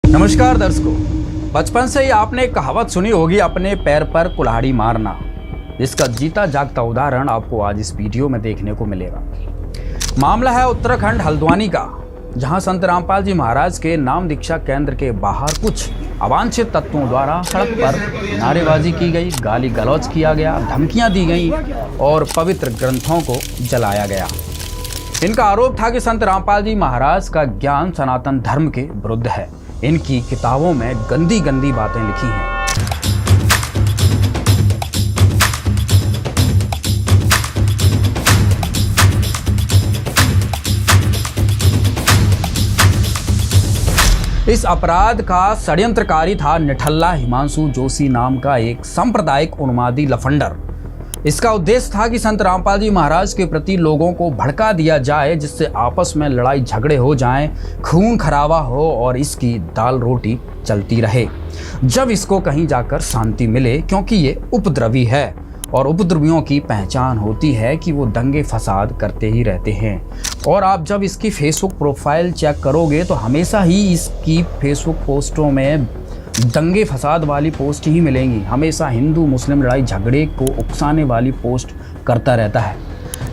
नमस्कार दर्शकों, बचपन से ही आपने कहावत सुनी होगी, अपने पैर पर कुल्हाड़ी मारना। इसका जीता जागता उदाहरण आपको आज इस वीडियो में देखने को मिलेगा। मामला है उत्तराखंड हल्द्वानी का, जहां संत रामपाल जी महाराज के नाम दीक्षा केंद्र के बाहर कुछ अवांछित तत्वों द्वारा सड़क पर नारेबाजी की गई, गाली गलौज किया गया, धमकियां दी गई और पवित्र ग्रंथों को जलाया गया। इनका आरोप था कि संत रामपाल जी महाराज का ज्ञान सनातन धर्म के विरुद्ध है। इनकी किताबों में गंदी गंदी बातें लिखी हैं। इस अपराध का षड्यंत्रकारी था निठल्ला हिमांशु जोशी नाम का एक सांप्रदायिक उन्मादी लफंडर। इसका उद्देश्य था कि संत रामपाल जी महाराज के प्रति लोगों को भड़का दिया जाए, जिससे आपस में लड़ाई झगड़े हो जाएं, खून खराबा हो और इसकी दाल रोटी चलती रहे जब इसको कहीं जाकर शांति मिले, क्योंकि ये उपद्रवी है और उपद्रवियों की पहचान होती है कि वो दंगे फसाद करते ही रहते हैं। और आप जब इसकी फेसबुक प्रोफाइल चेक करोगे तो हमेशा ही इसकी फेसबुक पोस्टों में दंगे फसाद वाली पोस्ट ही मिलेंगी। हमेशा हिंदू मुस्लिम लड़ाई झगड़े को उकसाने वाली पोस्ट करता रहता है।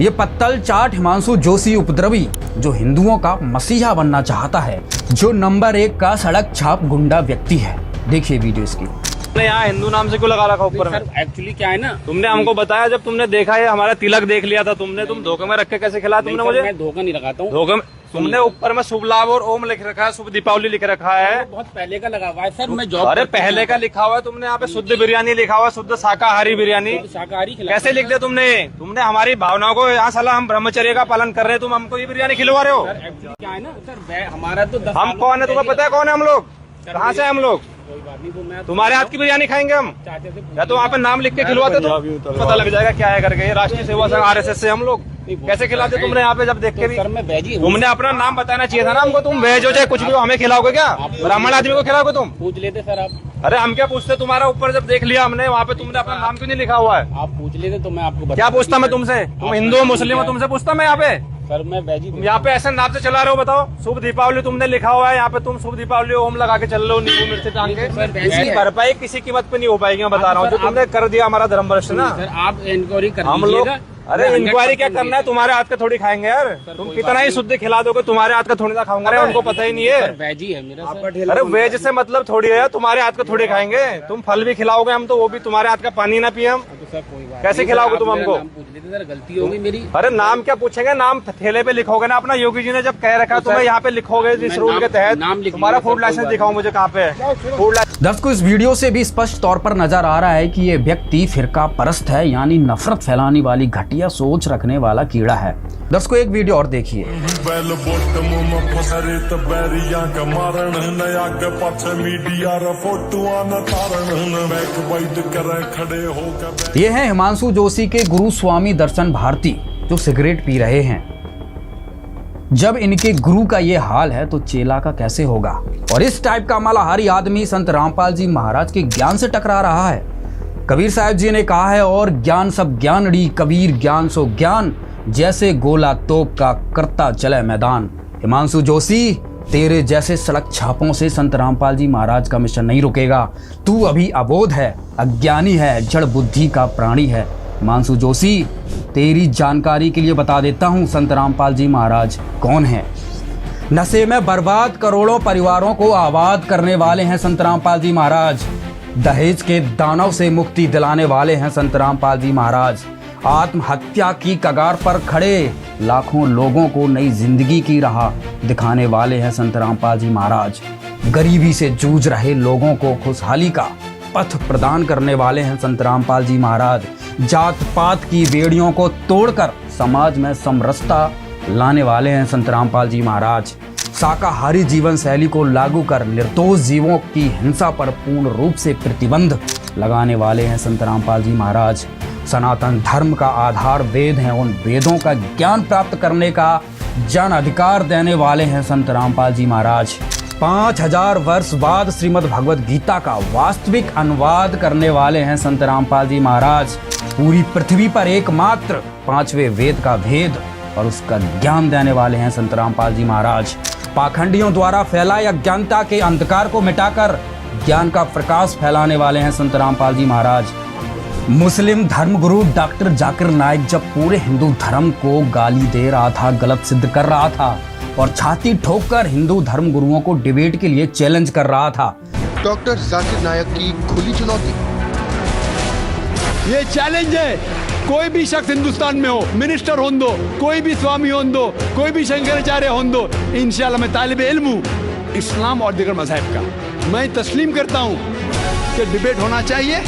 ये पत्तल चाट हिमांशु जोशी उपद्रवी, जो हिंदुओं का मसीहा बनना चाहता है, जो नंबर 1 का सड़क छाप गुंडा व्यक्ति है। देखिए वीडियो इसकी। तुमने यहाँ हिंदू नाम से क्यों लगा रखा ऊपर में? एक्चुअली क्या है ना, तुमने हमको बताया, जब तुमने देखा है हमारा तिलक देख लिया था तुमने, तुम धोखे में रख के कैसे खिलाया तुमने मुझे? मैं धोखा नहीं लगाता हूँ। धोखे में तुमने ऊपर में शुभ लाभ और ओम लिख रखा है, शुभ दीपावली लिख रखा है। बहुत पहले का लगा हुआ है सर, मैं जॉब। अरे पहले का लिखा हुआ है तुमने, यहाँ पे शुद्ध बिरयानी लिखा हुआ है, शुद्ध शाकाहारी बिरयानी। शाकाहारी कैसे लिख दिया तुमने? तुमने हमारी भावनाओं को यहाँ साला हम ब्रह्मचर्य का पालन कर रहे हैं, तुम हमको ये बिरयानी खिलवा रहे हो। एक्चुअली क्या है ना सर, हमारा तो 10 हम कौन है तुम्हें पता है? कौन है हम लोग? कहाँ से हम लोग? कोई बात नहीं, तो मैं तुम्हारे हाथ की बिरयानी खाएंगे हम, चाहते थे या तो वहाँ पे नाम लिख के खिलवाते तो पता लग जाएगा क्या है करके। ये राष्ट्रीय सेवा संघ RSS से हम लोग कैसे खिलाते तुमने यहाँ पे जब देख के भी? सर मैं वेज ही हूँ। तुमने अपना नाम बताना चाहिए था ना हमको। तुम वेज हो चाहे कुछ भी हो, हमें खिलाओगे क्या? ब्राह्मण आदमी को खिलाओगे तुम? पूछ लेते सर आप। अरे हम क्या पूछते? तुम्हारा ऊपर जब देख लिया हमने, वहाँ पे तुमने अपना नाम क्यों नहीं लिखा हुआ है? आप पूछ लेते तो मैं आपको क्या पूछता मैं तुमसे? तुम हिंदू हो मुस्लिम हो, तुमसे पूछता मैं यहाँ पे? सर मैं वेज ही तुम यहाँ पे ऐसे नाम से चला रहे हो, बताओ। शुभ दीपावली तुमने लिखा हुआ है यहाँ पे, तुम शुभ दीपावली ओम लगा के चल रहे हो, नींबू मिर्ची टांग के। इसकी भरपाई किसी कीमत पे नहीं हो पाएगी, मैं बता रहा हूँ। जो तुमने कर दिया हमारा धर्म भ्रष्ट ना। सर आप इंक्वायरी कर हम लोग, लीजिएगा। अरे इंक्वायरी क्या करना है? तुम्हारे हाथ का थोड़ी खाएंगे यार। तुम कितना ही शुद्ध खिला दोगे, तुम्हारे हाथ का थोड़ी ना खाऊंगा। अरे उनको पता ही नहीं है। वेज ही है मेरा सर। अरे वेज से मतलब थोड़ी है, तुम्हारे हाथ का थोड़ी खाएंगे। तुम फल भी खिलाओगे हम, तो वो भी तुम्हारे हाथ का पानी ना पिए हम। तो सर कोई बात कैसे नहीं, खिलाओगे आप तुम मेरा हमको? नाम पूछ लेते सर, गलती होगी मेरी। अरे नाम क्या पूछेंगे? नाम ठेले पे लिखोगे ना अपना। योगी जी ने जब कह रखा है तुम्हें यहाँ पे लिखोगे इस रूल के तहत। तुम्हारा फूड लाइसेंस दिखाओ मुझे, कहाँ पे है फूड लाइसेंस? दर्शकों, इस वीडियो से भी स्पष्ट तौर पर नजर आ रहा है कि ये व्यक्ति फिरका परस्त है, यानी नफरत फैलाने वाली घटिया सोच रखने वाला कीड़ा है। दर्शकों, एक वीडियो और देखिए। ये है हिमांशु जोशी के गुरु स्वामी दर्शन भारती, जो सिगरेट पी रहे हैं। जब इनके गुरु का ये हाल है तो चेला का कैसे होगा? और इस टाइप का मालाहारी आदमी संत रामपाल जी महाराज के ज्ञान से टकरा रहा है। कबीर साहब जी ने कहा है, और ज्ञान सब ज्ञानड़ी, कबीर ज्ञान सो ज्ञान, जैसे गोला तोप का करता चले मैदान। हिमांशु जोशी, तेरे जैसे सड़क छापों से संत रामपाल जी महाराज का मिशन नहीं रुकेगा। तू अभी अबोध है, अज्ञानी है, जड़ बुद्धि का प्राणी है। हिमांशु जोशी, तेरी जानकारी के लिए बता देता हूँ संत रामपाल जी महाराज कौन है। नशे में बर्बाद करोड़ों परिवारों को आबाद करने वाले हैं संत रामपाल जी महाराज। दहेज के दानव से मुक्ति दिलाने वाले हैं संत रामपाल जी महाराज। आत्महत्या की कगार पर खड़े लाखों लोगों को नई जिंदगी की राह दिखाने वाले हैं संत रामपाल जी महाराज। गरीबी से जूझ रहे लोगों को खुशहाली का पथ प्रदान करने वाले हैं संत रामपाल जी महाराज। जात पात की बेड़ियों को तोड़कर समाज में समरसता लाने वाले हैं संत रामपाल जी महाराज। शाकाहारी जीवन शैली को लागू कर निर्दोष जीवों की हिंसा पर पूर्ण रूप से प्रतिबंध लगाने वाले हैं संत रामपाल जी महाराज। सनातन धर्म का आधार वेद हैं, उन वेदों का ज्ञान प्राप्त करने का जन अधिकार देने वाले हैं संत रामपाल जी महाराज। 5000 वर्ष बाद श्रीमद् भगवद गीता का वास्तविक अनुवाद करने वाले हैं संत रामपाल जी महाराज। पूरी पृथ्वी पर एकमात्र 5वें वेद का भेद और उसका ज्ञान देने वाले हैं संत रामपाल जी महाराज। पाखंडियों द्वारा फैलाए अज्ञानता के अंधकार को मिटाकर ज्ञान का प्रकाश फैलाने वाले हैं संत रामपाल जी महाराज। मुस्लिम धर्मगुरु डॉक्टर जाकिर नाइक जब पूरे हिंदू धर्म को गाली दे रहा था, गलत सिद्ध कर रहा था और छाती ठोककर हिंदू धर्म गुरुओं को डिबेट के लिए चैलेंज कर रहा था। डॉक्टर जाकिर नाइक की खुली चुनौती। ये चैलेंज है, कोई भी शख्स हिंदुस्तान में हो, मिनिस्टर हों दो, कोई भी स्वामी हों दो, कोई भी शंकराचार्य हों दो, इंशाल्लाह मैं तालिब इल्म हूँ इस्लाम और दीगर मज़हब का। मैं तस्लीम करता हूँ कि डिबेट होना चाहिए,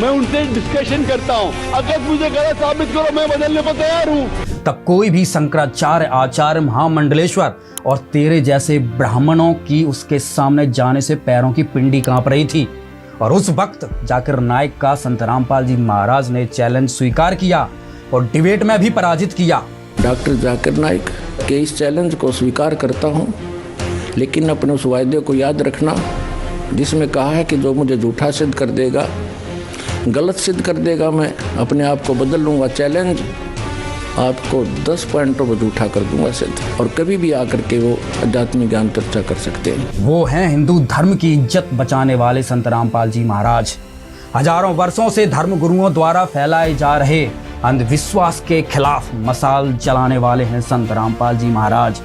मैं उनसे डिस्कशन करता हूँ, अगर मुझे गलत साबित करो मैं बदलने को तैयार हूँ। तब कोई भी शंकराचार्य, आचार्य, महामंडलेश्वर और तेरे जैसे ब्राह्मणों की उसके सामने जाने से पैरों की पिंडी कांप रही थी। और उस वक्त जाकिर नाइक का संत रामपाल जी महाराज ने चैलेंज स्वीकार किया और डिबेट में भी पराजित किया। डॉक्टर जाकिर नाइक के इस चैलेंज को स्वीकार करता हूं, लेकिन अपने उस वायदे को याद रखना जिसमें कहा है कि जो मुझे झूठा सिद्ध कर देगा, गलत सिद्ध कर देगा, मैं अपने आप को बदल लूँगा। चैलेंज आपको 10 पॉइंटों पर झूठा कर दूंगा सिद्ध, और कभी भी आकर के वो आध्यात्मिक ज्ञान चर्चा कर सकते हैं। वो हैं हिंदू धर्म की इज्जत बचाने वाले संत रामपाल जी महाराज। हजारों वर्षों से धर्म गुरुओं द्वारा फैलाए जा रहे अंधविश्वास के खिलाफ मशाल जलाने वाले हैं संत रामपाल जी महाराज।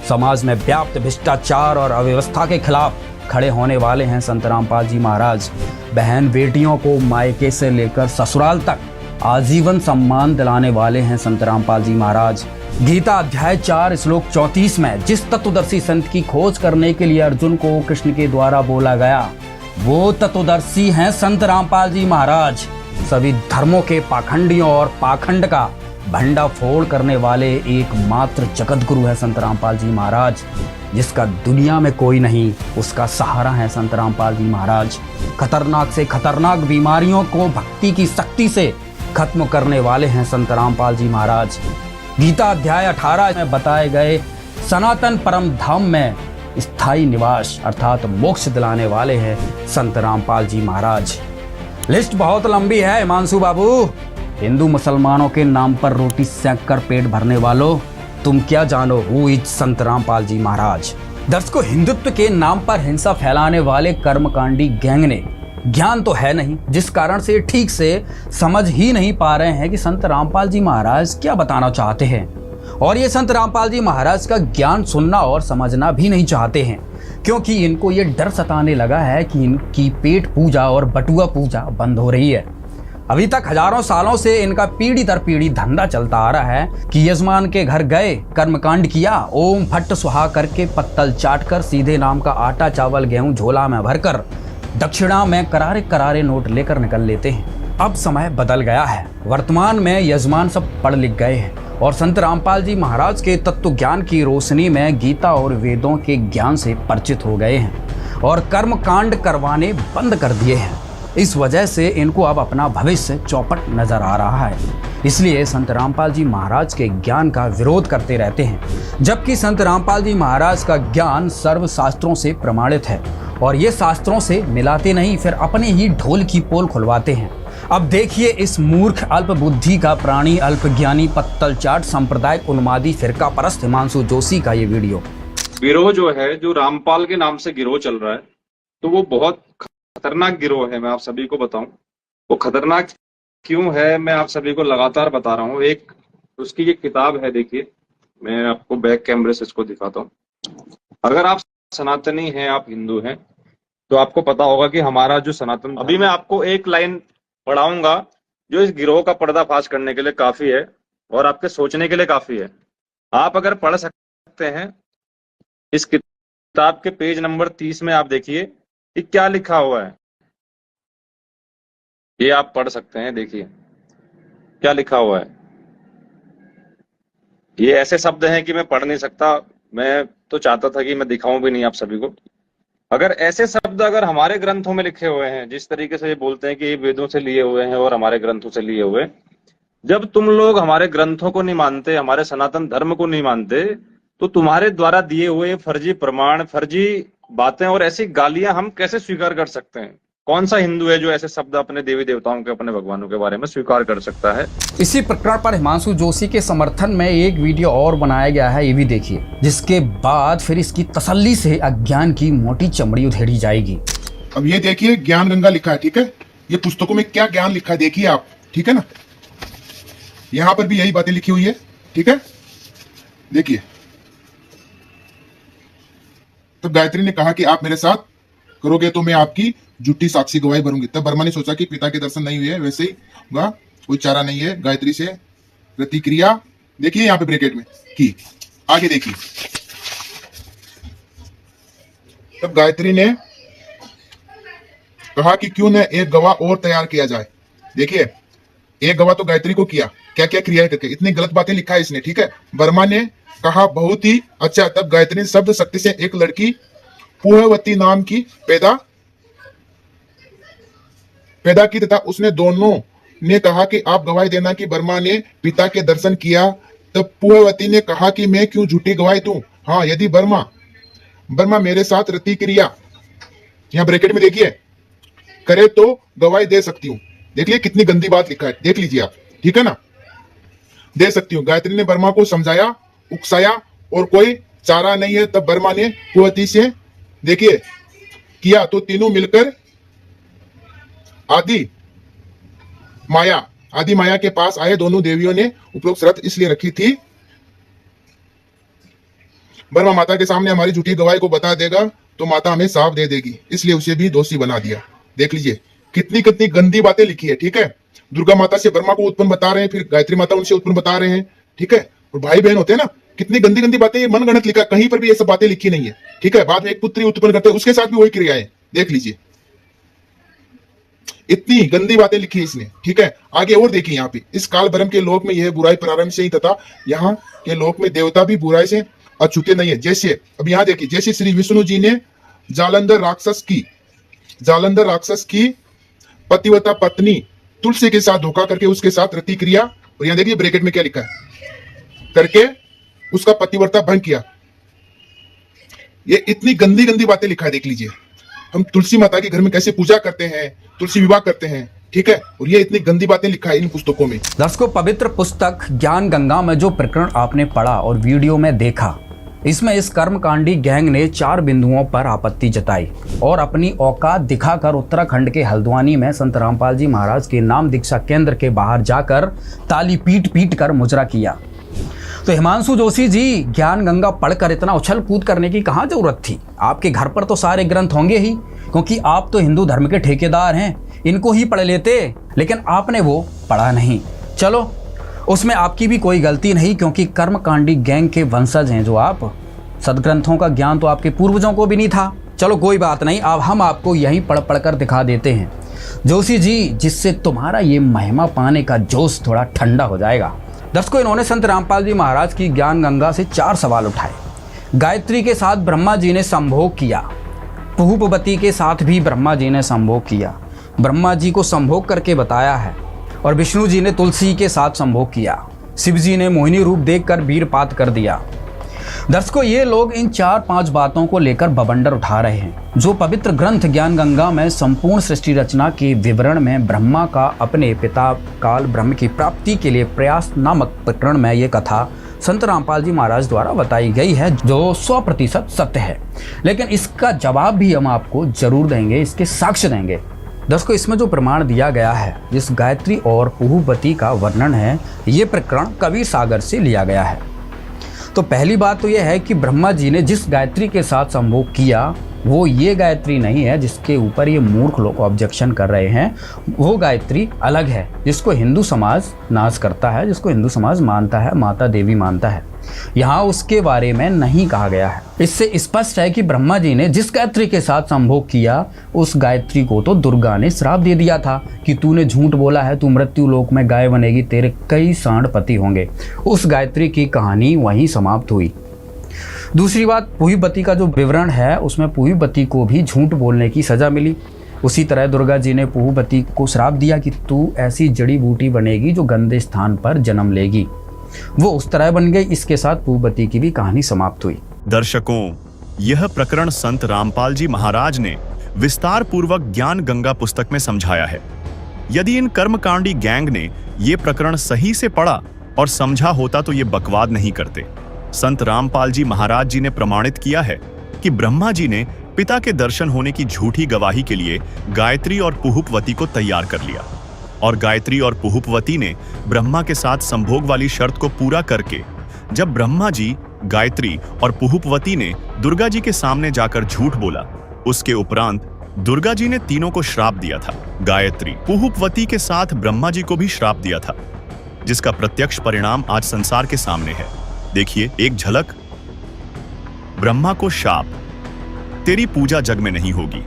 समाज में व्याप्त भ्रष्टाचार और अव्यवस्था के खिलाफ खड़े होने वाले हैं संत रामपाल जी महाराज। बहन बेटियों को मायके से लेकर ससुराल तक आजीवन सम्मान दिलाने वाले हैं संत रामपाल जी महाराज। गीता अध्याय 4 श्लोक 34 में जिस तत्वदर्शी संत की खोज करने के लिए अर्जुन को कृष्ण के द्वारा बोला गया, वो तत्वदर्शी हैं संत रामपाल जी महाराज। सभी धर्मों के पाखंडियों और पाखंड का भंडाफोड़ करने वाले एकमात्र जगत गुरु है संत रामपाल जी महाराज। जिसका दुनिया में कोई नहीं, उसका सहारा है संत रामपाल जी महाराज। खतरनाक से खतरनाक बीमारियों को भक्ति की शक्ति से खत्म करने वाले हैं संत रामपाल जी महाराज। गीता अध्याय 18 में बताए गए सनातन परम धाम में स्थायी निवास अर्थात मोक्ष दिलाने वाले हैं संत रामपाल जी महाराज। लिस्ट बहुत लंबी है हिमांशु बाबू। हिंदू मुसलमानों के नाम पर रोटी सेंक कर पेट भरने वालों, तुम क्या जानो हु इज संत रामपाल जी महाराज। दर्शकों, हिंदुत्व के नाम पर हिंसा फैलाने वाले कर्मकांडी गैंग ने ज्ञान तो है नहीं, जिस कारण से ठीक से समझ ही नहीं पा रहे हैं कि संत रामपाल जी महाराज क्या बताना चाहते हैं। और ये संत रामपाल जी महाराज का ज्ञान सुनना और समझना भी नहीं चाहते हैं, क्योंकि इनको ये डर सताने लगा है कि इनकी पेट पूजा और बटुआ पूजा बंद हो रही है। अभी तक हजारों सालों से इनका पीढ़ी दर पीढ़ी धंधा चलता आ रहा है कि यजमान के घर गए, कर्मकांड किया, ओम फट सुहा करके पत्तल चाट कर सीधे नाम का आटा चावल गेहूं झोला में भरकर दक्षिणा में करारे करारे नोट लेकर निकल लेते हैं। अब समय बदल गया है। वर्तमान में यजमान सब पढ़ लिख गए हैं और संत रामपाल जी महाराज के तत्व ज्ञान की रोशनी में गीता और वेदों के ज्ञान से परिचित हो गए हैं और कर्म कांड करवाने बंद कर दिए हैं। इस वजह से इनको अब अपना भविष्य चौपट नजर आ रहा है। इसलिए संत रामपाल जी महाराज के ज्ञान का विरोध करते रहते हैं, जबकि संत रामपाल जी महाराज का ज्ञान सर्व शास्त्रों से प्रमाणित है और ये शास्त्रों से मिलाते नहीं, फिर अपने ही ढोल की पोल खुलवाते हैं। अब देखिए इस मूर्ख अल्प बुद्धि का प्राणी अल्पज्ञानी पत्तल चाट सांप्रदायिक उन्मादी फिरका परस्त हिमांशु जोशी का ये वीडियो। गिरोह जो है, जो रामपाल के नाम से गिरोह चल रहा है, तो वो बहुत खतरनाक गिरोह है। मैं आप सभी को बताऊं वो खतरनाक क्यों है, मैं आप सभी को लगातार बता रहा हूँ। एक उसकी ये किताब है, देखिए मैं आपको बैक कैमरे से इसको दिखाता हूँ। अगर आप सनातनी हैं, आप हिंदू हैं, तो आपको पता होगा कि हमारा जो सनातन, अभी मैं आपको एक लाइन पढ़ाऊंगा जो इस गिरोह का पर्दाफाश करने के लिए काफी है और आपके सोचने के लिए काफी है। आप अगर पढ़ सकते हैं, इस किताब के पेज नंबर 30 में आप देखिए कि क्या लिखा हुआ है, ये आप पढ़ सकते हैं। देखिए क्या लिखा हुआ है। ये ऐसे शब्द हैं कि मैं पढ़ नहीं सकता, मैं तो चाहता था कि मैं दिखाऊं भी नहीं आप सभी को। अगर ऐसे शब्द अगर हमारे ग्रंथों में लिखे हुए हैं, जिस तरीके से ये बोलते हैं कि ये वेदों से लिए हुए हैं और हमारे ग्रंथों से लिए हुए, जब तुम लोग हमारे ग्रंथों को नहीं मानते, हमारे सनातन धर्म को नहीं मानते, तो तुम्हारे द्वारा दिए हुए फर्जी प्रमाण, फर्जी बातें और ऐसी गालियां हम कैसे स्वीकार कर सकते हैं। कौन सा हिंदू है जो ऐसे शब्द अपने देवी देवताओं के, अपने भगवानों के बारे में स्वीकार कर सकता है? इसी प्रकरण पर हिमांशु जोशी के समर्थन में एक वीडियो और बनाया गया है, ये भी देखिए, जिसके बाद फिर इसकी तसल्ली से अज्ञान की मोटी चमड़ी उधेड़ी जाएगी। अब ये देखिए ज्ञान गंगा लिखा है, ठीक है। ये पुस्तकों में क्या ज्ञान लिखा है देखिए आप, ठीक है ना। यहां पर भी यही बातें लिखी हुई है, ठीक है। देखिए, तब गायत्री ने कहा कि आप मेरे साथ करोगे तो मैं आपकी झूठी साक्षी गवाही भरूंगी। तब वर्मा ने सोचा कि पिता के दर्शन नहीं हुए, वैसे ही होगा, कोई चारा नहीं है। गायत्री से प्रतिक्रिया देखिए यहां पे ब्रैकेट में की, आगे देखिए। तब गायत्री ने कहा कि क्यों न एक गवाह और तैयार किया जाए। देखिए, एक गवाह तो गायत्री को किया, क्या क्या क्रिया करके, इतनी गलत बातें लिखा है इसने, ठीक है। वर्मा ने कहा बहुत ही अच्छा। तब गायत्री ने शब्द शक्ति से एक लड़की पूर्ववती नाम की पैदा की तथा उसने दोनों ने कहा कि आप गवाही देना कि वर्मा ने पिता के दर्शन किया। तब पूर्ववती ने कहा कि मैं क्यों झूठी गवाही दूं। हाँ, यदि वर्मा मेरे साथ रति क्रिया, यहां ब्रैकेट में देखिए, करे तो गवाही दे सकती हूं। देख लीजिए कितनी गंदी बात लिखा है, देख लीजिए आप, ठीक है ना। दे सकती हूँ। गायत्री ने वर्मा को समझाया, उकसाया और कोई चारा नहीं है। तब वर्मा ने पूर्ववती से देखिए किया तो तीनों मिलकर आदि माया के पास आए। दोनों देवियों ने उपरोक्त शर्त इसलिए रखी थी, वर्मा माता के सामने हमारी झूठी गवाही को बता देगा तो माता हमें साफ दे देगी, इसलिए उसे भी दोषी बना दिया। देख लीजिए कितनी कितनी गंदी बातें लिखी है, ठीक है। दुर्गा माता से वर्मा को उत्पन्न बता रहे हैं, फिर गायत्री माता उनसे उत्पन्न बता रहे हैं, ठीक है। और भाई बहन होते हैं ना, कितनी गंदी गंदी बातें, ये मनगढ़ंत लिखा, कहीं पर भी ये सब बातें लिखी नहीं है, ठीक है। बाद में एक पुत्री उत्पन्न करते हैं, उसके साथ भी वही क्रियाएं, देख लीजिए इतनी गंदी बातें लिखी है इसने, ठीक है। आगे और देखिए यहाँ पे, इस काल भ्रम के लोक में यह बुराई प्रारंभ से ही तथा यहाँ के लोक में देवता भी बुराई से अछूते नहीं है। जैसे अब यहाँ देखिए, जैसे श्री विष्णु जी ने जालंधर राक्षस की पतिव्रता पत्नी तुलसी के साथ धोखा करके उसके साथ रति क्रिया, और यहाँ देखिए ब्रैकेट में क्या लिखा है, करके उसका पतिव्रता भंग किया। ये इतनी गंदी गंदी बातें लिखा है, देख लीजिए। हम तुलसी माता के घर में कैसे पूजा करते हैं, तुलसी विवाह करते हैं, ठीक है। और ये इतनी गंदी बातें लिखा है इन पुस्तकों में। दर्शकों, पवित्र पुस्तक ज्ञान गंगा में जो प्रकरण आपने पढ़ा और वीडियो में देखा, इसमें इस कर्मकांडी गैंग ने 4 बिंदुओं पर आपत्ति जताई और अपनी औकात दिखाकर उत्तराखंड के हल्द्वानी में संत रामपाल जी महाराज के नाम दीक्षा केंद्र के बाहर जाकर ताली पीट कर मुजरा किया। तो हिमांशु जोशी जी, ज्ञान गंगा पढ़कर इतना उछल कूद करने की कहाँ जरूरत थी? आपके घर पर तो सारे ग्रंथ होंगे ही, क्योंकि आप तो हिंदू धर्म के ठेकेदार हैं, इनको ही पढ़ लेते, लेकिन आपने वो पढ़ा नहीं। चलो, उसमें आपकी भी कोई गलती नहीं, क्योंकि कर्मकांडी गैंग के वंशज हैं जो आप। सदग्रंथों का ज्ञान तो आपके पूर्वजों को भी नहीं था। चलो कोई बात नहीं, अब हम आपको यहीं पढ़ कर दिखा देते हैं जोशी जी, जिससे तुम्हारा ये महिमा पाने का जोश थोड़ा ठंडा हो जाएगा। दर्शकों, इन्होंने संत रामपाल जी महाराज की ज्ञान गंगा से 4 सवाल उठाए। गायत्री के साथ ब्रह्मा जी ने संभोग किया, पुहुपवती के साथ भी ब्रह्मा जी ने संभोग किया, ब्रह्मा जी को संभोग करके बताया है, और विष्णु जी ने तुलसी के साथ संभोग किया, शिव जी ने मोहिनी रूप देखकर वीरपात कर दिया। दर्शकों, ये लोग इन 4-5 बातों को लेकर बवंडर उठा रहे हैं। जो पवित्र ग्रंथ ज्ञान गंगा में संपूर्ण सृष्टि रचना के विवरण में ब्रह्मा का अपने पिता काल ब्रह्म की प्राप्ति के लिए प्रयास नामक प्रकरण में ये कथा संत रामपाल जी महाराज द्वारा बताई गई है, जो 100% सत्य है। लेकिन इसका जवाब भी हम आपको जरूर देंगे, इसके साक्ष्य देंगे। दर्शकों, इसमें जो प्रमाण दिया गया है, जिस गायत्री और पुहुपति का वर्णन है, ये प्रकरण कबीर सागर से लिया गया है। तो पहली बात तो यह है कि ब्रह्मा जी ने जिस गायत्री के साथ संभोग किया, वो ये गायत्री नहीं है जिसके ऊपर ये मूर्ख लोग ऑब्जेक्शन कर रहे हैं। वो गायत्री अलग है, जिसको हिंदू समाज नाश करता है, जिसको हिंदू समाज मानता है, माता देवी मानता है। यहाँ उसके बारे में नहीं कहा गया है। इससे स्पष्ट है कि ब्रह्मा जी ने जिस गायत्री के साथ संभोग किया, उस गायत्री को तो दुर्गा ने श्राप दे दिया था कि तूने झूठ बोला है, तू मृत्यु लोक में गाय बनेगी, तेरे कई सांड पति होंगे। उस गायत्री की कहानी वहीं समाप्त हुई। दूसरी बात, पुहुपति का जो विवरण है, उसमें पुहुपति को भी झूठ बोलने की सजा मिली। उसी तरह दुर्गा जी ने पुहुपति को श्राप दिया कि तू ऐसी जड़ी बूटी बनेगी जो गंदे स्थान पर जन्म लेगी। वो उस तरह बन गई। इसके साथ पुहुपति की भी कहानी समाप्त हुई। दर्शकों, यह प्रकरण संत रामपाल जी महाराज ने विस्तार पूर्वक ज्ञान गंगा पुस्तक में समझाया है। यदि इन कर्मकांडी गैंग ने ये प्रकरण सही से पढ़ा और समझा होता तो ये बकवाद नहीं करते। संत रामपाल जी महाराज जी ने प्रमाणित किया है कि ब्रह्मा जी ने पिता के दर्शन होने की झूठी गवाही के लिए गायत्री और पुहुपवती को तैयार कर लिया, और गायत्री और पुहुपवती ने ब्रह्मा के साथ संभोग वाली शर्त को पूरा करके जब ब्रह्मा जी, गायत्री और पुहुपवती ने दुर्गा जी के सामने जाकर झूठ बोला, उसके उपरांत दुर्गा जी ने तीनों को श्राप दिया था। गायत्री, पुहुपवती के साथ ब्रह्मा जी को भी श्राप दिया था, जिसका प्रत्यक्ष परिणाम आज संसार के सामने है। देखिए एक झलक। ब्रह्मा को शाप, तेरी पूजा जग में नहीं होगी,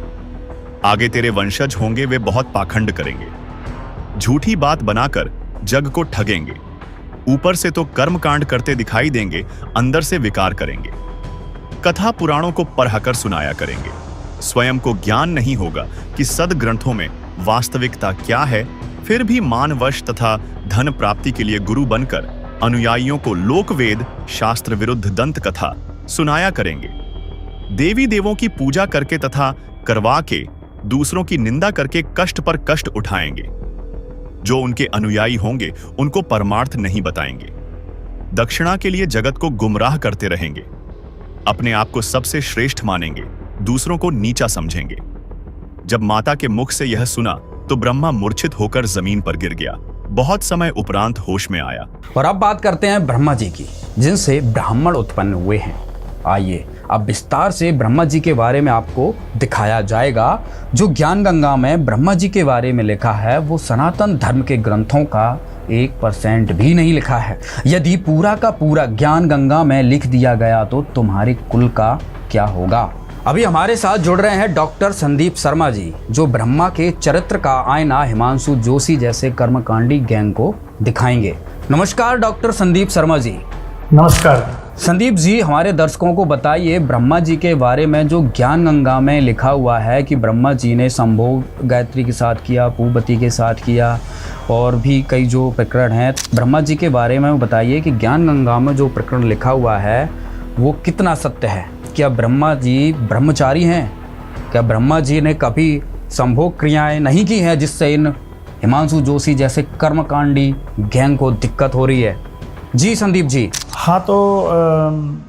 आगे तेरे वंशज होंगे, वे बहुत पाखंड करेंगे, झूठी बात बनाकर जग को ठगेंगे, ऊपर से तो कर्मकांड करते दिखाई देंगे, अंदर से विकार करेंगे, कथा पुराणों को पढ़कर सुनाया करेंगे, स्वयं को ज्ञान नहीं होगा कि सदग्रंथों में वास्तविकता क्या है, फिर भी मानवश तथा धन प्राप्ति के लिए गुरु बनकर अनुयायियों को लोकवेद शास्त्र विरुद्ध दंत कथा सुनाया करेंगे, देवी देवों की पूजा करके तथा करवा के दूसरों की निंदा करके कष्ट पर कष्ट उठाएंगे। जो उनके अनुयायी होंगे उनको परमार्थ नहीं बताएंगे, दक्षिणा के लिए जगत को गुमराह करते रहेंगे, अपने आप को सबसे श्रेष्ठ मानेंगे, दूसरों को नीचा समझेंगे। जब माता के मुख से यह सुना तो ब्रह्मा मूर्छित होकर जमीन पर गिर गया। बहुत समय उपरांत होश में आया। और अब बात करते हैं ब्रह्मा जी की, जिनसे ब्राह्मण उत्पन्न हुए हैं। आइए अब विस्तार से ब्रह्मा जी के बारे में आपको दिखाया जाएगा। जो ज्ञान गंगा में ब्रह्मा जी के बारे में लिखा है वो सनातन धर्म के ग्रंथों का 1% भी नहीं लिखा है। यदि पूरा का पूरा ज्ञान गंगा में लिख दिया गया तो तुम्हारे कुल का क्या होगा। अभी हमारे साथ जुड़ रहे हैं डॉक्टर संदीप शर्मा जी, जो ब्रह्मा के चरित्र का आईना हिमांशु जोशी जैसे कर्मकांडी गैंग को दिखाएंगे। नमस्कार डॉक्टर संदीप शर्मा जी। नमस्कार संदीप जी, हमारे दर्शकों को बताइए ब्रह्मा जी के बारे में जो ज्ञान गंगा में लिखा हुआ है कि ब्रह्मा जी ने संभोग गायत्री के साथ किया, पुहुपवती के साथ किया, और भी कई जो प्रकरण हैं ब्रह्मा जी के बारे में बताइए कि ज्ञान गंगा में जो प्रकरण लिखा हुआ है वो कितना सत्य है। क्या ब्रह्मा जी ब्रह्मचारी हैं? क्या ब्रह्मा जी ने कभी संभोग क्रियाएं नहीं की हैं जिससे इन हिमांशु जोशी जैसे कर्मकांडी गैंग को दिक्कत हो रही है? जी संदीप जी। हाँ, तो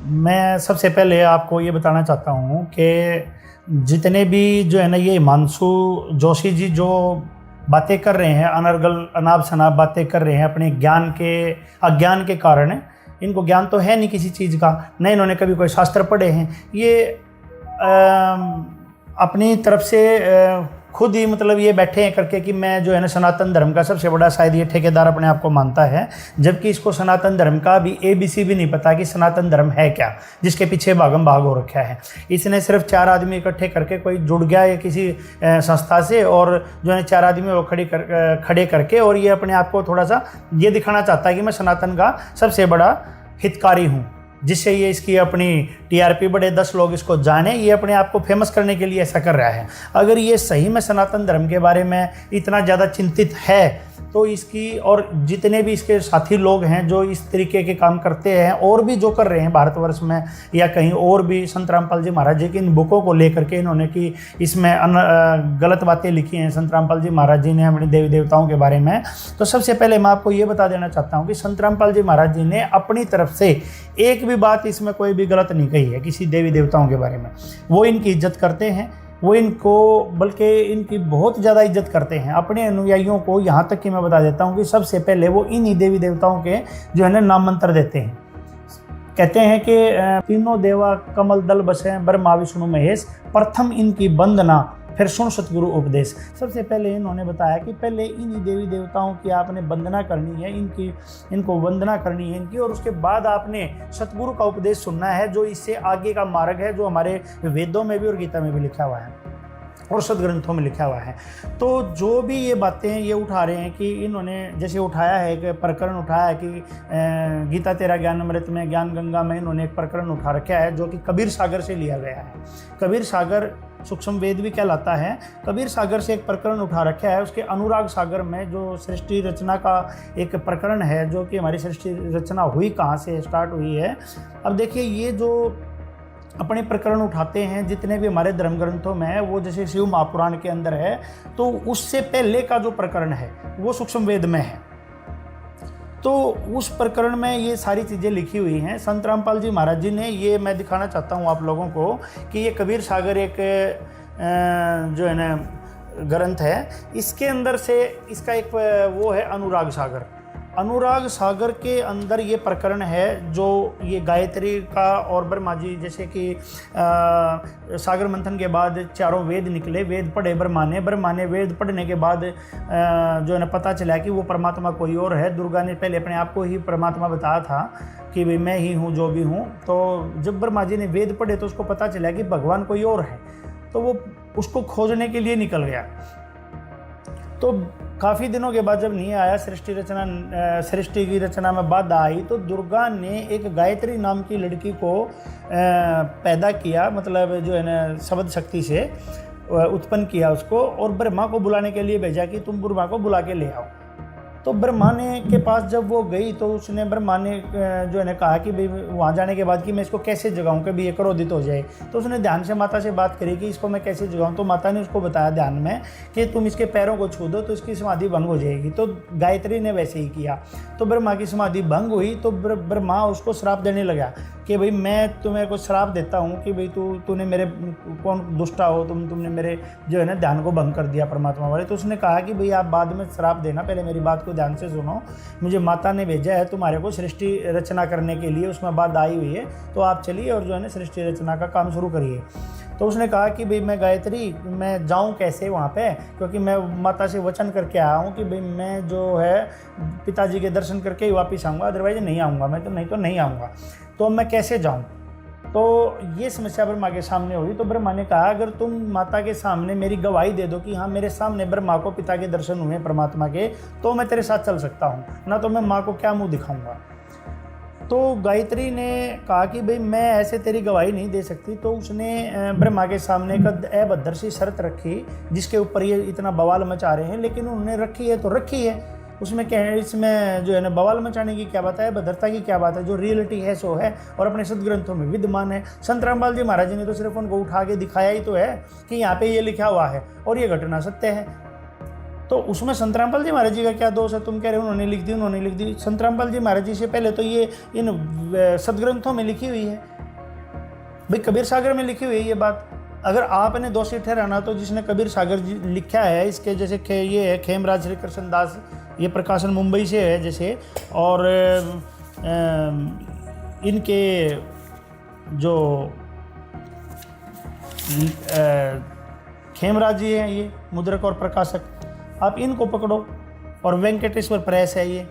मैं सबसे पहले आपको ये बताना चाहता हूँ कि जितने भी जो है ना ये हिमांशु जोशी जी जो बातें कर रहे हैं, अनर्गल अनाप शनाप बातें कर रहे हैं अपने ज्ञान के अज्ञान के कारण, इनको ज्ञान तो है नहीं किसी चीज़ का, न इन्होंने कभी कोई शास्त्र पढ़े हैं। ये अपनी तरफ से खुद ही मतलब ये बैठे हैं करके कि मैं जो है ना सनातन धर्म का सबसे बड़ा शायद ये ठेकेदार अपने आप को मानता है, जबकि इसको सनातन धर्म का भी ABC भी नहीं पता कि सनातन धर्म है क्या, जिसके पीछे भागम भाग हो रखा है। इसने सिर्फ 4 आदमी इकट्ठे करके कोई जुड़ गया है किसी संस्था से, और जो है 4 आदमी वो खड़े करके, और ये अपने आप को थोड़ा सा ये दिखाना चाहता है कि मैं सनातन का सबसे बड़ा हितकारी हूँ, जिससे ये इसकी अपनी TRP बढ़े, 10 लोग इसको जाने, ये अपने आप को फेमस करने के लिए ऐसा कर रहा है। अगर ये सही में सनातन धर्म के बारे में इतना ज़्यादा चिंतित है तो इसकी और जितने भी इसके साथी लोग हैं जो इस तरीके के काम करते हैं और भी जो कर रहे हैं भारतवर्ष में या कहीं और भी, संत रामपाल जी महाराज जी की इन बुकों को लेकर के इन्होंने कि इसमें गलत बातें लिखी हैं संत रामपाल जी महाराज जी ने अपने देवी देवताओं के बारे में। तो सबसे पहले मैं आपको ये बता देना चाहता हूँ कि संत रामपाल जी महाराज जी ने अपनी तरफ से एक भी बात इसमें कोई भी गलत नहीं कही है किसी देवी देवताओं के बारे में। वो इनकी इज्जत करते हैं, वो इनको बल्कि इनकी बहुत ज़्यादा इज्जत करते हैं अपने अनुयायियों को। यहाँ तक कि मैं बता देता हूँ कि सबसे पहले वो इन्हीं देवी देवताओं के जो है ना नाम मंत्र देते हैं। कहते हैं कि तीनों देवा कमल दल बसे ब्रह्मा विष्णु महेश, प्रथम इनकी वंदना फिर सुन सतगुरु उपदेश। सबसे पहले इन्होंने बताया कि पहले इन्हीं देवी देवताओं की आपने वंदना करनी है, इनको वंदना करनी है इनकी, और उसके बाद आपने सतगुरु का उपदेश सुनना है जो इससे आगे का मार्ग है, जो हमारे वेदों में भी और गीता में भी लिखा हुआ है और सदग्रंथों में लिखा हुआ है। तो जो भी ये बातें ये उठा रहे हैं कि इन्होंने जैसे उठाया है कि प्रकरण उठाया है कि गीता तेरा ज्ञान अमृत में, ज्ञान गंगा में इन्होंने एक प्रकरण उठा रखा है जो कि कबीर सागर से लिया गया है। कबीर सागर सूक्ष्म वेद भी कहलाता है। कबीर सागर से एक प्रकरण उठा रखा है। उसके अनुराग सागर में जो सृष्टि रचना का एक प्रकरण है, जो कि हमारी सृष्टि रचना हुई कहाँ से स्टार्ट हुई है। अब देखिए ये जो अपने प्रकरण उठाते हैं जितने भी हमारे धर्म ग्रंथों में है, वो जैसे शिव महापुराण के अंदर है, तो उससे पहले का जो प्रकरण है वो सूक्ष्म वेद में है। तो उस प्रकरण में ये सारी चीज़ें लिखी हुई हैं। संत रामपाल जी महाराज जी ने, ये मैं दिखाना चाहता हूँ आप लोगों को कि ये कबीर सागर एक जो है ना ग्रंथ है, इसके अंदर से इसका एक वो है अनुराग सागर। अनुराग सागर के अंदर ये प्रकरण है जो ये गायत्री का और ब्रह्मा जी, जैसे कि सागर मंथन के बाद चारों वेद निकले, वेद पढ़े ब्रह्मा ने वेद पढ़ने के बाद जो है ना पता चला कि वो परमात्मा कोई और है। दुर्गा ने पहले अपने आप को ही परमात्मा बताया था कि भाई मैं ही हूँ जो भी हूँ। तो जब ब्रह्मा जी ने वेद पढ़े तो उसको पता चला कि भगवान कोई और है, तो वो उसको खोजने के लिए निकल गया। तो काफ़ी दिनों के बाद जब नहीं आया, सृष्टि की रचना में बाधा आई, तो दुर्गा ने एक गायत्री नाम की लड़की को पैदा किया, मतलब जो है ना शब्द शक्ति से उत्पन्न किया उसको, और ब्रह्मा को बुलाने के लिए भेजा कि तुम ब्रह्मा को बुला के ले आओ। तो ब्रह्मा ने के पास जब वो गई तो उसने ब्रह्मा ने जो है ना कहा कि भाई वहाँ जाने के बाद कि मैं इसको कैसे जगाऊँ कि भी ये क्रोधित हो जाए। तो उसने ध्यान से माता से बात करी कि इसको मैं कैसे जगाऊँ। तो माता ने उसको बताया ध्यान में कि तुम इसके पैरों को छू दो तो इसकी समाधि भंग हो जाएगी। तो गायत्री ने वैसे ही किया, तो ब्रह्मा की समाधि भंग हुई। तो ब्रह्मा उसको श्राप देने लगा कि भाई मैं तुम्हें को श्राप देता हूँ कि भाई तूने मेरे कौन दुष्टा हो, तुमने मेरे जो है ना ध्यान को भंग कर दिया परमात्मा वाले। तो उसने कहा कि भाई आप बाद में श्राप देना, पहले मेरी बात को ध्यान से सुनो, मुझे माता ने भेजा है तुम्हारे को सृष्टि रचना करने के लिए, उसमें बात आई हुई है, तो आप चलिए और जो है ना सृष्टि रचना का काम शुरू करिए। तो उसने कहा कि भाई मैं गायत्री, मैं जाऊं कैसे वहाँ पे, क्योंकि मैं माता से वचन करके आया हूँ कि भाई मैं जो है पिताजी के दर्शन करके ही वापस आऊँगा, अदरवाइज नहीं आऊँगा, मैं तो नहीं आऊँगा, तो मैं कैसे जाऊँ। तो ये समस्या ब्रह्मा के सामने हुई। तो ब्रह्मा ने कहा अगर तुम माता के सामने मेरी गवाही दे दो कि हाँ मेरे सामने ब्रह्मा को पिता के दर्शन हुए परमात्मा के, तो मैं तेरे साथ चल सकता हूँ, ना तो मैं माँ को क्या मुँह दिखाऊँगा। तो गायत्री ने कहा कि भाई मैं ऐसे तेरी गवाही नहीं दे सकती। तो उसने ब्रह्मा के सामने एक अभद्र सी शर्त रखी जिसके ऊपर ये इतना बवाल मचा रहे हैं, लेकिन उन्होंने रखी है तो रखी है, उसमें क्या है, इसमें जो है ना बवाल मचाने की क्या बात है, भद्रता की क्या बात है। जो रियलिटी है सो है और अपने सदग्रंथों में विद्यमान है। संत रामपाल जी महाराज जी ने तो सिर्फ उनको उठा के दिखाया ही तो है कि यहाँ पे ये लिखा हुआ है और ये घटना सत्य है। तो उसमें संत रामपाल जी महाराज जी का क्या दोष है? तुम कह रहे हो उन्होंने लिख दी। संत रामपाल जी महाराज जी से पहले तो ये इन सदग्रंथों में लिखी हुई है, भाई कबीर सागर में लिखी हुई है ये बात। अगर आपने दोषी ठहराना तो जिसने कबीर सागर जी लिखा है, इसके जैसे ये है खेमराज श्री कृष्ण दास, ये प्रकाशन मुंबई से है जैसे, और इनके जो खेमराज जी हैं ये मुद्रक और प्रकाशक, आप इनको पकड़ो, और वेंकटेश्वर प्रेस है ये।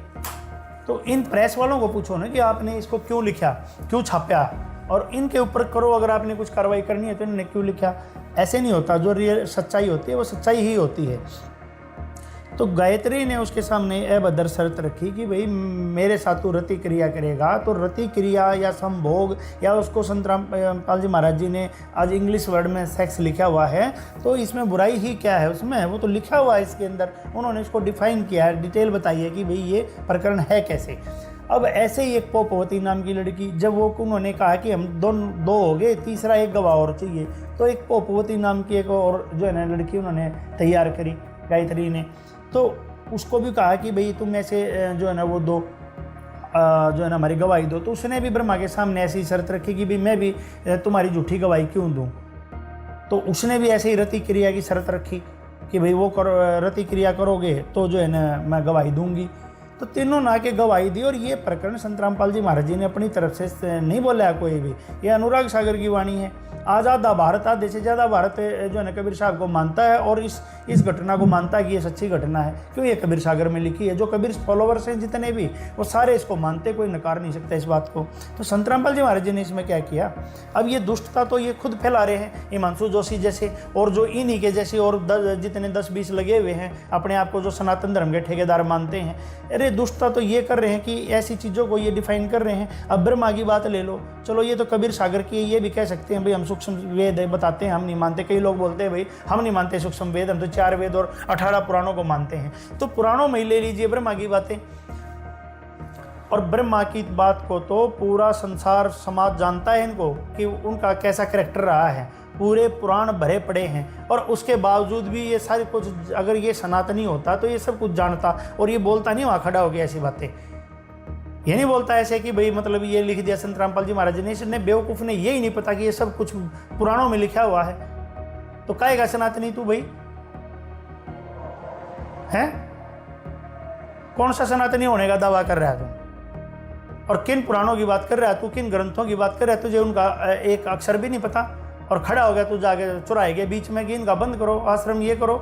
तो इन प्रेस वालों को पूछो ना कि आपने इसको क्यों लिखा, क्यों छापा, और इनके ऊपर करो अगर आपने कुछ कार्रवाई करनी है तो इन्होंने क्यों लिखा। ऐसे नहीं होता, जो रियल सच्चाई होती है वो सच्चाई ही होती है। तो गायत्री ने उसके सामने अभद्र शर्त रखी कि भाई मेरे साथ तू रति क्रिया करेगा, तो रति क्रिया या संभोग, या उसको संत रामपाल जी महाराज जी ने आज इंग्लिश वर्ड में सेक्स लिखा हुआ है, तो इसमें बुराई ही क्या है उसमें, वो तो लिखा हुआ है इसके अंदर, उन्होंने इसको डिफाइन किया है, डिटेल बताई है कि भाई ये प्रकरण है कैसे। अब ऐसे ही एक पोपवती नाम की लड़की, जब वो उन्होंने कहा कि हम दो हो गए, तीसरा एक गवाह और चाहिए, तो एक पोपवती नाम की एक और जो है ना लड़की उन्होंने तैयार करी गायत्री ने। तो उसको भी कहा कि भाई तुम ऐसे जो है ना वो दो जो है ना हमारी गवाही दो। तो उसने भी ब्रह्मा के सामने ऐसी शर्त रखी कि भाई मैं भी तुम्हारी झूठी गवाही क्यों दूं। तो उसने भी ऐसे ही रति क्रिया की शर्त रखी कि भाई वो रति क्रिया करोगे तो जो है ना मैं गवाही दूंगी। तो तीनों ना के गवाही दी। और ये प्रकरण संत रामपाल जी महाराज जी ने अपनी तरफ से नहीं बोला कोई भी, ये अनुराग सागर की वाणी है। आज आधा भारत, आधे से ज़्यादा भारत जो है ना कबीर साहब को मानता है और इस घटना को मानता है कि ये सच्ची घटना है, क्यों ये कबीर सागर में लिखी है। जो कबीर फॉलोवर्स हैं जितने भी, वो सारे इसको मानते, कोई नकार नहीं सकता इस बात को। तो संत रामपाल जी महाराज जी ने इसमें क्या किया, अब ये दुष्टता तो ये खुद फैला रहे हैं, हिमांशु जोशी जैसे और जो इन्हीं के जैसे और जितने 10-20 लगे हुए हैं अपने आप को जो सनातन धर्म के ठेकेदार मानते हैं। अरे दुष्टता तो ये कर रहे हैं कि ऐसी चीज़ों को ये डिफाइन कर रहे हैं। अब ब्रह्मा की बात ले लो, चलो ये तो कबीर सागर की है, ये भी कह सकते हैं भाई हम सूक्ष्म वेद बताते हैं, हम नहीं मानते। कई लोग बोलते हैं भाई हम नहीं मानते सूक्ष्म वेद, हम तो 4 वेद और 18 पुराणों को मानते हैं। तो पुराणों में ले लीजिए ब्रह्मा की बातें, और ब्रह्मा की बात को तो पूरा संसार समाज जानता है इनको कि उनका कैसा कैरेक्टर रहा है, पूरे पुराण भरे पड़े हैं, और उसके बावजूद भी ये सारी कुछ, अगर ये सनातनी होता तो ये सब कुछ जानता और ये बोलता नहीं वहाँ खड़ा हो गया ऐसी बातें। ये नहीं बोलता ऐसे कि भाई मतलब ये लिख दिया संत रामपाल जी महाराज ने, इसने बेवकूफ़ ने यही नहीं पता कि ये सब कुछ पुराणों में लिखा हुआ है। तो कहेगा सनातनी तू भाई हैं? कौन सा सनातनी होने का दावा कर रहा है तू? और किन पुराणों की बात कर रहा है तू, किन ग्रंथों की बात कर रहा है? तुझे उनका एक अक्षर भी नहीं पता और खड़ा हो गया तू जाके चुराए गए बीच में कि इनका बंद करो आश्रम, ये करो।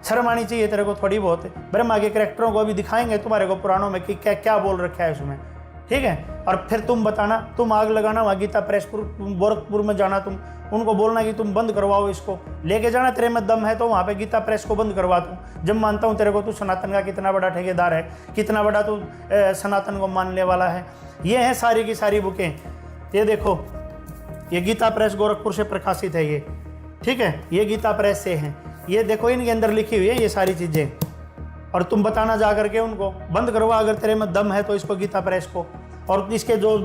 शर्म आनी चाहिए तेरे को थोड़ी बहुत। ब्रह्मा के कैरेक्टरों को अभी दिखाएंगे तुम्हारे को पुराणों में कि क्या क्या बोल रखा है उसमें, ठीक है। और फिर तुम बताना, तुम आग लगाना वहाँ गीता प्रेसपुर गोरखपुर में जाना, तुम उनको बोलना कि तुम बंद करवाओ इसको, लेके जाना, तेरे में दम है तो वहाँ पे गीता प्रेस को बंद करवा दूँ। जब मानता हूँ तेरे को तू सनातन का कितना बड़ा ठेकेदार है, कितना बड़ा तू सनातन को मानने वाला है। ये हैं सारी की सारी बुकें, ये देखो, ये गीता प्रेस गोरखपुर से प्रकाशित है ये, ठीक है, ये गीता प्रेस से हैं। ये देखो इनके अंदर लिखी हुई है ये सारी चीज़ें, और तुम बताना जा करके उनको बंद करवा अगर तेरे में दम है तो इसको गीता प्रेस को, और इसके जो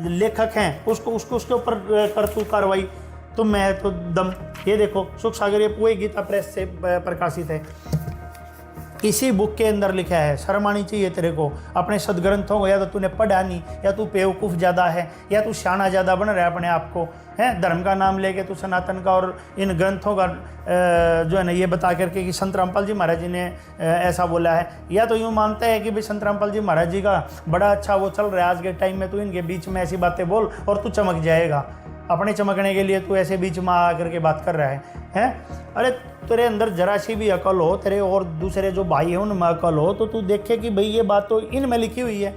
लेखक हैं उसको उसके ऊपर कर तू कार्रवाई, तुम में है तो दम। ये देखो सुख सागर, ये पूरी गीता प्रेस से प्रकाशित है, इसी बुक के अंदर लिखा है। शर्म आनी चाहिए तेरे को अपने सदग्रंथों को, या तो तूने पढ़ा नहीं, या तू बेवकूफ़ ज़्यादा है, या तू शाना ज़्यादा बन रहा है अपने आप को, है धर्म का नाम लेके तू सनातन का और इन ग्रंथों का जो है ना ये बता करके कि संत रामपाल जी महाराज जी ने ऐसा बोला है। या तो यूँ मानते हैं कि भाई संत रामपाल जी महाराज जी का बड़ा अच्छा वो चल रहा है आज के टाइम में, तू इनके बीच में ऐसी बातें बोल और तू चमक जाएगा। अपने चमकने के लिए तू ऐसे बीच में आ करके बात कर रहा है, हैं? अरे तेरे अंदर जरा सी भी अकल हो, तेरे और दूसरे जो भाई हैं उनमें अकल हो, तो तू देखे कि भाई ये बात तो इनमें लिखी हुई है।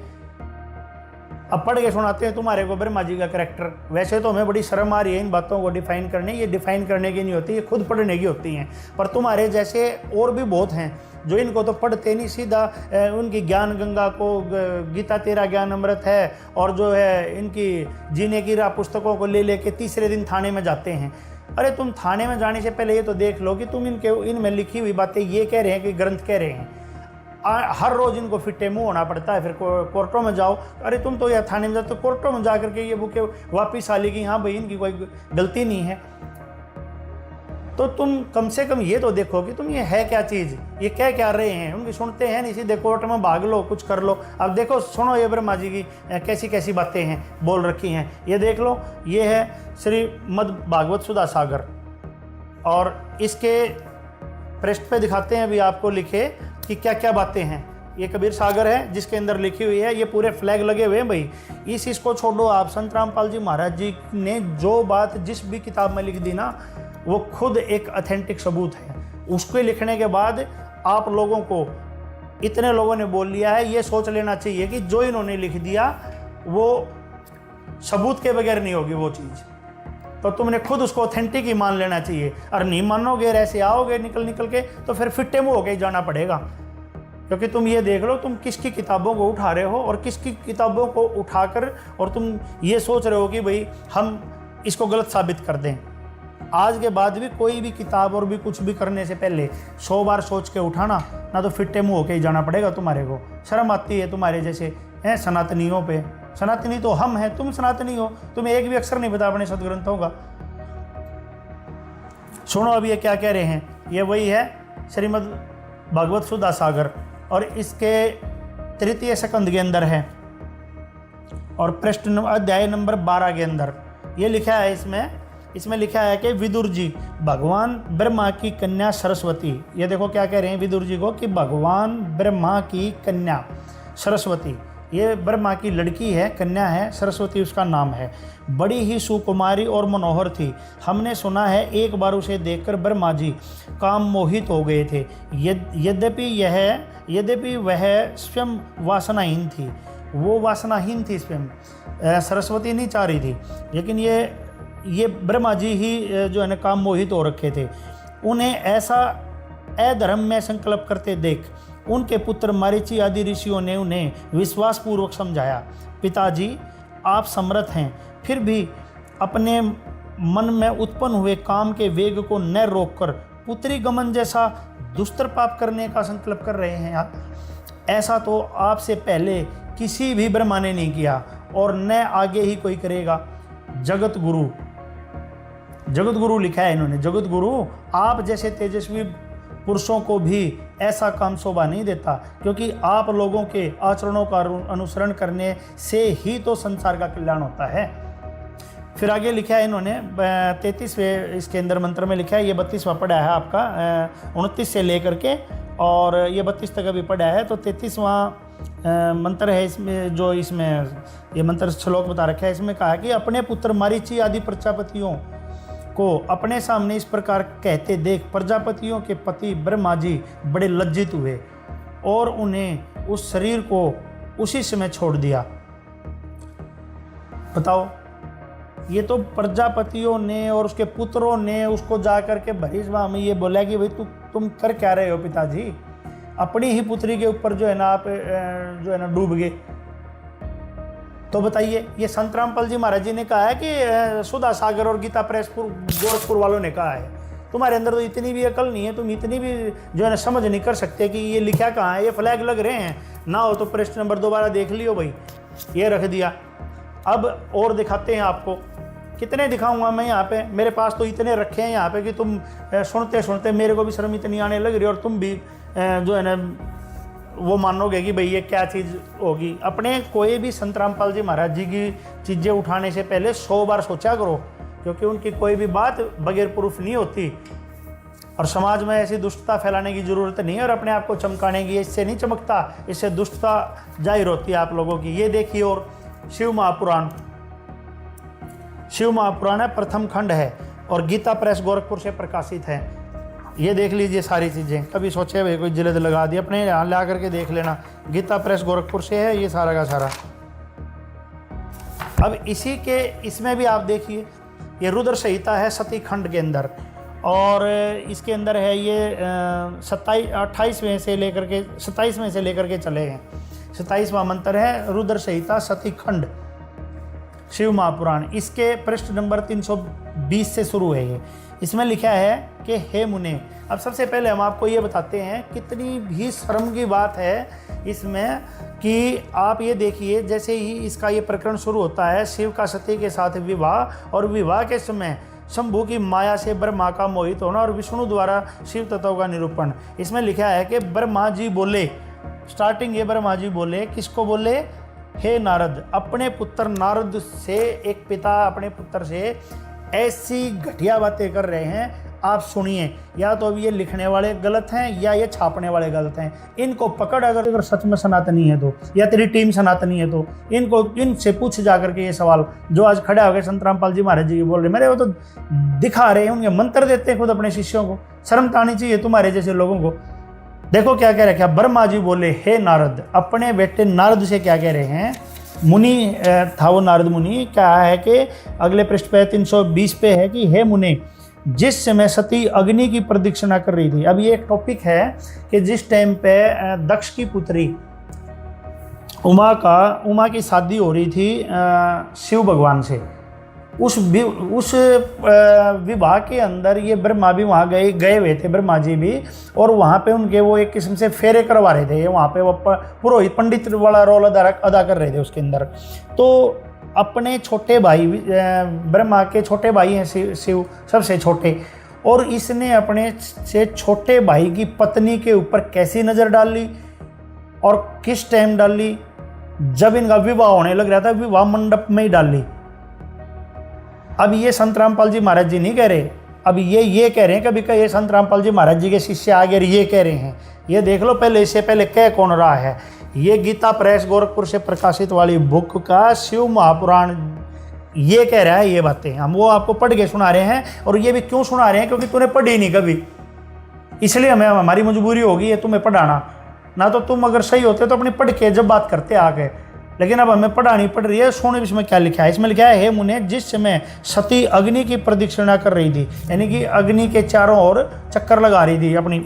अब पढ़ के सुनाते हैं तुम्हारे को ब्रह्मा जी का कैरेक्टर। वैसे तो हमें बड़ी शर्म आ रही है इन बातों को डिफाइन करने, ये डिफाइन करने की नहीं होती, ये खुद पढ़ने की होती हैं। पर तुम्हारे जैसे और भी बहुत हैं जो इनको तो पढ़ते नहीं, सीधा उनकी ज्ञान गंगा को, गीता तेरा ज्ञान अमृत है, और जो है इनकी जीने की राह पुस्तकों को ले लेके तीसरे दिन थाने में जाते हैं। अरे तुम थाने में जाने से पहले ये तो देख लो कि तुम इनमें लिखी हुई बातें ये कह रहे हैं कि ग्रंथ कह रहे हैं। हर रोज़ इनको फिट्टे मुंह होना पड़ता है, फिर कोर्टों में जाओ। अरे तुम तो या थाने में जाओ तो कोर्टों में जा करके ये बुकें वापिस आ ली कि हाँ भाई इनकी कोई गलती नहीं है। तो तुम कम से कम ये तो देखो कि तुम ये है क्या चीज़, ये कह क्या रहे हैं। उनकी सुनते हैं नहीं, सीधे कोर्ट में भाग लो, कुछ कर लो। अब देखो सुनो ये ब्रह्मा जी की कैसी कैसी बातें हैं बोल रखी हैं, ये देख लो। ये है श्रीमद् भागवत सुधा सागर, और इसके पृष्ठ पे दिखाते हैं अभी आपको लिखे कि क्या क्या बातें हैं। ये कबीर सागर है जिसके अंदर लिखी हुई है, ये पूरे फ्लैग लगे हुए हैं भाई। इसको छोड़ो आप, संत रामपाल जी महाराज जी ने जो बात जिस भी किताब में लिख दी ना, वो खुद एक ऑथेंटिक सबूत है। उसके लिखने के बाद आप लोगों को, इतने लोगों ने बोल लिया है, ये सोच लेना चाहिए कि जो इन्होंने लिख दिया वो सबूत के बगैर नहीं होगी वो चीज़, तो तुमने खुद उसको ऑथेंटिक ही मान लेना चाहिए। और नहीं मानोगे, ऐसे आओगे निकल के, तो फिर फिट्टे मुँह होके ही जाना पड़ेगा। क्योंकि तुम ये देख लो तुम किसकी किताबों को उठा रहे हो, और किसकी किताबों को उठाकर और तुम ये सोच रहे हो कि भाई हम इसको गलत साबित कर दें। आज के बाद भी कोई भी किताब और भी कुछ भी करने से पहले 100 बार सोच के उठाना, ना तो फिट्टे मुँह होके ही जाना पड़ेगा तुम्हारे को। शर्म आती है तुम्हारे जैसे हैं सनातनियों पे। सनातनी तो हम हैं, तुम सनातनी हो, तुम्हें एक भी अक्षर नहीं पता अपने सदग्रंथों का। सुनो अब ये क्या कह रहे हैं। ये वही है श्रीमद् भागवत सुधा सागर, और इसके तृतीय स्कंद के अंदर है, और पृष्ठ अध्याय नंबर 12 के अंदर ये लिखा है। इसमें लिखा है कि विदुर जी भगवान ब्रह्मा की कन्या सरस्वती, ये देखो क्या कह रहे हैं विदुर जी को कि भगवान ब्रह्मा की कन्या सरस्वती, ये ब्रह्मा की लड़की है, कन्या है, सरस्वती उसका नाम है, बड़ी ही सुकुमारी और मनोहर थी। हमने सुना है एक बार उसे देखकर ब्रह्मा जी काम मोहित हो गए थे। यद्यपि वह स्वयं वासनाहीन थी, वो वासनाहीन थी स्वयं, सरस्वती नहीं चाह रही थी, लेकिन ये ब्रह्मा जी ही जो है ना काम मोहित हो रखे थे। उन्हें ऐसा अधर्म में संकल्प करते देख उनके पुत्र मारीची आदि ऋषियों ने उन्हें विश्वासपूर्वक समझाया, पिताजी आप समर्थ हैं, फिर भी अपने मन में उत्पन्न हुए काम के वेग को न रोककर पुत्री गमन जैसा दुष्तर पाप करने का संकल्प कर रहे हैं आप। ऐसा तो आपसे पहले किसी भी ब्रह्मा ने नहीं किया और न आगे ही कोई करेगा। जगत गुरु लिखा है इन्होंने। जगत गुरु आप जैसे तेजस्वी पुरुषों को भी ऐसा काम शोभा नहीं देता, क्योंकि आप लोगों के आचरणों का अनुसरण करने से ही तो संसार का कल्याण होता है। फिर आगे लिखा है इन्होंने 33वें इसके अंदर मंत्र में लिखा है, ये 32वां पढ़ा है आपका 29 से लेकर के, और ये 32 तक अभी पढ़ा है। तो 33वां मंत्र है इसमें, जो इसमें ये मंत्र श्लोक बता रखा है, इसमें कहा कि अपने पुत्र मारीची आदि प्रजापतियों को अपने सामने इस प्रकार कहते देख प्रजापतियों के पति ब्रह्मा जी बड़े लज्जित हुए और उन्हें उस शरीर को उसी समय छोड़ दिया। बताओ, ये तो प्रजापतियों ने और उसके पुत्रों ने उसको जाकर के भरीसभा में ये बोला कि भाई तुम कर क्या रहे हो पिताजी, अपनी ही पुत्री के ऊपर जो है ना आप जो है ना डूब गए। तो बताइए, ये संत रामपाल जी महाराज जी ने कहा है कि सुधा सागर और गीता प्रेस गोरखपुर वालों ने कहा है। तुम्हारे अंदर तो इतनी भी अकल नहीं है, तुम इतनी भी जो है ना समझ नहीं कर सकते कि ये लिखा कहाँ है, ये फ्लैग लग रहे हैं ना। हो तो प्रश्न नंबर दोबारा देख लियो भाई, ये रख दिया। अब और दिखाते हैं आपको, कितने दिखाऊंगा मैं यहाँ पे, मेरे पास तो इतने रखे हैं यहाँ पे कि तुम सुनते सुनते मेरे को भी शर्म इतनी आने लग रही है और तुम भी जो है ना वो मानोगे कि भाई ये क्या चीज़ होगी। अपने कोई भी संत रामपाल जी महाराज जी की चीज़ें उठाने से पहले 100 बार सोचा करो, क्योंकि उनकी कोई भी बात बगैर प्रूफ नहीं होती। और समाज में ऐसी दुष्टता फैलाने की ज़रूरत नहीं है और अपने आप को चमकाने की, इससे नहीं चमकता, इससे दुष्टता जाहिर होती है आप लोगों की। ये देखिए, और शिव महापुराण है, प्रथम खंड है और गीता प्रेस गोरखपुर से प्रकाशित है। ये देख लीजिए सारी चीज़ें, कभी सोचे भाई कोई जिल्द लगा दी, अपने यहाँ ला करके देख लेना। गीता प्रेस गोरखपुर से है ये सारा का सारा। अब इसी के इसमें भी आप देखिए, ये रुद्र संहिता है सती खंड के अंदर, और इसके अंदर है ये 28वें से लेकर के 27वें से लेकर के चले हैं। 27वां मंत्र है रुद्र संहिता सती खंड शिव महापुराण। इसके पृष्ठ नंबर 320 से शुरू है ये। इसमें लिखा है कि हे मुने। अब सबसे पहले हम आपको ये बताते हैं, कितनी भी शर्म की बात है इसमें कि आप ये देखिए, जैसे ही इसका ये प्रकरण शुरू होता है, शिव का सती के साथ विवाह, और विवाह के समय शंभु की माया से ब्रह्मा का मोहित होना और विष्णु द्वारा शिव तत्व का निरूपण। इसमें लिखा है कि ब्रह्मा जी बोले, स्टार्टिंग ये ब्रह्मा जी बोले, किसको बोले? हे नारद, अपने पुत्र नारद से, एक पिता अपने पुत्र से ऐसी घटिया बातें कर रहे हैं, आप सुनिए। या तो अब ये लिखने वाले गलत हैं या ये छापने वाले गलत हैं। इनको पकड़, अगर सच में सनातनी है तो, या तेरी टीम सनातनी है तो इनसे पूछ जाकर के ये सवाल जो आज खड़े हो गए संत रामपाल जी महाराज जी बोल रहे, मेरे वो तो दिखा रहे हैं, उनके मंत्र देते हैं खुद अपने शिष्यों को। शर्म तो आनी चाहिए तुम्हारे जैसे लोगों को। देखो क्या कह रहे हैं, ब्रह्मा जी बोले हे नारद, अपने बेटे नारद से क्या कह रहे हैं? मुनि था वो नारद मुनि। क्या है कि अगले पृष्ठ पे 320 पे है कि हे मुने, जिस समय सती अग्नि की प्रदक्षिणा कर रही थी। अब ये एक टॉपिक है कि जिस टाइम पे दक्ष की पुत्री उमा की शादी हो रही थी शिव भगवान से, उस विवाह के अंदर ये ब्रह्मा भी वहाँ गए हुए थे, ब्रह्मा जी भी, और वहाँ पे उनके वो एक किस्म से फेरे करवा रहे थे। वहाँ पे वो पुरोहित पंडित वाला रोल अदा कर रहे थे उसके अंदर। तो अपने छोटे भाई, ब्रह्मा के छोटे भाई हैं शिव सबसे छोटे, और इसने अपने से छोटे भाई की पत्नी के ऊपर कैसी नज़र डाल ली और किस टाइम डाल ली? जब इनका विवाह होने लग रहा था, विवाह मंडप में ही डाल ली। अब ये संत रामपाल जी महाराज जी नहीं कह रहे, अब ये कह रहे हैं, कभी कभी ये संत रामपाल जी महाराज जी के शिष्य आगे ये कह रहे हैं। ये देख लो पहले, इससे पहले कह कौन रहा है? ये गीता प्रेस गोरखपुर से प्रकाशित वाली बुक का शिव महापुराण ये कह रहा है ये बातें। हम वो आपको पढ़ के सुना रहे हैं, और ये भी क्यों सुना रहे हैं? क्योंकि तूने पढ़ी नहीं कभी, इसलिए हमारी मजबूरी होगी ये तुम्हें पढ़ाना। ना तो तुम अगर सही होते तो अपनी पढ़ के जब बात करते आगे, लेकिन अब हमें पढ़ानी पड़ रही है। सुनो इसमें क्या लिखा है। इसमें लिखा है हे मुने, जिस समय सती अग्नि की प्रदक्षिणा कर रही थी, यानी कि अग्नि के चारों ओर चक्कर लगा रही थी, अपनी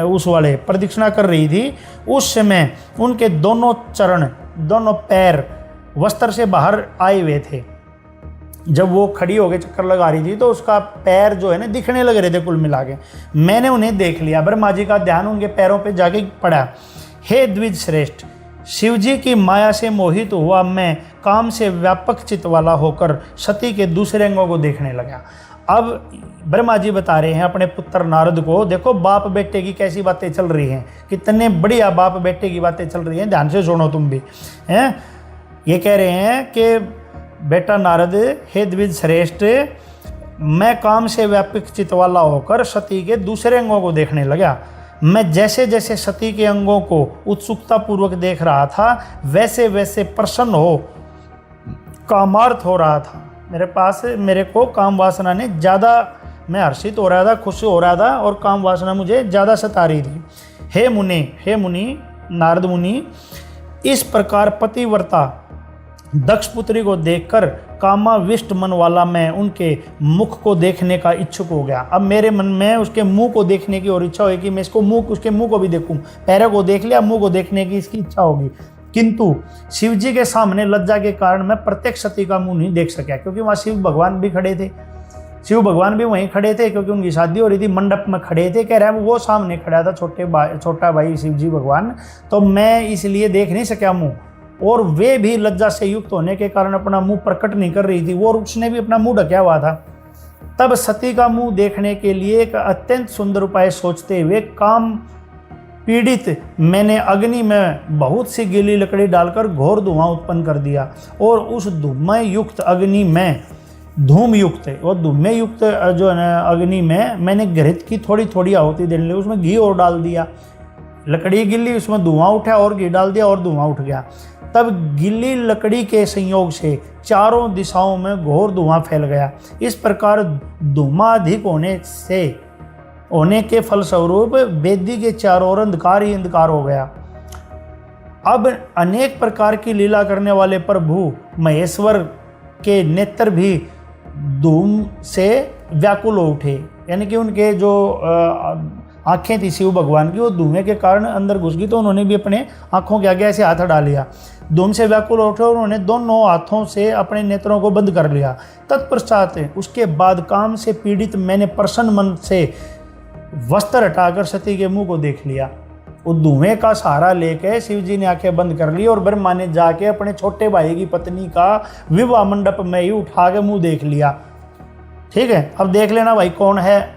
उस वाले प्रदक्षिणा कर रही थी, उस समय उनके दोनों चरण, दोनों पैर वस्त्र से बाहर आए हुए थे। जब वो खड़ी होकर चक्कर लगा रही थी तो उसका पैर जो है ना दिखने लग रहे थे कुल मिला के। मैंने उन्हें देख लिया, ब्रह्मा जी का ध्यान उनके पैरों पे जाके पड़ा। हे द्विज श्रेष्ठ, शिवजी की माया से मोहित हुआ मैं काम से व्यापक चित्त वाला होकर सती के दूसरे अंगों को देखने लगा। अब ब्रह्मा जी बता रहे हैं अपने पुत्र नारद को, देखो बाप बेटे की कैसी बातें चल रही हैं, कितने बढ़िया बाप बेटे की बातें चल रही हैं, ध्यान से सुनो तुम भी हैं। ये कह रहे हैं कि बेटा नारद, हे द्विज श्रेष्ठ, मैं काम से व्यापक चित्त वाला होकर सती के दूसरे अंगों को देखने लगा। मैं जैसे जैसे सती के अंगों को उत्सुकता पूर्वक देख रहा था वैसे वैसे प्रसन्न हो कामार्थ हो रहा था। मेरे को काम वासना ने ज़्यादा, मैं हर्षित हो रहा था, खुश हो रहा था और काम वासना मुझे ज़्यादा सता रही थी। हे मुनि नारद मुनि, इस प्रकार पतिव्रता दक्ष पुत्री को देखकर कामाविष्ट मन वाला मैं उनके मुख को देखने का इच्छुक हो गया। अब मेरे मन में उसके मुंह को देखने की और इच्छा हुई कि मैं उसके मुंह को भी देखूं। पैरों को देख लिया, मुंह को देखने की इसकी इच्छा होगी, किंतु शिवजी के सामने लज्जा के कारण मैं प्रत्यक्ष सती का मुंह नहीं देख सका, क्योंकि वहाँ शिव भगवान भी खड़े थे। शिव भगवान भी वहीं खड़े थे क्योंकि उनकी शादी हो रही थी, मंडप में खड़े थे। कह रहे हैं वो सामने खड़ा था छोटा भाई शिवजी भगवान, तो मैं इसलिए देख नहीं सका मुँह। और वे भी लज्जा से युक्त होने के कारण अपना मुंह प्रकट नहीं कर रही थी, वो उसने भी अपना मुंह ढका हुआ था। तब सती का मुंह देखने के लिए एक अत्यंत सुंदर उपाय सोचते हुए काम पीड़ित मैंने अग्नि में बहुत सी गीली लकड़ी डालकर घोर धुआं उत्पन्न कर दिया और उस धूमय युक्त अग्नि में धूम युक्त और धूमय युक्त जो है अग्नि में मैंने घृत की थोड़ी थोड़ी आहुति देने लगी, उसमें घी और डाल दिया। लकड़ी गिल्ली, उसमें धुआं उठा और घी डाल दिया और धुआं उठ गया। तब गिल्ली लकड़ी के संयोग से चारों दिशाओं में घोर धुआं फैल गया। इस प्रकार धूमाधिक होने के फलस्वरूप वेदी के चारों ओर अंधकार ही अंधकार हो गया। अब अनेक प्रकार की लीला करने वाले प्रभु महेश्वर के नेत्र भी धूम से व्याकुल हो उठे, यानी कि उनके जो आँखें थी शिव भगवान की, वो धुएं के कारण अंदर घुस गई, तो उन्होंने भी अपने आँखों के आगे ऐसे हाथ हटा लिया। धूम से व्याकुल उठे और उन्होंने दोनों हाथों से अपने नेत्रों को बंद कर लिया। तत्पश्चात उसके बाद काम से पीड़ित मैंने प्रसन्न मन से वस्त्र हटाकर सती के मुंह को देख लिया। वो धुएं का सहारा लेकर शिव जी ने आंखें बंद कर ली और ब्रह्मा ने जाके अपने छोटे भाई की पत्नी का विवाह मंडप में ही उठा के मुँह देख लिया। ठीक है, अब देख लेना भाई कौन है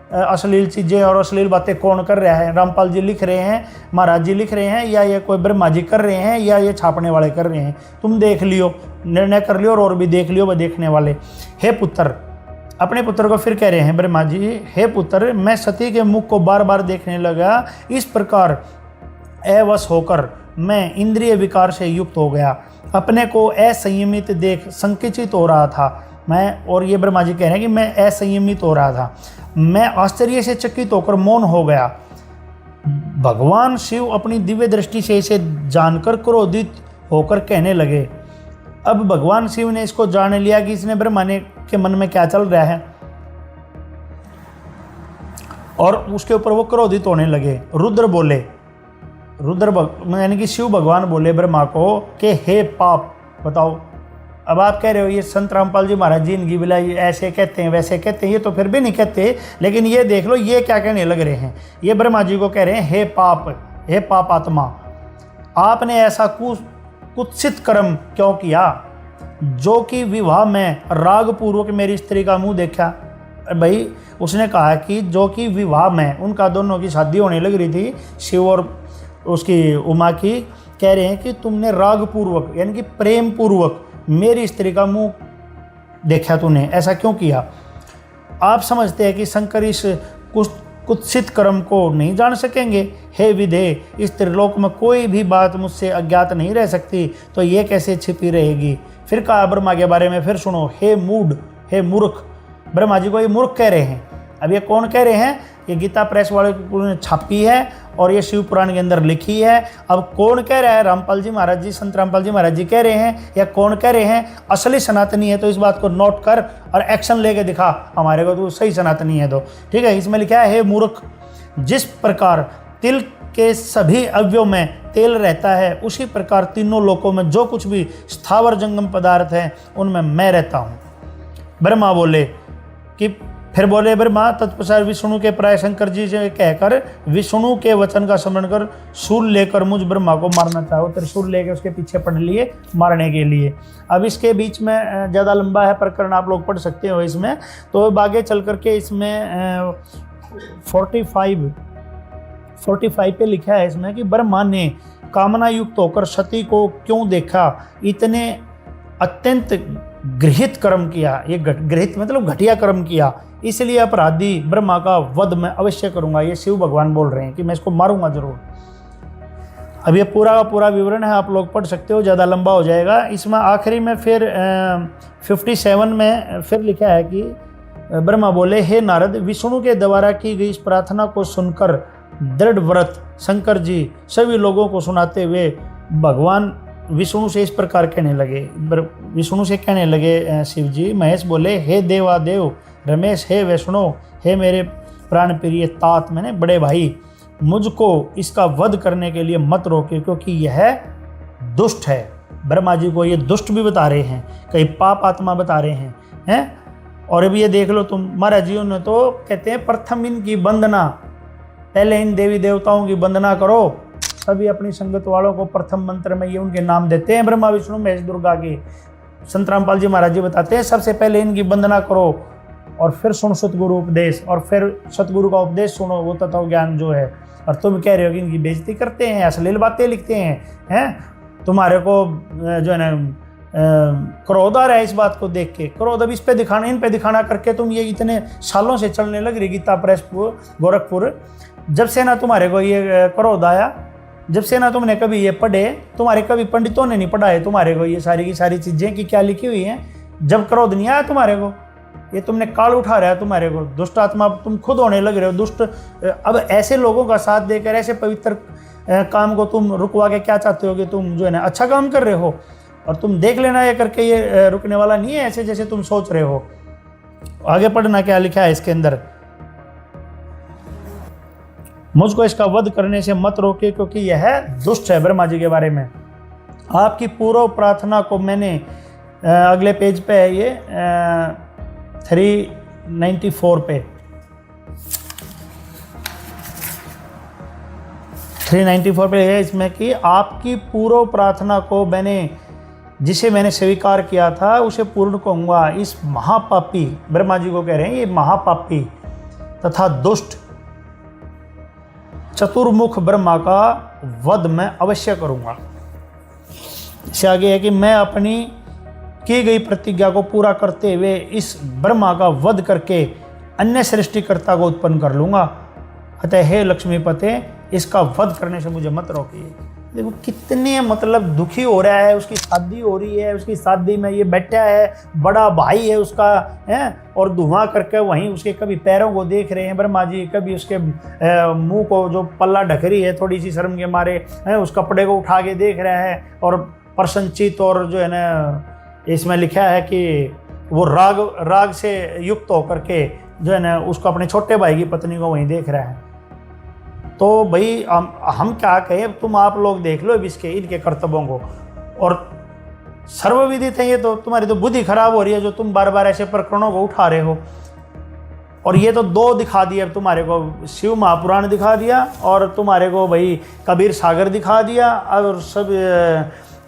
अश्लील चीज़ें और अश्लील बातें कौन कर रहा है। रामपाल जी लिख रहे हैं, महाराज जी लिख रहे हैं, या ये कोई ब्रह्मा जी कर रहे हैं, या ये छापने वाले कर रहे हैं। तुम देख लियो, निर्णय कर लियो और भी देख लियो वह देखने वाले। हे पुत्र, अपने पुत्र को फिर कह रहे हैं ब्रह्मा जी, हे पुत्र, मैं सती के मुख को बार बार देखने लगा। इस प्रकार अवश होकर मैं इंद्रिय विकार से युक्त हो गया, अपने को असंयमित देख संकुचित हो रहा था मैं। और ये ब्रह्मा जी कह रहे हैं कि मैं असंयमित हो रहा था, मैं आश्चर्य से चकित होकर मौन हो गया। भगवान शिव अपनी दिव्य दृष्टि से इसे जानकर क्रोधित होकर कहने लगे। अब भगवान शिव ने इसको जान लिया कि इसने ब्रह्मा के मन में क्या चल रहा है, और उसके ऊपर वो क्रोधित होने लगे। रुद्र बोले, यानी कि शिव भगवान बोले ब्रह्मा को कि हे पाप, बताओ। अब आप कह रहे हो ये संत रामपाल जी महाराज जी इनकी बिला ऐसे कहते हैं वैसे कहते हैं, ये तो फिर भी नहीं कहते, लेकिन ये देख लो ये क्या कहने लग रहे हैं। ये ब्रह्मा जी को कह रहे हैं, हे पाप आत्मा, आपने ऐसा कुत्सित कर्म क्यों किया जो कि विवाह में राग पूर्वक मेरी स्त्री का मुंह देखा। भाई उसने कहा कि जो कि विवाह में उनका दोनों की शादी होने लग रही थी, शिव और उसकी उमा की, कह रहे हैं कि तुमने राग पूर्वक यानी कि प्रेम पूर्वक मेरी स्त्री का मुंह देखा, तूने ऐसा क्यों किया। आप समझते हैं कि शंकर इस कुत्सित कर्म को नहीं जान सकेंगे। हे विधे, इस त्रिलोक में कोई भी बात मुझसे अज्ञात नहीं रह सकती, तो ये कैसे छिपी रहेगी। फिर कहा ब्रह्मा के बारे में, फिर सुनो, हे मूढ़, हे मूर्ख। ब्रह्मा जी को ये मूर्ख कह रहे हैं। अब ये कौन कह रहे हैं, ये गीता प्रेस वाले ने छापी है और ये शिव पुराण के अंदर लिखी है। अब कौन कह रहा है, रामपाल जी महाराज जी, संत रामपाल जी महाराज जी कह रहे हैं या कौन कह रहे हैं। असली सनातनी है तो इस बात को नोट कर और एक्शन लेके दिखा हमारे को, तो सही सनातनी है तो ठीक है। इसमें लिखा है, हे मूर्ख, जिस प्रकार तिल के सभी अवयव में तेल रहता है, उसी प्रकार तीनों लोकों में जो कुछ भी स्थावर जंगम पदार्थ हैं उनमें मैं रहता हूँ। ब्रह्मा बोले कि फिर बोले ब्रह्मा तत्पश्चात विष्णु के प्राय शंकर जी से कहकर विष्णु के वचन का स्मरण कर शूल लेकर मुझ ब्रह्मा को मारना चाहो। त्रिशूल लेकर उसके पीछे पड़ लिए मारने के लिए। अब इसके बीच में ज़्यादा लंबा है प्रकरण, आप लोग पढ़ सकते हो इसमें। तो आगे चल करके इसमें 45 पे लिखा है इसमें कि ब्रह्मा ने कामना युक्त होकर सती को क्यों देखा, इतने अत्यंत गृहित कर्म किया। ये गृहित मतलब घटिया कर्म किया, इसलिए अपराधी ब्रह्मा का वध मैं अवश्य करूंगा। ये शिव भगवान बोल रहे हैं कि मैं इसको मारूंगा जरूर। अब ये पूरा का पूरा विवरण है, आप लोग पढ़ सकते हो, ज़्यादा लंबा हो जाएगा। इसमें आखिरी में फिर 57 में फिर लिखा है कि ब्रह्मा बोले, हे नारद, विष्णु के द्वारा की गई इस प्रार्थना को सुनकर दृढ़ व्रत शंकर जी सभी लोगों को सुनाते हुए भगवान विष्णु से इस प्रकार कहने लगे। विष्णु से कहने लगे शिव जी। महेश बोले, हे देवादेव रमेश, हे वैष्णो, हे मेरे प्राण प्रिय तात, मैंने बड़े भाई, मुझको इसका वध करने के लिए मत रोके, क्योंकि यह दुष्ट है। ब्रह्मा जी को ये दुष्ट भी बता रहे हैं, कई पाप आत्मा बता रहे हैं। और अभी ये देख लो तुम, महाराज जी ने तो कहते हैं प्रथम इनकी वंदना, पहले इन देवी देवताओं की वंदना करो। सभी अपनी संगत वालों को प्रथम मंत्र में ये उनके नाम देते हैं, ब्रह्मा विष्णु महेश दुर्गा के। संत रामपाल जी महाराज जी बताते हैं सबसे पहले इनकी वंदना करो और फिर सुनो सतगुरु उपदेश, और फिर सतगुरु का उपदेश सुनो, वो तत्व ज्ञान जो है। और तुम कह रहे हो कि इनकी बेइज्जती करते हैं, अश्लील बातें लिखते हैं। तुम्हारे को जो है ना क्रोध आ रहा है इस बात को देख के। क्रोध अब इस पे दिखाना, इन पे दिखाना करके तुम ये इतने सालों से चलने लग रही गीता प्रेस गोरखपुर। जब से ना तुम्हारे को ये क्रोध आया, जब से ना तुमने कभी ये पढ़े, तुम्हारे कभी पंडितों ने नहीं पढ़ाए तुम्हारे को ये सारी की सारी चीज़ें कि क्या लिखी हुई हैं। जब क्रोध नहीं आया तुम्हारे को, ये तुमने काल उठा रहा है तुम्हारे को, दुष्ट आत्मा तुम खुद होने लग रहे हो दुष्ट। अब ऐसे लोगों का साथ देकर ऐसे पवित्र काम को तुम रुकवा के क्या चाहते हो कि तुम जो है ना अच्छा काम कर रहे हो। और तुम देख लेना ये करके ये रुकने वाला नहीं है ऐसे जैसे तुम सोच रहे हो। आगे पढ़ना क्या लिखा है इसके अंदर। मुझको इसका वध करने से मत रोके, क्योंकि यह दुष्ट है। ब्रह्मा जी के बारे में आपकी पूर्व प्रार्थना को मैंने अगले पेज पे है ये 394 पे 394 पे है इसमें कि आपकी पूर्व प्रार्थना को जिसे मैंने स्वीकार किया था उसे पूर्ण कहूँगा। इस महापापी, ब्रह्मा जी को कह रहे हैं, ये महापापी तथा दुष्ट चतुर्मुख ब्रह्मा का वध मैं अवश्य करूँगा। इससे आगे है कि मैं अपनी की गई प्रतिज्ञा को पूरा करते हुए इस ब्रह्मा का वध करके अन्य सृष्टिकर्ता को उत्पन्न कर लूँगा। अतः हे लक्ष्मीपते, इसका वध करने से मुझे मत रोकिए। देखो कितने मतलब दुखी हो रहा है, उसकी शादी हो रही है, उसकी शादी में ये बैठा है, बड़ा भाई है उसका है, और धुआं करके वहीं उसके कभी पैरों को देख रहे हैं ब्रह्मा जी, कभी उसके मुंह को जो पल्ला ढक रही है थोड़ी सी शर्म के मारे है, उस कपड़े को उठा के देख रहा है और प्रसन्नचित, और जो है ना इसमें लिखा है कि वो राग से युक्त होकर के जो है ना उसको अपने छोटे भाई की पत्नी को वहीं देख रहा है। तो भाई हम क्या कहें, तुम आप लोग देख लो इनके कर्तव्यों को। और सर्वविदित है ये, तो तुम्हारी तो बुद्धि खराब हो रही है जो तुम बार बार ऐसे प्रकरणों को उठा रहे हो। और ये तो दो दिखा दिए तुम्हारे को, शिव महापुराण दिखा दिया और तुम्हारे को भाई कबीर सागर दिखा दिया, और सब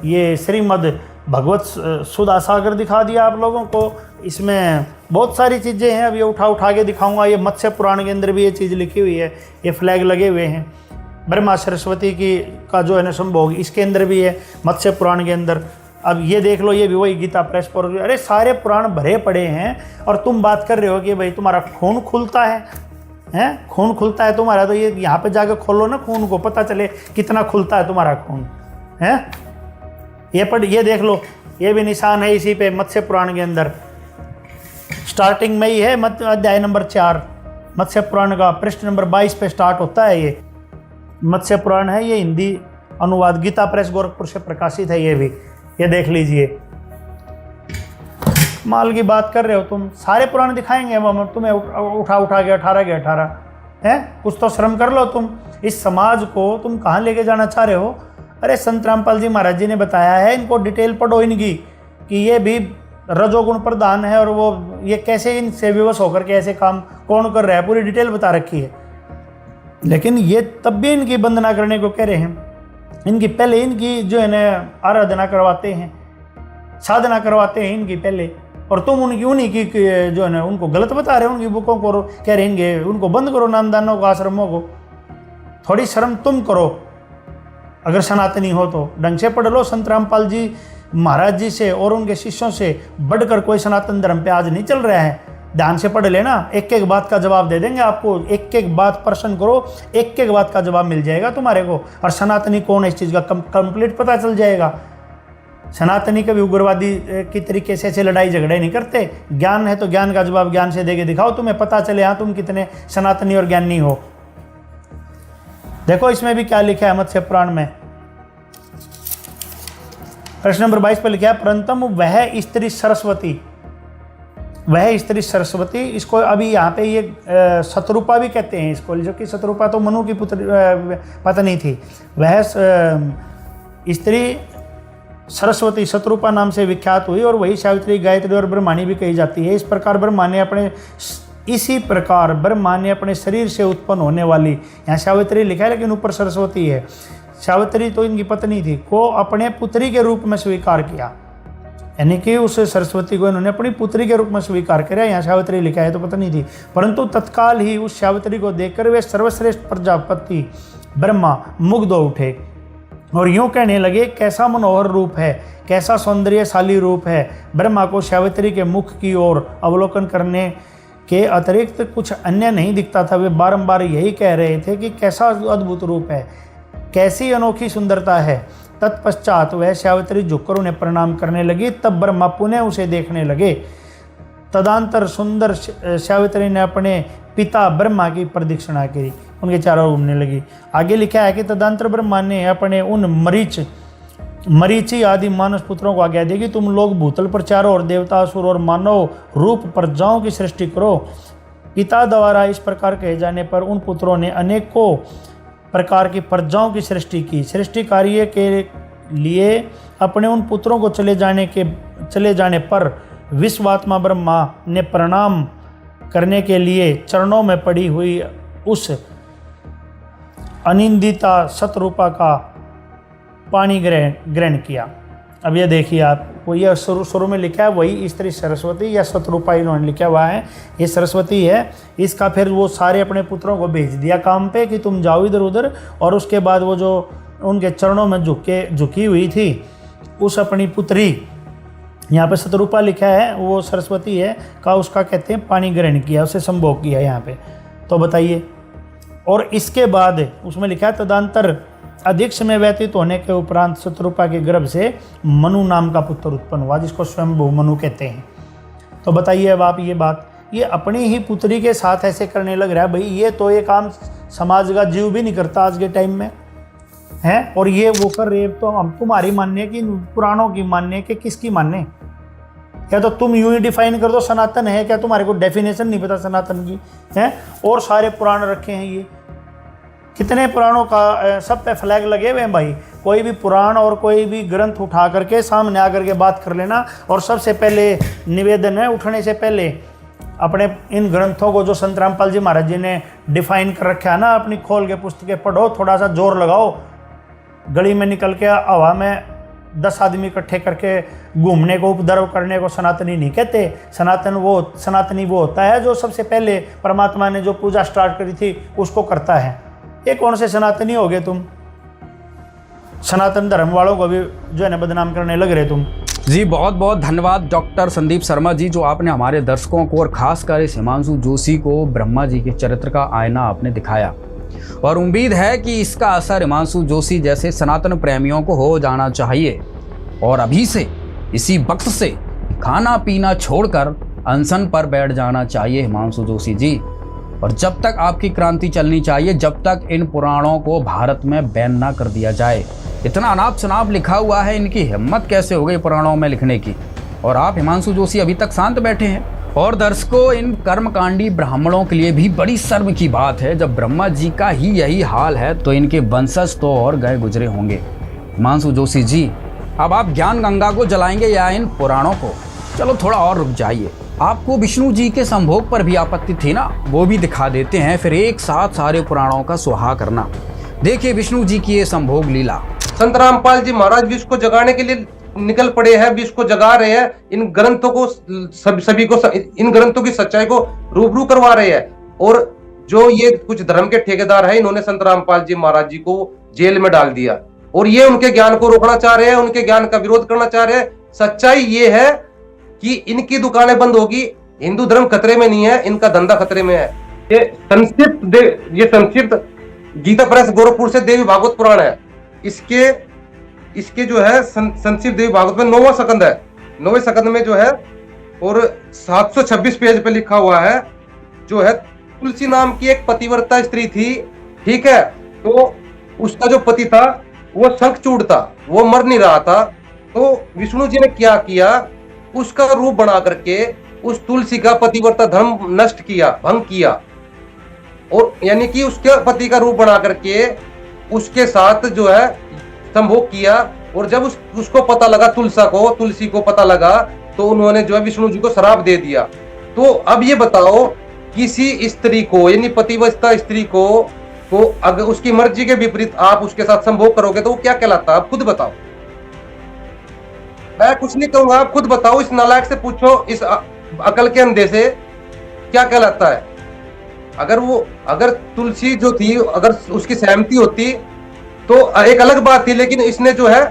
ये श्रीमद् भगवत सुधा सागर दिखा दिया आप लोगों को। इसमें बहुत सारी चीज़ें हैं, अब ये उठा के दिखाऊंगा। ये मत्स्य पुराण के अंदर भी ये चीज़ लिखी हुई है, ये फ्लैग लगे हुए हैं। ब्रह्मा सरस्वती का जो है ना संभोग इसके अंदर भी है, मत्स्य पुराण के अंदर। अब ये देख लो, ये भी वही गीता प्रेस पर। अरे सारे पुराण भरे पड़े हैं और तुम बात कर रहे हो कि भाई तुम्हारा खून खुलता है, खून खुलता है तुम्हारा। तो ये यहाँ पे जाकर खोलो ना खून को, पता चले कितना खुलता है तुम्हारा खून है। ये देख लो, ये भी निशान है इसी पे मत्स्य पुराण के अंदर। स्टार्टिंग में ही है अध्याय नंबर 4 मत्स्य पुराण का, पृष्ठ नंबर 22 पे स्टार्ट होता है। ये मत्स्य पुराण है, ये हिंदी अनुवाद गीता प्रेस गोरखपुर से प्रकाशित है। ये भी ये देख लीजिए। माल की बात कर रहे हो तुम, सारे पुराण दिखाएंगे हम तुम्हें उठा के 18 के 18 है। कुछ तो शर्म कर लो तुम। इस समाज को तुम कहाँ लेके जाना चाह रहे हो। अरे संत रामपाल जी महाराज जी ने बताया है, इनको डिटेल पढ़ो इनकी, कि ये भी रजोगुण प्रधान है और वो ये कैसे इनसे विवश होकर के ऐसे काम कौन कर रहा है, पूरी डिटेल बता रखी है। लेकिन ये तब भी इनकी वंदना करने को कह रहे हैं, इनकी पहले इनकी जो है ना आराधना करवाते हैं, साधना करवाते हैं इनकी पहले, और तुम उन्हीं की जो है ना उनको गलत बता रहे हो, उनकी बुकों को कह रहेंगे उनको बंद करो, नामदानों को, आश्रमों को। थोड़ी शर्म तुम करो, अगर सनातनी हो तो ढंग से पढ़ लो। संत रामपाल जी महाराज जी से और उनके शिष्यों से बढ़कर कोई सनातन धर्म पे आज नहीं चल रहा है। ध्यान से पढ़ लेना, एक एक बात का जवाब दे देंगे आपको। एक एक बात प्रश्न करो, एक एक बात का जवाब मिल जाएगा तुम्हारे को, और सनातनी कौन है इस चीज़ का कंप्लीट पता चल जाएगा। सनातनी कभी उग्रवादी की तरीके से ऐसे लड़ाई झगड़े नहीं करते। ज्ञान है तो ज्ञान का जवाब ज्ञान से देके दिखाओ, तुम्हें पता चले हाँ तुम कितने सनातनी और ज्ञानी हो। देखो इसमें भी क्या लिखा है मत्स्य पुराण में, प्रश्न नंबर 22 पर लिखा है, परंतु वह स्त्री सरस्वती, वह स्त्री सरस्वती, इसको अभी यहाँ पे ये शतरूपा भी कहते हैं इसको, जो कि शतरूपा तो मनु की पुत्र पत्नी थी। वह स्त्री सरस्वती शतरूपा नाम से विख्यात हुई, और वही सावित्री, गायत्री और ब्रह्माणी भी कही जाती है। इस प्रकार ब्रह्मा ने अपने शरीर से उत्पन्न होने वाली, यहाँ सावित्री लिखा है लेकिन ऊपर सरस्वती है, सावित्री तो इनकी पत्नी थी, को अपने पुत्री के रूप में स्वीकार किया। यानी कि उस सरस्वती को इन्होंने अपनी पुत्री के रूप में स्वीकार किया। यहाँ सावित्री लिखा है तो पत्नी थी, परंतु तत्काल ही उस सावित्री को देखकर वे सर्वश्रेष्ठ प्रजापति ब्रह्मा मुग्ध हो उठे और यूं कहने लगे, कैसा मनोहर रूप है, कैसा सौंदर्यशाली रूप है। ब्रह्मा को सावित्री के मुख की ओर अवलोकन करने के अतिरिक्त कुछ अन्य नहीं दिखता था। वे बारंबार यही कह रहे थे कि कैसा अद्भुत रूप है, कैसी अनोखी सुंदरता है। तत्पश्चात वह सावित्री झुककर उन्हें प्रणाम करने लगी। तब ब्रह्मा पुनः उसे देखने लगे। तदंतर सुंदर सावित्री ने अपने पिता ब्रह्मा की प्रदक्षिणा की, उनके चारों ओर घूमने लगी। आगे लिखा है कि तदंतर ब्रह्मा ने अपने उन मरीचि आदि मानस पुत्रों को आज्ञा दी कि तुम लोग भूतल पर चारों और देवता, असुर और मानव रूप प्रजाओं की सृष्टि करो। पिता द्वारा इस प्रकार कहे जाने पर उन पुत्रों ने अनेकों प्रकार की प्रजाओं की सृष्टि की। सृष्टि कार्य के लिए अपने उन पुत्रों को चले जाने पर विश्वात्मा ब्रह्मा ने प्रणाम करने के लिए चरणों में पड़ी हुई उस अनिंदिता शतरूपा का पानी ग्रहण किया। अब ये देखिए आप, वो ये शुरू में लिखा है वही स्त्री सरस्वती या शतरूपा इन्होंने लिखा हुआ है, ये सरस्वती है। इसका फिर वो सारे अपने पुत्रों को भेज दिया काम पे कि तुम जाओ इधर उधर, और उसके बाद वो जो उनके चरणों में झुकी हुई थी उस अपनी पुत्री, यहाँ पे शतरूपा लिखा है वो सरस्वती है का, उसका कहते हैं पानी ग्रहण किया, उसे संभोग किया यहाँ पे। तो बताइए, और इसके बाद उसमें लिखा है तदंतर अधिक समय व्यतीत होने के उपरांत शतरूपा के गर्भ से मनु नाम का पुत्र उत्पन्न हुआ, जिसको स्वयंभू मनु कहते हैं। तो बताइए अब आप ये बात, ये अपनी ही पुत्री के साथ ऐसे करने लग रहा है। भाई ये तो ये काम समाज का जीव भी नहीं करता आज के टाइम में है, और ये वो कर रहे। तो हम तुम्हारी मानने की, पुराणों की मानने के, किसकी मानने? क्या तो तुम यूं ही डिफाइन कर दो सनातन है क्या? तुम्हारे को डेफिनेशन नहीं पता सनातन की है? और सारे पुराण रखे हैं, ये कितने पुराणों का सब पे फ्लैग लगे हुए हैं भाई। कोई भी पुराण और कोई भी ग्रंथ उठा करके सामने आकर के बात कर लेना। और सबसे पहले निवेदन है, उठने से पहले अपने इन ग्रंथों को जो संत रामपाल जी महाराज जी ने डिफाइन कर रखा है ना, अपनी खोल के पुस्तकें पढ़ो, थोड़ा सा जोर लगाओ। गली में निकल के हवा में 10 आदमी इकट्ठे करके घूमने को, उपद्रव करने को सनातनी नहीं कहते। सनातनी वो होता है जो सबसे पहले परमात्मा ने जो पूजा स्टार्ट करी थी उसको करता है। ये कौन से सनातनी हो गए तुम? सनातन धर्म वालों को भी जो है ना बदनाम करने लग रहे तुम। जी बहुत बहुत धन्यवाद डॉक्टर संदीप शर्मा जी, जो आपने हमारे दर्शकों को और खासकर इस हिमांशु जोशी को ब्रह्मा जी के चरित्र का आईना आपने दिखाया। और उम्मीद है कि इसका असर हिमांशु जोशी जैसे सनातन प्रेमियों को हो जाना चाहिए, और अभी से इसी वक्त से खाना पीना छोड़कर अनशन पर बैठ जाना चाहिए हिमांशु जोशी जी। और जब तक आपकी क्रांति चलनी चाहिए, जब तक इन पुराणों को भारत में बैन ना कर दिया जाए। इतना अनाप शनाप लिखा हुआ है, इनकी हिम्मत कैसे हो गई पुराणों में लिखने की? और आप हिमांशु जोशी अभी तक शांत बैठे हैं। और दर्शकों, इन कर्मकांडी ब्राह्मणों के लिए भी बड़ी शर्म की बात है, जब ब्रह्मा जी का ही यही हाल है तो इनके वंशज तो और गए गुजरे होंगे। हिमांशु जोशी जी, अब आप ज्ञान गंगा को जलाएंगे या इन पुराणों को? चलो थोड़ा और रुक जाइए, आपको विष्णु जी के संभोग पर भी आपत्ति थी ना, वो भी दिखा देते हैं, फिर एक साथ सारे पुराणों का सुहा करना। देखिए विष्णु जी की ये संभोग लीला। संत रामपाल जी महाराज विश्व को जगाने के लिए निकल पड़े हैं, विश्व को जगा रहे हैं, इन ग्रंथों को सभी को, इन ग्रंथों की सच्चाई को रूबरू करवा रहे हैं। और जो ये कुछ धर्म के ठेकेदार हैं, इन्होंने संत रामपाल जी महाराज जी को जेल में डाल दिया और ये उनके ज्ञान को रोकना चाह रहे हैं, उनके ज्ञान का विरोध करना चाह रहे हैं। सच्चाई ये है कि इनकी दुकानें बंद होगी, हिंदू धर्म खतरे में नहीं है, इनका धंधा खतरे में है। ये संक्षिप्त गीता प्रेस गोरखपुर से देवी भागवत पुराण है, इसके जो है संक्षिप्त देवी भागवत में 9वां स्कंद है, 9वें स्कंद में जो है और 726 पेज पे लिखा हुआ है, जो है तुलसी नाम की एक पतिव्रता स्त्री थी, ठीक है। तो उसका जो पति था वो शंखचूड़ था, वो मर नहीं रहा था। तो विष्णु जी ने क्या किया, उसका रूप बना करके उस तुलसी का पतिव्रता धर्म नष्ट किया, भंग किया, और यानी कि उसके पति का रूप बना करके उसके साथ जो है संभोग किया। और जब उसको पता लगा, तुलसी को पता लगा, तो उन्होंने जो है विष्णु जी को श्राप दे दिया। तो अब ये बताओ, किसी स्त्री को यानी पतिव्रता स्त्री को अगर उसकी मर्जी के विपरीत आप उसके साथ संभोग करोगे तो वो क्या कहलाता है, आप खुद बताओ। मैं कुछ नहीं कहूंगा, आप खुद बताओ, इस नालायक से पूछो, इस अकल के अंधे से, क्या कहलाता है। अगर तुलसी जो थी, अगर उसकी सहमति होती तो एक अलग बात थी, लेकिन इसने जो है,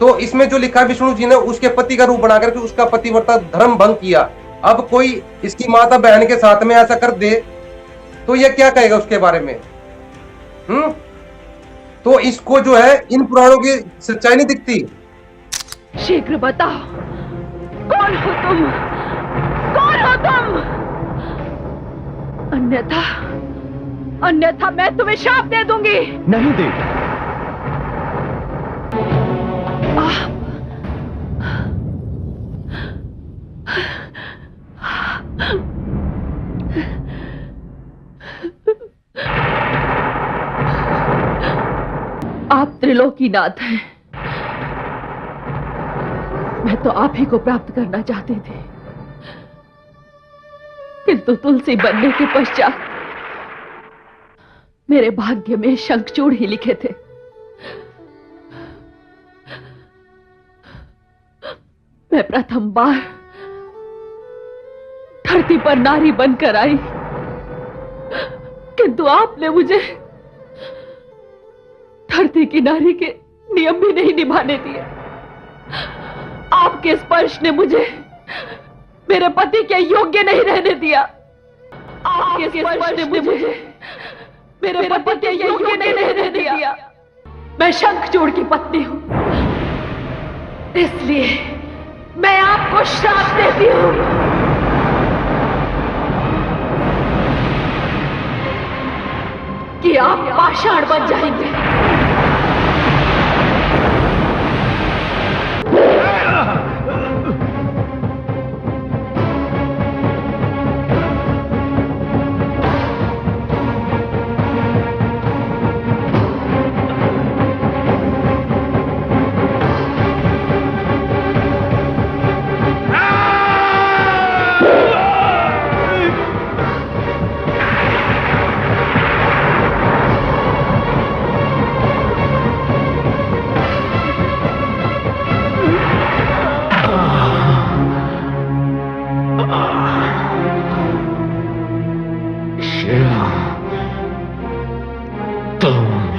तो इसमें जो लिखा विष्णु जी ने उसके पति का रूप बना करके उसका पतिव्रता धर्म भंग किया। अब कोई इसकी माता बहन के साथ में ऐसा कर दे तो ये क्या कहेगा उसके बारे में? तो इसको जो है इन पुराणों की सच्चाई नहीं दिखती। शीघ्र बताओ, कौन हो तुम? कौन हो तुम? अन्यथा मैं तुम्हें शाप दे दूंगी। नहीं दे। आप त्रिलोकीनाथ हैं, मैं तो आप ही को प्राप्त करना चाहती थी, किंतु तुलसी बनने के पश्चात मेरे भाग्य में शंखचूड़ ही लिखे थे। मैं प्रथम बार धरती पर नारी बनकर आई, किंतु आपने मुझे धरती की नारी के नियम भी नहीं निभाने दिए। आपके स्पर्श ने मुझे मेरे पति के योग्य नहीं रहने दिया। आपके स्पर्श ने मुझे मेरे पति के योग्य नहीं रहने दिया। मैं शंखचूड़ की पत्नी हूं, इसलिए मैं आपको श्राप देती हूं कि आप पाषाण बन जाएंगे।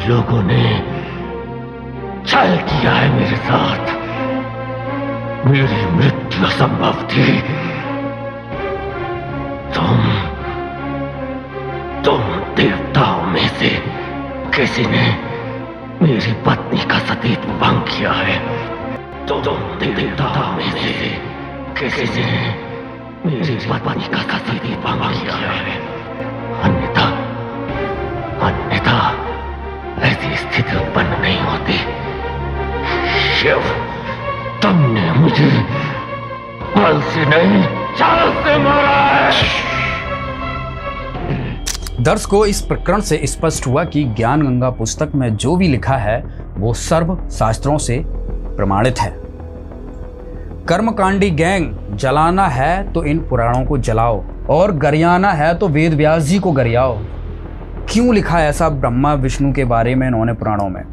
लोगों ने छल किया है मेरे साथ, मेरी मृत्यु असंभव थी। तुम देवताओं में से किसी ने मेरी पत्नी का सतीत्व भंग किया है। तुम देवताओं में से किसी ने मेरी पत्नी का सतीत्व भंग किया है। अन्यथा ऐसी स्थिति उत्पन्न नहीं होती। शिव, तुमने मुझे बल से नहीं, चाल से मारा है। दर्शकों, इस प्रकरण से स्पष्ट हुआ कि ज्ञान गंगा पुस्तक में जो भी लिखा है वो सर्व शास्त्रों से प्रमाणित है। कर्मकांडी गैंग, जलाना है तो इन पुराणों को जलाओ और गरियाना है तो वेद व्यास जी को गरियाओ। क्यों लिखा ऐसा ब्रह्मा विष्णु के बारे में इन्होंने पुराणों में?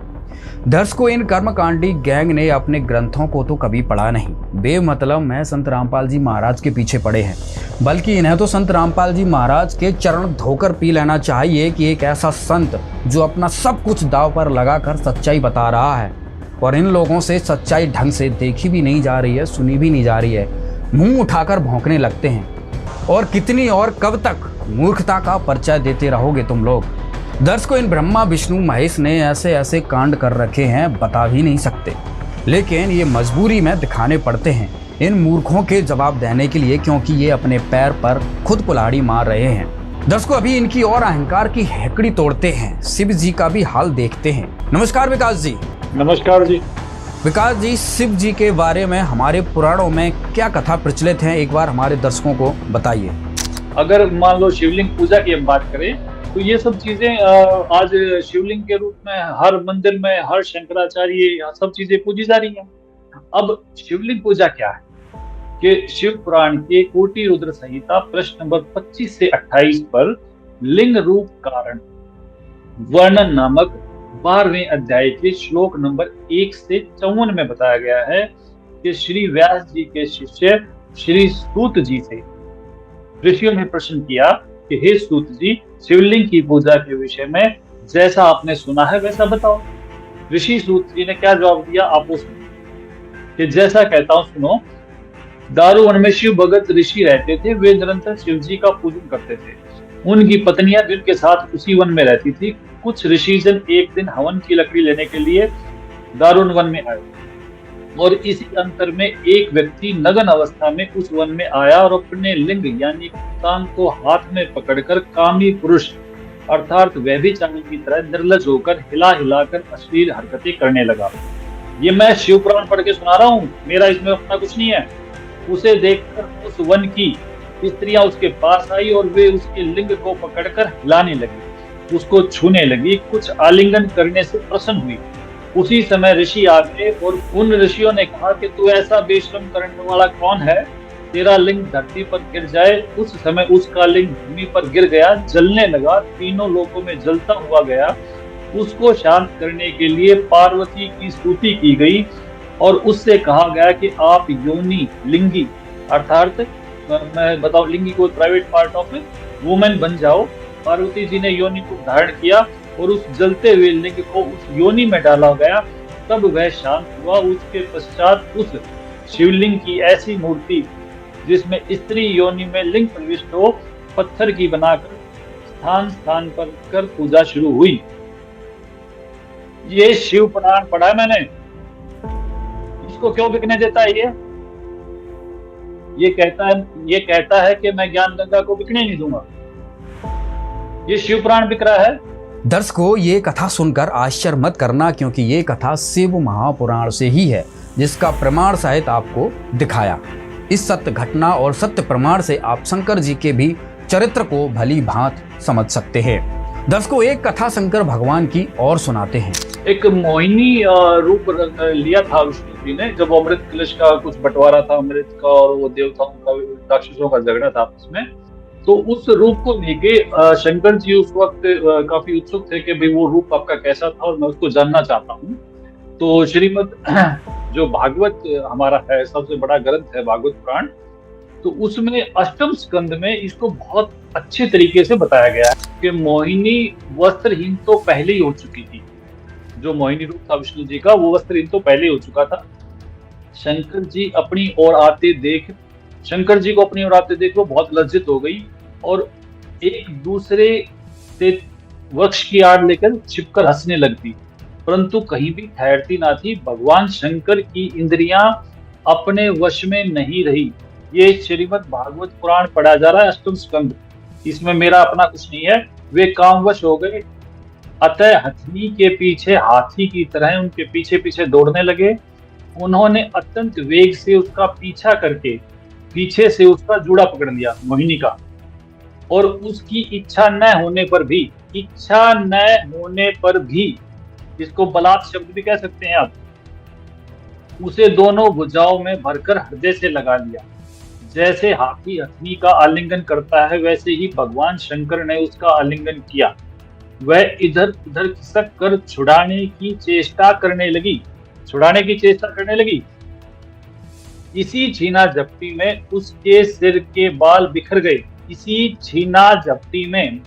दर्शकों, इन कर्मकांडी गैंग ने अपने ग्रंथों को तो कभी पढ़ा नहीं, बेमतलब में संत रामपाल जी महाराज के पीछे पड़े हैं, बल्कि इन्हें तो संत रामपाल जी महाराज के चरण धोकर पी लेना चाहिए कि एक ऐसा संत जो अपना सब कुछ दांव पर लगाकर सच्चाई बता रहा है और इन लोगों से सच्चाई ढंग से देखी भी नहीं जा रही है, सुनी भी नहीं जा रही है, मुंह उठाकर भौंकने लगते हैं। और कितनी और कब तक मूर्खता का परिचय देते रहोगे तुम लोग? दर्शकों, इन ब्रह्मा विष्णु महेश ने ऐसे ऐसे कांड कर रखे हैं, बता भी नहीं सकते, लेकिन ये मजबूरी में दिखाने पड़ते हैं इन मूर्खों के जवाब देने के लिए, क्योंकि ये अपने पैर पर खुद कुल्हाड़ी मार रहे हैं। दर्शकों, अभी इनकी और अहंकार की हैकड़ी तोड़ते हैं, शिव जी का भी हाल देखते हैं। नमस्कार विकास जी। नमस्कार जी। विकास जी, शिव जी के बारे में हमारे पुराणों में क्या कथा प्रचलित है, एक बार हमारे दर्शकों को बताइए। अगर मान लो शिवलिंग पूजा की हम बात करें तो ये सब चीजें आज शिवलिंग के रूप में हर मंदिर में, हर शंकराचार्य सब चीजें पूजी जा रही हैं। अब शिवलिंग पूजा क्या है कि शिव पुराण के कोटि रुद्र संहिता प्रश्न नंबर 25 से 28 पर लिंग रूप कारण वर्णन नामक 12वें अध्याय के श्लोक नंबर 1 से 54 में बताया गया है कि श्री व्यास जी के शिष्य श्री सूत जी से ऋषियों ने प्रश्न किया कि हे सूत जी, शिवलिंग की पूजा के विषय में जैसा आपने सुना है वैसा बताओ। ऋषि सूत जी ने क्या जवाब दिया, आप वो सुनो कि जैसा कहता हूं सुनो। दारुवन में शिव भगत ऋषि रहते थे, वे निरंतर शिव जी का पूजन करते थे। उनकी पत्नियां भी उनके साथ उसी वन में रहती थी। कुछ ऋषिजन एक दिन हवन की लकड़ी लेने के लिए दारुण वन में आए और इसी अंतर में एक व्यक्ति नग्न अवस्था में उस वन में आया और अपने लिंग यानी टांग को हाथ में पकड़कर कामी पुरुष अर्थात व्यभिचारी की तरह निर्लज होकर हिला हिलाकर अश्लील हरकतें करने लगा। ये मैं शिव पुराण पढ़ के सुना रहा हूँ, मेरा इसमें अपना कुछ नहीं है। उसे देखकर उस वन की स्त्रियां उसके पास आई और वे उसके लिंग को पकड़कर हिलाने लगी, उसको छूने लगी, कुछ आलिंगन करने से प्रसन्न हुई। उसी समय ऋषि आ गए और उन ऋषियों ने कहा कि तू ऐसा बेशरम करने वाला कौन है, तेरा लिंग धरती पर गिर जाए। उस समय उसका लिंग भूमि पर गिर गया, जलने लगा, तीनों लोकों में जलता हुआ गया। उसको शांत करने के लिए पार्वती की स्तुति की गई और उससे कहा गया कि आप योनि लिंगी अर्थात मैं बताऊं लिंगी को प्राइवेट पार्ट ऑफ वुमेन बन जाओ। पार्वती जी ने योनि को धारण किया और उस जलते हुए लिंग को उस योनि में डाला गया, तब वह शांत हुआ। उसके पश्चात उस शिवलिंग की ऐसी मूर्ति जिसमें स्त्री योनि में लिंग प्रविष्ट हो, पत्थर की बनाकर स्थान स्थान पर कर पूजा शुरू हुई। ये शिव पुराण पढ़ा है मैंने। इसको क्यों बिकने देता है ये कहता है कि मैं ज्ञान गंगा को बिकने नहीं दूंगा। ये शिव पुराण बिक रहा है। दर्शकों, ये कथा सुनकर आश्चर्य मत करना, क्योंकि ये कथा शिव महापुराण से ही है, जिसका प्रमाण सहित आपको दिखाया। इस सत्य घटना और सत्य प्रमाण से आप शंकर जी के भी चरित्र को भली भांत समझ सकते हैं। दर्शकों, एक कथा शंकर भगवान की और सुनाते हैं। एक मोहिनी रूप लिया था विष्णु जी ने, जब अमृत कलश का कुछ बंटवारा था अमृत का और वो देवताओं का राक्षसों का झगड़ा था आपस में, तो उस रूप को लेके शंकर जी उस वक्त काफी उत्सुक थे कि भाई वो रूप आपका कैसा था और मैं उसको जानना चाहता हूँ। तो श्रीमद जो भागवत हमारा है, सबसे बड़ा ग्रंथ है भागवत पुराण, तो उसमें अष्टम स्कंद में इसको बहुत अच्छे तरीके से बताया गया है कि मोहिनी वस्त्रहीन तो पहले ही हो चुकी थी। जो मोहिनी रूप था विष्णु जी का, वो वस्त्रहीन तो पहले ही हो चुका था। शंकर जी को अपनी ओर आते देख वो बहुत लज्जित हो गई और एक दूसरे से वक्ष की आड़ लेकर छिपकर हंसने लगती, परंतु कहीं भी ठहरती ना थी। भगवान शंकर की इंद्रियां अपने वश में नहीं रही। ये श्रीमद् भागवत पुराण पढ़ा जा रहा है, अष्टम स्कंद। इसमें मेरा अपना कुछ नहीं है। वे कामवश हो गए, अतः हथनी के पीछे हाथी की तरह उनके पीछे पीछे दौड़ने लगे। उन्होंने अत्यंत वेग से उसका पीछा करके पीछे से उसका जूड़ा पकड़ लिया मोहिनी का, और उसकी इच्छा न होने पर भी इसको बलात् शब्द भी कह सकते हैं आप, उसे दोनों भुजाओं में भरकर हृदय से लगा लिया। जैसे हाथी हथनी का आलिंगन करता है, वैसे ही भगवान शंकर ने उसका आलिंगन किया। वह इधर उधर खिसक कर छुड़ाने की चेष्टा करने लगी। इसी छीना झपटी में उसके सिर के बाल बिखर गए। इसी छीना झपटी में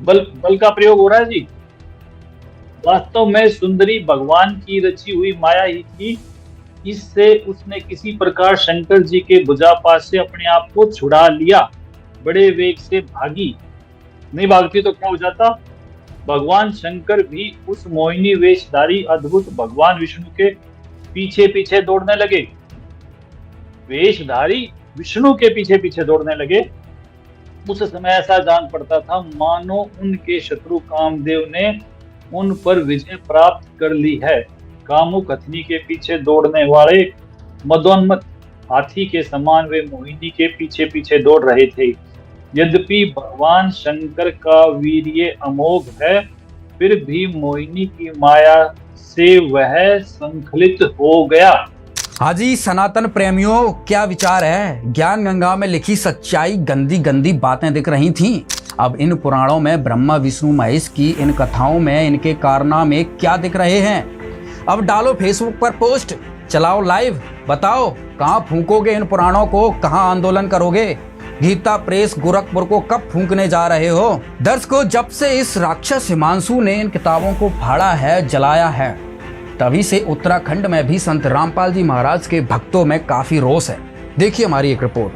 बल का प्रयोग हो रहा है जी। वास्तव में सुंदरी भगवान की रची हुई माया ही थी। इससे उसने किसी प्रकार शंकर जी के भुजापात से अपने आप को छुड़ा लिया। बड़े वेग से भागी, नहीं भागती तो क्या हो जाता। भगवान शंकर भी उस मोहिनी वेशधारी अद्भुत भगवान विष्णु के पीछे पीछे दौड़ने लगे। वेशधारी विष्णु के पीछे पीछे दौड़ने लगे। उस समय ऐसा जान पड़ता था मानो उनके शत्रु कामदेव ने उन पर विजय प्राप्त कर ली है। कामुक हथनी के पीछे दौड़ने वाले मदोन्मत्त हाथी के समान वे मोहिनी के पीछे पीछे दौड़ रहे थे। यद्यपि भगवान शंकर का वीर्य अमोघ है, फिर भी मोहिनी की माया से वह संखलित हो गया। हाजी सनातन प्रेमियों, क्या विचार है? ज्ञान गंगा में लिखी सच्चाई गंदी गंदी बातें दिख रही थीं। अब इन पुराणों में ब्रह्मा विष्णु महेश की इन कथाओं में इनके कारनामे क्या दिख रहे हैं? अब डालो फेसबुक पर पोस्ट, चलाओ लाइव, बताओ कहाँ फूकोगे इन पुराणों को, कहाँ आंदोलन करोगे? गीता प्रेस गोरखपुर को कब फूंकने जा रहे हो? दर्शकों, जब से इस राक्षस हिमांशु ने इन किताबों को फाड़ा है, जलाया है, तभी से उत्तराखंड में भी संत रामपाल जी महाराज के भक्तों में काफी रोष है। देखिए हमारी एक रिपोर्ट।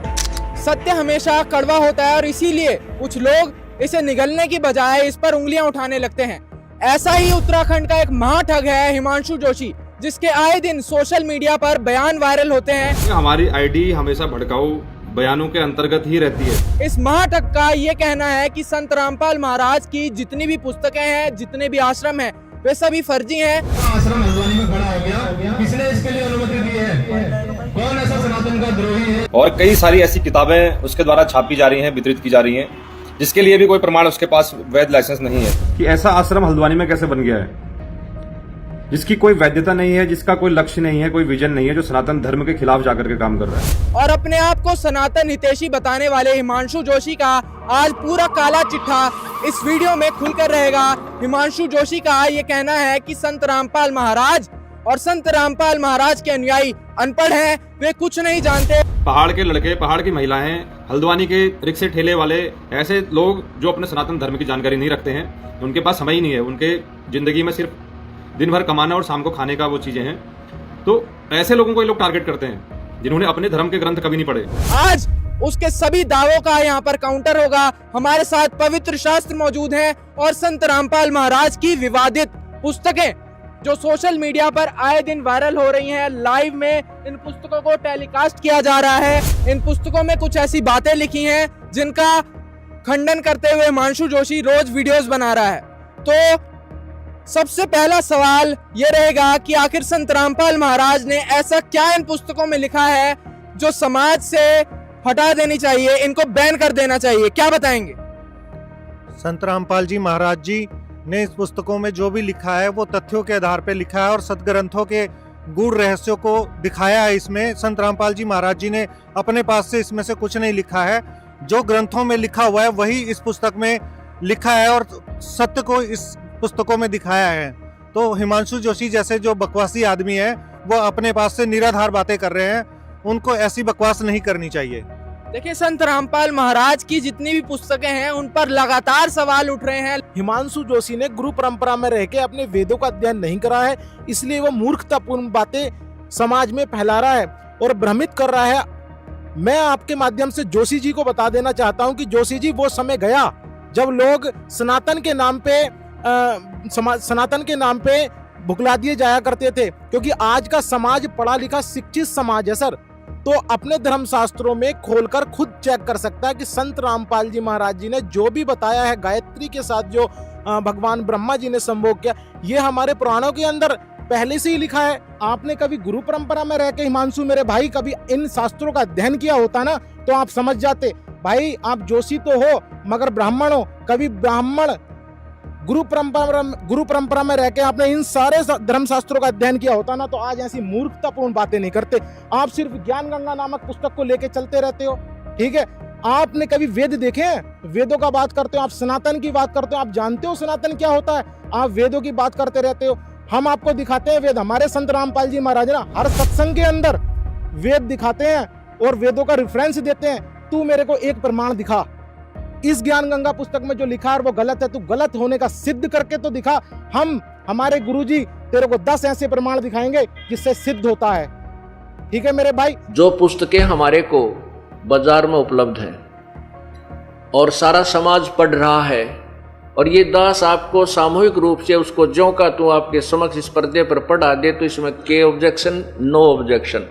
सत्य हमेशा कड़वा होता है और इसीलिए कुछ लोग इसे निगलने की बजाय इस पर उंगलियां उठाने लगते हैं। ऐसा ही उत्तराखंड का एक महाठग है हिमांशु जोशी, जिसके आए दिन सोशल मीडिया पर बयान वायरल होते हैं। हमारी आईडी हमेशा भड़काऊ बयानों के अंतर्गत ही रहती है। इस महाठग का ये कहना है कि संत रामपाल महाराज की जितनी भी पुस्तकें हैं, जितने भी आश्रम हैं, वे सभी फर्जी हैं। आश्रम हल्द्वानी में खड़ा हो गया, किसने इसके लिए अनुमति दी है? कौन ऐसा सनातन का द्रोही है? और कई सारी ऐसी किताबें उसके द्वारा छापी जा रही हैं, वितरित की जा रही हैं, जिसके लिए भी कोई प्रमाण उसके पास वैध लाइसेंस नहीं है। कि ऐसा आश्रम हल्द्वानी में कैसे बन गया है जिसकी कोई वैधता नहीं है, जिसका कोई लक्ष्य नहीं है, कोई विजन नहीं है, जो सनातन धर्म के खिलाफ जाकर के काम कर रहा है। और अपने आप को सनातन हितैषी बताने वाले हिमांशु जोशी का आज पूरा काला चिट्ठा इस वीडियो में खुलकर रहेगा। हिमांशु जोशी का ये कहना है कि संत रामपाल महाराज और संत रामपाल महाराज के अनुयायी अनपढ़ हैं, वे कुछ नहीं जानते। पहाड़ के लड़के, पहाड़ की महिलाएं, हल्द्वानी के रिक्शे ठेले वाले, ऐसे लोग जो अपने सनातन धर्म की जानकारी नहीं रखते हैं, उनके पास समय ही नहीं है। उनके जिंदगी में सिर्फ दिन भर कमाना और शाम को खाने का वो चीजें हैं। तो ऐसे लोगों को ये लोग टारगेट करते हैं जिन्होंने अपने धर्म के ग्रंथ कभी नहीं पढ़े। आज उसके सभी दावों का यहाँ पर काउंटर होगा। हमारे साथ पवित्र शास्त्र मौजूद हैं और संत रामपाल महाराज की विवादित पुस्तकें जो सोशल मीडिया पर आए दिन वायरल हो रही हैं। लाइव में इन पुस्तकों को टेलीकास्ट किया जा रहा है। इन पुस्तकों में कुछ ऐसी बातें लिखी हैं जिनका खंडन करते हुए हिमांशु जोशी रोज वीडियोस बना रहा है। तो सबसे पहला सवाल ये रहेगा कि आखिर संत रामपाल महाराज ने ऐसा क्या इन पुस्तकों में लिखा है जो समाज से हटा देनी चाहिए, इनको बैन कर देना चाहिए? क्या बताएंगे? संत रामपाल जी महाराज जी ने इस पुस्तकों में जो भी लिखा है वो तथ्यों के आधार पर लिखा है और सदग्रंथों के गूढ़ रहस्यों को दिखाया है। इसमें संत रामपाल जी महाराज जी ने अपने पास से इसमें से कुछ नहीं लिखा है। जो ग्रंथों में लिखा हुआ है वही इस पुस्तक में लिखा है और सत्य को इस पुस्तकों में दिखाया है। तो हिमांशु जोशी जैसे जो बकवासी आदमी है वो अपने पास से निराधार बातें कर रहे हैं, उनको ऐसी बकवास नहीं करनी चाहिए। देखिए, संत रामपाल महाराज की जितनी भी पुस्तकें हैं उन पर लगातार सवाल उठ रहे हैं। हिमांशु जोशी ने गुरु परंपरा में रह के अपने वेदों का अध्ययन नहीं करा है, इसलिए वो मूर्खतापूर्ण बातें समाज में फैला रहा है और भ्रमित कर रहा है। मैं आपके माध्यम से जोशी जी को बता देना चाहता हूँ कि जोशी जी, वो समय गया जब लोग सनातन के नाम पे भुगला दिए जाया करते थे, क्योंकि आज का समाज पढ़ा लिखा शिक्षित समाज है सर। तो अपने धर्म शास्त्रों में खोलकर खुद चेक कर सकता है कि संत रामपाल जी महाराज जी ने जो भी बताया है, गायत्री के साथ जो भगवान ब्रह्मा जी ने संभोग किया, ये हमारे पुराणों के अंदर पहले से ही लिखा है। आपने कभी गुरु परंपरा में रह के, हिमांशु मेरे भाई, कभी इन शास्त्रों का अध्ययन किया होता ना तो आप समझ जाते। भाई, आप जोशी तो हो मगर ब्राह्मण हो। कभी ब्राह्मण गुरु परंपरा में रह के आपने इन सारे धर्म शास्त्रों का अध्ययन किया होता ना, तो आज ऐसी मूर्खतापूर्ण बातें नहीं करते। आप सिर्फ ज्ञान गंगा नामक पुस्तक को लेके चलते रहते हो, ठीक है। आपने कभी वेद देखे हैं? वेदों का बात करते हो, आप सनातन की बात करते हो, आप जानते हो सनातन क्या होता है, आप वेदों की बात करते रहते हो। हम आपको दिखाते हैं वेद, हमारे संत रामपाल जी महाराज ना हर सत्संग के अंदर वेद दिखाते हैं और वेदों का रेफरेंस देते हैं। तू मेरे को एक प्रमाण दिखा, इस ज्ञान गंगा पुस्तक में जो लिखा है वो गलत है, तू गलत होने का सिद्ध करके तो दिखा। हमारे गुरुजी तेरे को 10 ऐसे प्रमाण दिखाएंगे जिससे सिद्ध होता है, ठीक है मेरे भाई। जो पुस्तकें हमारे को बाजार में उपलब्ध हैं और सारा समाज पढ़ रहा है, और ये दास आपको सामूहिक रूप से उसको ज्यों का तू आपके समक्ष इस पर्दे पर पढ़ा दे, तो इसमें के ऑब्जेक्शन, नो ऑब्जेक्शन।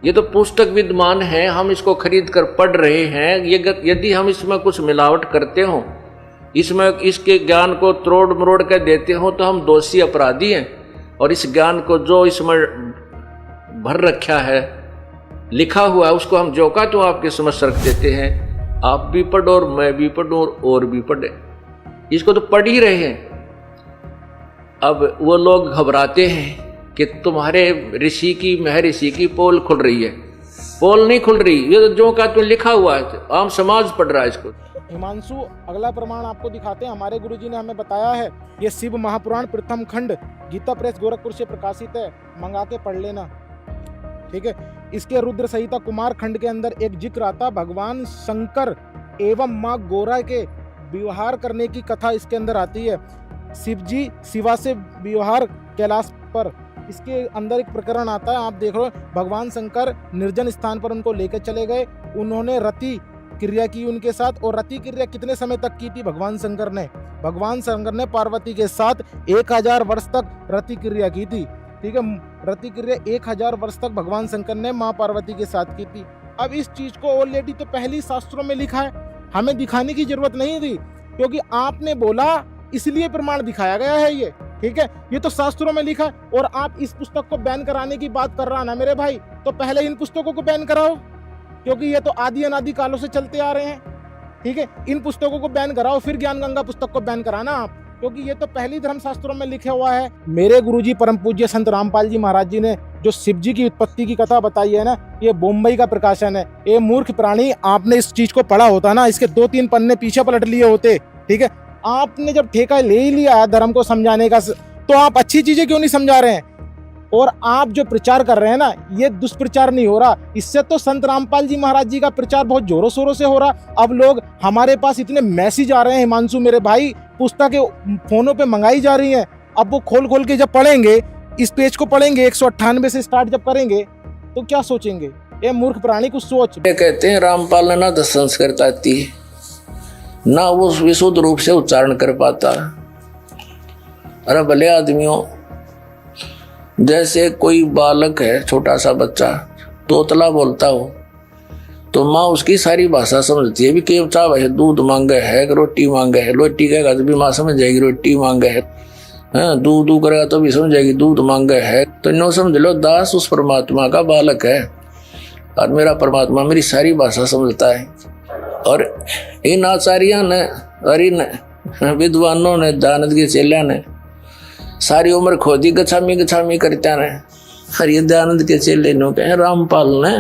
ये तो पुस्तक विद्यमान है, हम इसको खरीद कर पढ़ रहे हैं। ये यदि हम इसमें कुछ मिलावट करते हो, इसमें इसके ज्ञान को तोड़ मरोड़ कर देते हो, तो हम दोषी अपराधी हैं। और इस ज्ञान को जो इसमें भर रखा है, लिखा हुआ है, उसको हम जो का तो आपके समक्ष रख देते हैं। आप भी पढ़ो और मैं भी पढ़ूं और भी पढ़े, इसको तो पढ़ ही रहे हैं। अब वो लोग घबराते हैं कि तुम्हारे ऋषि की, महर्षि की पोल खुल रही है। पोल नहीं खुल रही, ये तो जो का तो लिखा हुआ है, आम समाज पढ़ रहा है इसको। हिमांशु, अगला प्रमाण आपको दिखाते हैं। हमारे गुरुजी ने हमें बताया है, ये शिव महापुराण प्रथम खंड गीता प्रेस गोरखपुर से प्रकाशित है, मंगा के पढ़ लेना, ठीक है। इसके रुद्र संहिता कुमार खंड के अंदर एक जिक्र आता, भगवान शंकर एवं माँ गोरा के विवाह करने की कथा इसके अंदर आती है। शिव जी शिवा से विवाह कैलाश पर, इसके अंदर एक प्रकरण आता है, आप देख लो। भगवान शंकर निर्जन स्थान पर उनको लेकर चले गए, उन्होंने रति क्रिया की उनके साथ। और रति क्रिया कितने समय तक की थी भगवान शंकर ने? भगवान शंकर ने पार्वती के साथ 1000 वर्ष तक रति क्रिया की थी, ठीक है। रति क्रिया 1000 वर्ष तक भगवान शंकर ने माँ पार्वती के साथ की थी। अब इस चीज को ऑलरेडी तो पहले शास्त्रों में लिखा है, हमें दिखाने की जरूरत नहीं थी, क्योंकि आपने बोला इसलिए प्रमाण दिखाया गया है ये, ठीक है। ये तो शास्त्रों में लिखा है। और आप इस पुस्तक को बैन कराने की बात कर रहा ना मेरे भाई, तो पहले इन पुस्तकों को बैन कराओ, क्योंकि ये तो आदि अनादि कालों से चलते आ रहे हैं, ठीक है। इन पुस्तकों को बैन कराओ, फिर ज्ञान गंगा पुस्तक को बैन कराना आप, क्योंकि ये तो पहली धर्मशास्त्रों में लिखा हुआ है। मेरे गुरुजी परम पूज्य संत रामपाल जी महाराज जी ने जो शिव जी की उत्पत्ति की कथा बताई है ना, ये बम्बई का प्रकाशन है। ये मूर्ख प्राणी, आपने इस चीज को पढ़ा होता ना, इसके 2-3 पन्ने पीछे पलट लिए होते, ठीक है। आपने जब ठेका ले ही लिया है धर्म को समझाने का, तो आप अच्छी चीजें क्यों नहीं समझा रहे हैं? और आप जो प्रचार कर रहे हैं ना, ये दुष्प्रचार नहीं हो रहा, इससे तो संत रामपाल जी महाराज जी का प्रचार बहुत जोरों शोरों से हो रहा। अब लोग हमारे पास इतने मैसेज आ रहे हैं हिमांशु मेरे भाई, पुस्तकें फोनों पे मंगाई जा रही हैं। अब वो खोल के जब पढ़ेंगे, इस पेज को पढ़ेंगे, 198 से स्टार्ट जब करेंगे, तो क्या सोचेंगे? ये मूर्ख प्राणी कुछ सोच। कहते हैं रामपाल ने ना तो संस्कृत आती, ना वो विशुद्ध रूप से उच्चारण कर पाता। अरे भले आदमियों, जैसे कोई बालक है, छोटा सा बच्चा तोतला बोलता हो, तो माँ उसकी सारी भाषा समझती है। भी केव चाव है, दूध मांगे है, रोटी मांगे है, रोटी कहेगा तो भी माँ समझ जाएगी रोटी मांगे है, दूध दू करेगा तो भी समझ जाएगी दूध मांगे है। तो नो समझ लो, दास उस परमात्मा का बालक है, और मेरा परमात्मा मेरी सारी भाषा समझता है। और इन आचार्यों ने और इन विद्वानों ने, दानद के चेलिया ने सारी उम्र खोदी गछामी करता रहे। और ये दयानंद के चेले नो कहे रामपाल ने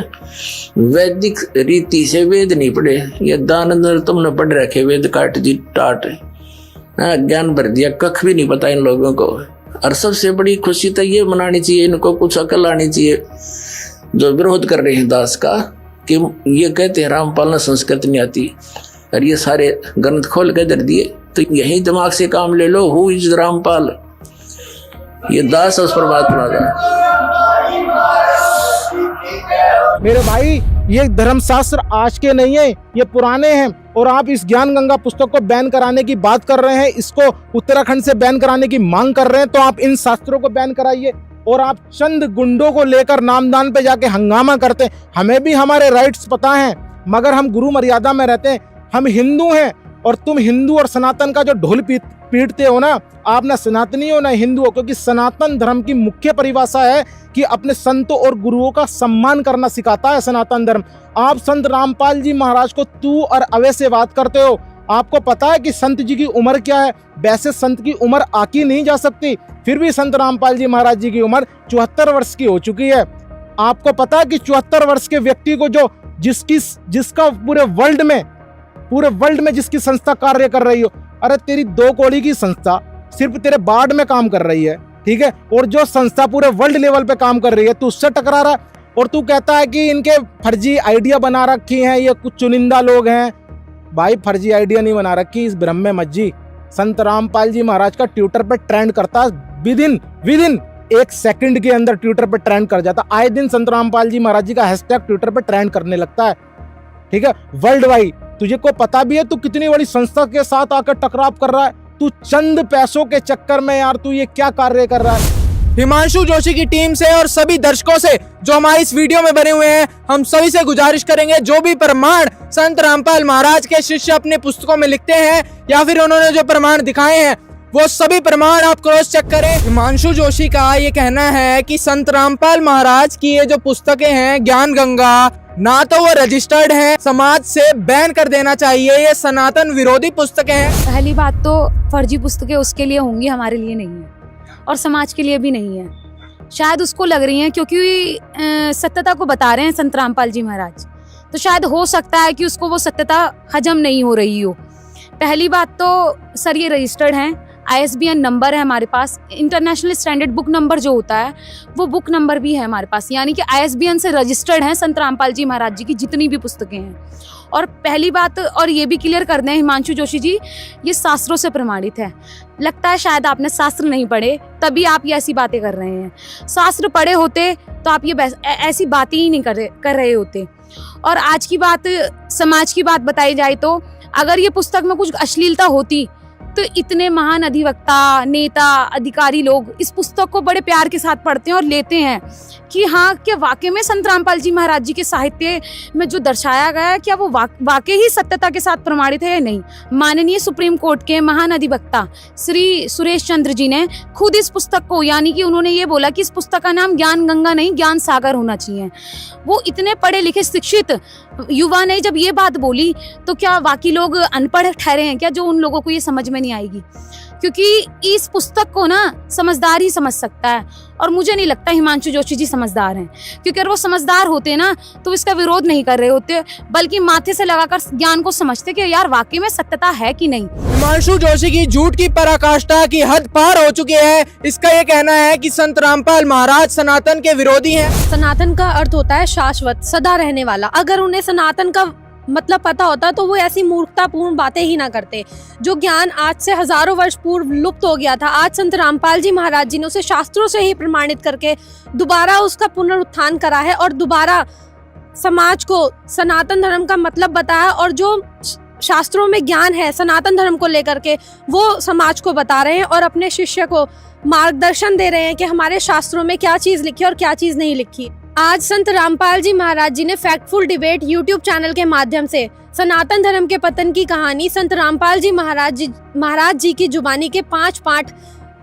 वैदिक रीति से वेद नहीं पढ़े, ये दानंद तुमने पढ़ रखे वेद काट दी टाट, ज्ञान भर दिया, कख भी नहीं पता इन लोगों को। और सबसे बड़ी खुशी तो ये मनानी चाहिए, इनको कुछ अकल आनी चाहिए जो विरोध कर रहे हैं दास का, कि ये कहते हैं रामपाल ने संस्कृत नहीं आती, और ये सारे ग्रंथ खोल के दर दिए। तो यही दिमाग से काम ले लो, हु इज रामपाल, ये दास उस परमात्मा का। मेरे भाई, ये धर्मशास्त्र आज के नहीं है, ये पुराने हैं। और आप इस ज्ञान गंगा पुस्तक को बैन कराने की बात कर रहे हैं, इसको उत्तराखंड से बैन कराने की मांग कर रहे हैं, तो आप इन शास्त्रों को बैन कराइए। और आप चंद गुंडों को लेकर नामदान पे जाके हंगामा करते हैं। हमें भी हमारे राइट्स पता हैं, मगर हम गुरु मर्यादा में रहते हैं, हम हिंदू हैं। और तुम हिंदू और सनातन का जो ढोल पीटते हो ना, आप ना सनातनी हो ना हिंदू हो, क्योंकि सनातन धर्म की मुख्य परिभाषा है कि अपने संतों और गुरुओं का सम्मान करना सिखाता है सनातन धर्म। आप संत रामपाल जी महाराज को तू और अवय से बात करते हो। आपको पता है कि संत जी की उम्र क्या है? वैसे संत की उम्र आकी नहीं जा सकती, फिर भी संत रामपाल जी महाराज जी की उम्र 74 वर्ष की हो चुकी है। आपको पता है कि 74 वर्ष के व्यक्ति को जो जिसका पूरे वर्ल्ड में जिसकी संस्था कार्य कर रही हो, अरे तेरी 2 कौड़ी की संस्था सिर्फ तेरे वार्ड में काम कर रही है, ठीक है, और जो संस्था पूरे वर्ल्ड लेवल पे काम कर रही है, तू उससे टकरा रहा है और तू कहता है कि इनके फर्जी आइडिया बना रखी हैं, ये कुछ चुनिंदा लोग हैं। भाई फर्जी आइडिया नहीं बना रखी, इस भ्रम में मत जी। संत रामपाल जी महाराज का ट्विटर पे ट्रेंड करता, विद इन 1 सेकंड के अंदर ट्विटर पे ट्रेंड कर जाता। आए दिन संत रामपाल जी महाराज जी का हैशटैग ट्विटर पे ट्रेंड करने लगता है, ठीक है, वर्ल्ड वाइड। तुझे को पता भी है तू कितनी बड़ी संस्था के साथ आकर टकराव कर रहा है? तू चंद पैसों के चक्कर में यार तू ये क्या कार्य कर रहा है? हिमांशु जोशी की टीम से और सभी दर्शकों से जो हमारी इस वीडियो में बने हुए हैं, हम सभी से गुजारिश करेंगे, जो भी प्रमाण संत रामपाल महाराज के शिष्य अपने पुस्तकों में लिखते हैं या फिर उन्होंने जो प्रमाण दिखाए हैं, वो सभी प्रमाण आप क्रॉस चेक करें। हिमांशु जोशी का ये कहना है कि संत रामपाल महाराज की ये जो पुस्तकें हैं ज्ञान गंगा, ना तो वो रजिस्टर्ड है, समाज से बैन कर देना चाहिए, ये सनातन विरोधी पुस्तकें हैं। पहली बात तो फर्जी पुस्तकें उसके लिए होंगी, हमारे लिए नहीं है और समाज के लिए भी नहीं है। शायद उसको लग रही हैं क्योंकि सत्यता को बता रहे हैं संत रामपाल जी महाराज, तो शायद हो सकता है कि उसको वो सत्यता हजम नहीं हो रही हो। पहली बात तो सर ये रजिस्टर्ड हैं, ISBN नंबर है हमारे पास, इंटरनेशनल स्टैंडर्ड बुक नंबर जो होता है वो बुक नंबर भी है हमारे पास, यानी कि ISBN से रजिस्टर्ड हैं संत रामपाल जी महाराज जी की जितनी भी पुस्तकें हैं। और पहली बात और ये भी क्लियर कर दें हिमांशु जोशी जी, ये शास्त्रों से प्रमाणित है। लगता है शायद आपने शास्त्र नहीं पढ़े तभी आप ये ऐसी बातें कर रहे हैं। शास्त्र पढ़े होते तो आप ये ऐसी बातें ही नहीं कर रहे होते। और आज की बात, समाज की बात बताई जाए तो अगर ये पुस्तक में कुछ अश्लीलता होती तो इतने महान अधिवक्ता, नेता, अधिकारी लोग इस पुस्तक को बड़े प्यार के साथ पढ़ते हैं और लेते हैं कि हाँ, क्या वाकई में संत रामपाल जी महाराज जी के साहित्य में जो दर्शाया गया है क्या वो वाकई ही सत्यता के साथ प्रमाणित है या नहीं। माननीय सुप्रीम कोर्ट के महान अधिवक्ता श्री सुरेश चंद्र जी ने खुद इस पुस्तक को, यानी कि उन्होंने ये बोला कि इस पुस्तक का नाम ज्ञान गंगा नहीं ज्ञान सागर होना चाहिए। वो इतने पढ़े लिखे शिक्षित युवा ने जब ये बात बोली तो क्या बाकी लोग अनपढ़ ठहरे हैं क्या, जो उन लोगों को ये समझ में नहीं आएगी? क्योंकि इस पुस्तक को ना समझदार ही समझ सकता है और मुझे नहीं लगता हिमांशु जोशी जी समझदार हैं, क्योंकि अगर वो समझदार होते ना तो इसका विरोध नहीं कर रहे होते, बल्कि माथे से लगाकर ज्ञान को समझते कि यार वाकई में सत्यता है कि नहीं। हिमांशु जोशी की झूठ की पराकाष्ठा की हद पार हो चुकी है। इसका ये कहना है कि संत रामपाल महाराज सनातन के विरोधी हैं। सनातन का अर्थ होता है शाश्वत, सदा रहने वाला। अगर उन्हें सनातन का मतलब पता होता तो वो ऐसी मूर्खतापूर्ण बातें ही ना करते। जो ज्ञान आज से हजारों वर्ष पूर्व लुप्त हो गया था, आज संत रामपाल जी महाराज जी ने उसे शास्त्रों से ही प्रमाणित करके दोबारा उसका पुनरुत्थान करा है और दोबारा समाज को सनातन धर्म का मतलब बताया। और जो शास्त्रों में ज्ञान है सनातन धर्म को लेकर के वो समाज को बता रहे हैं और अपने शिष्य को मार्गदर्शन दे रहे हैं कि हमारे शास्त्रों में क्या चीज लिखी और क्या चीज नहीं लिखी। आज संत रामपाल जी महाराज जी ने फैक्टफुल डिबेट यूट्यूब चैनल के माध्यम से सनातन धर्म के पतन की कहानी संत रामपाल जी महाराज जी की जुबानी के 5 part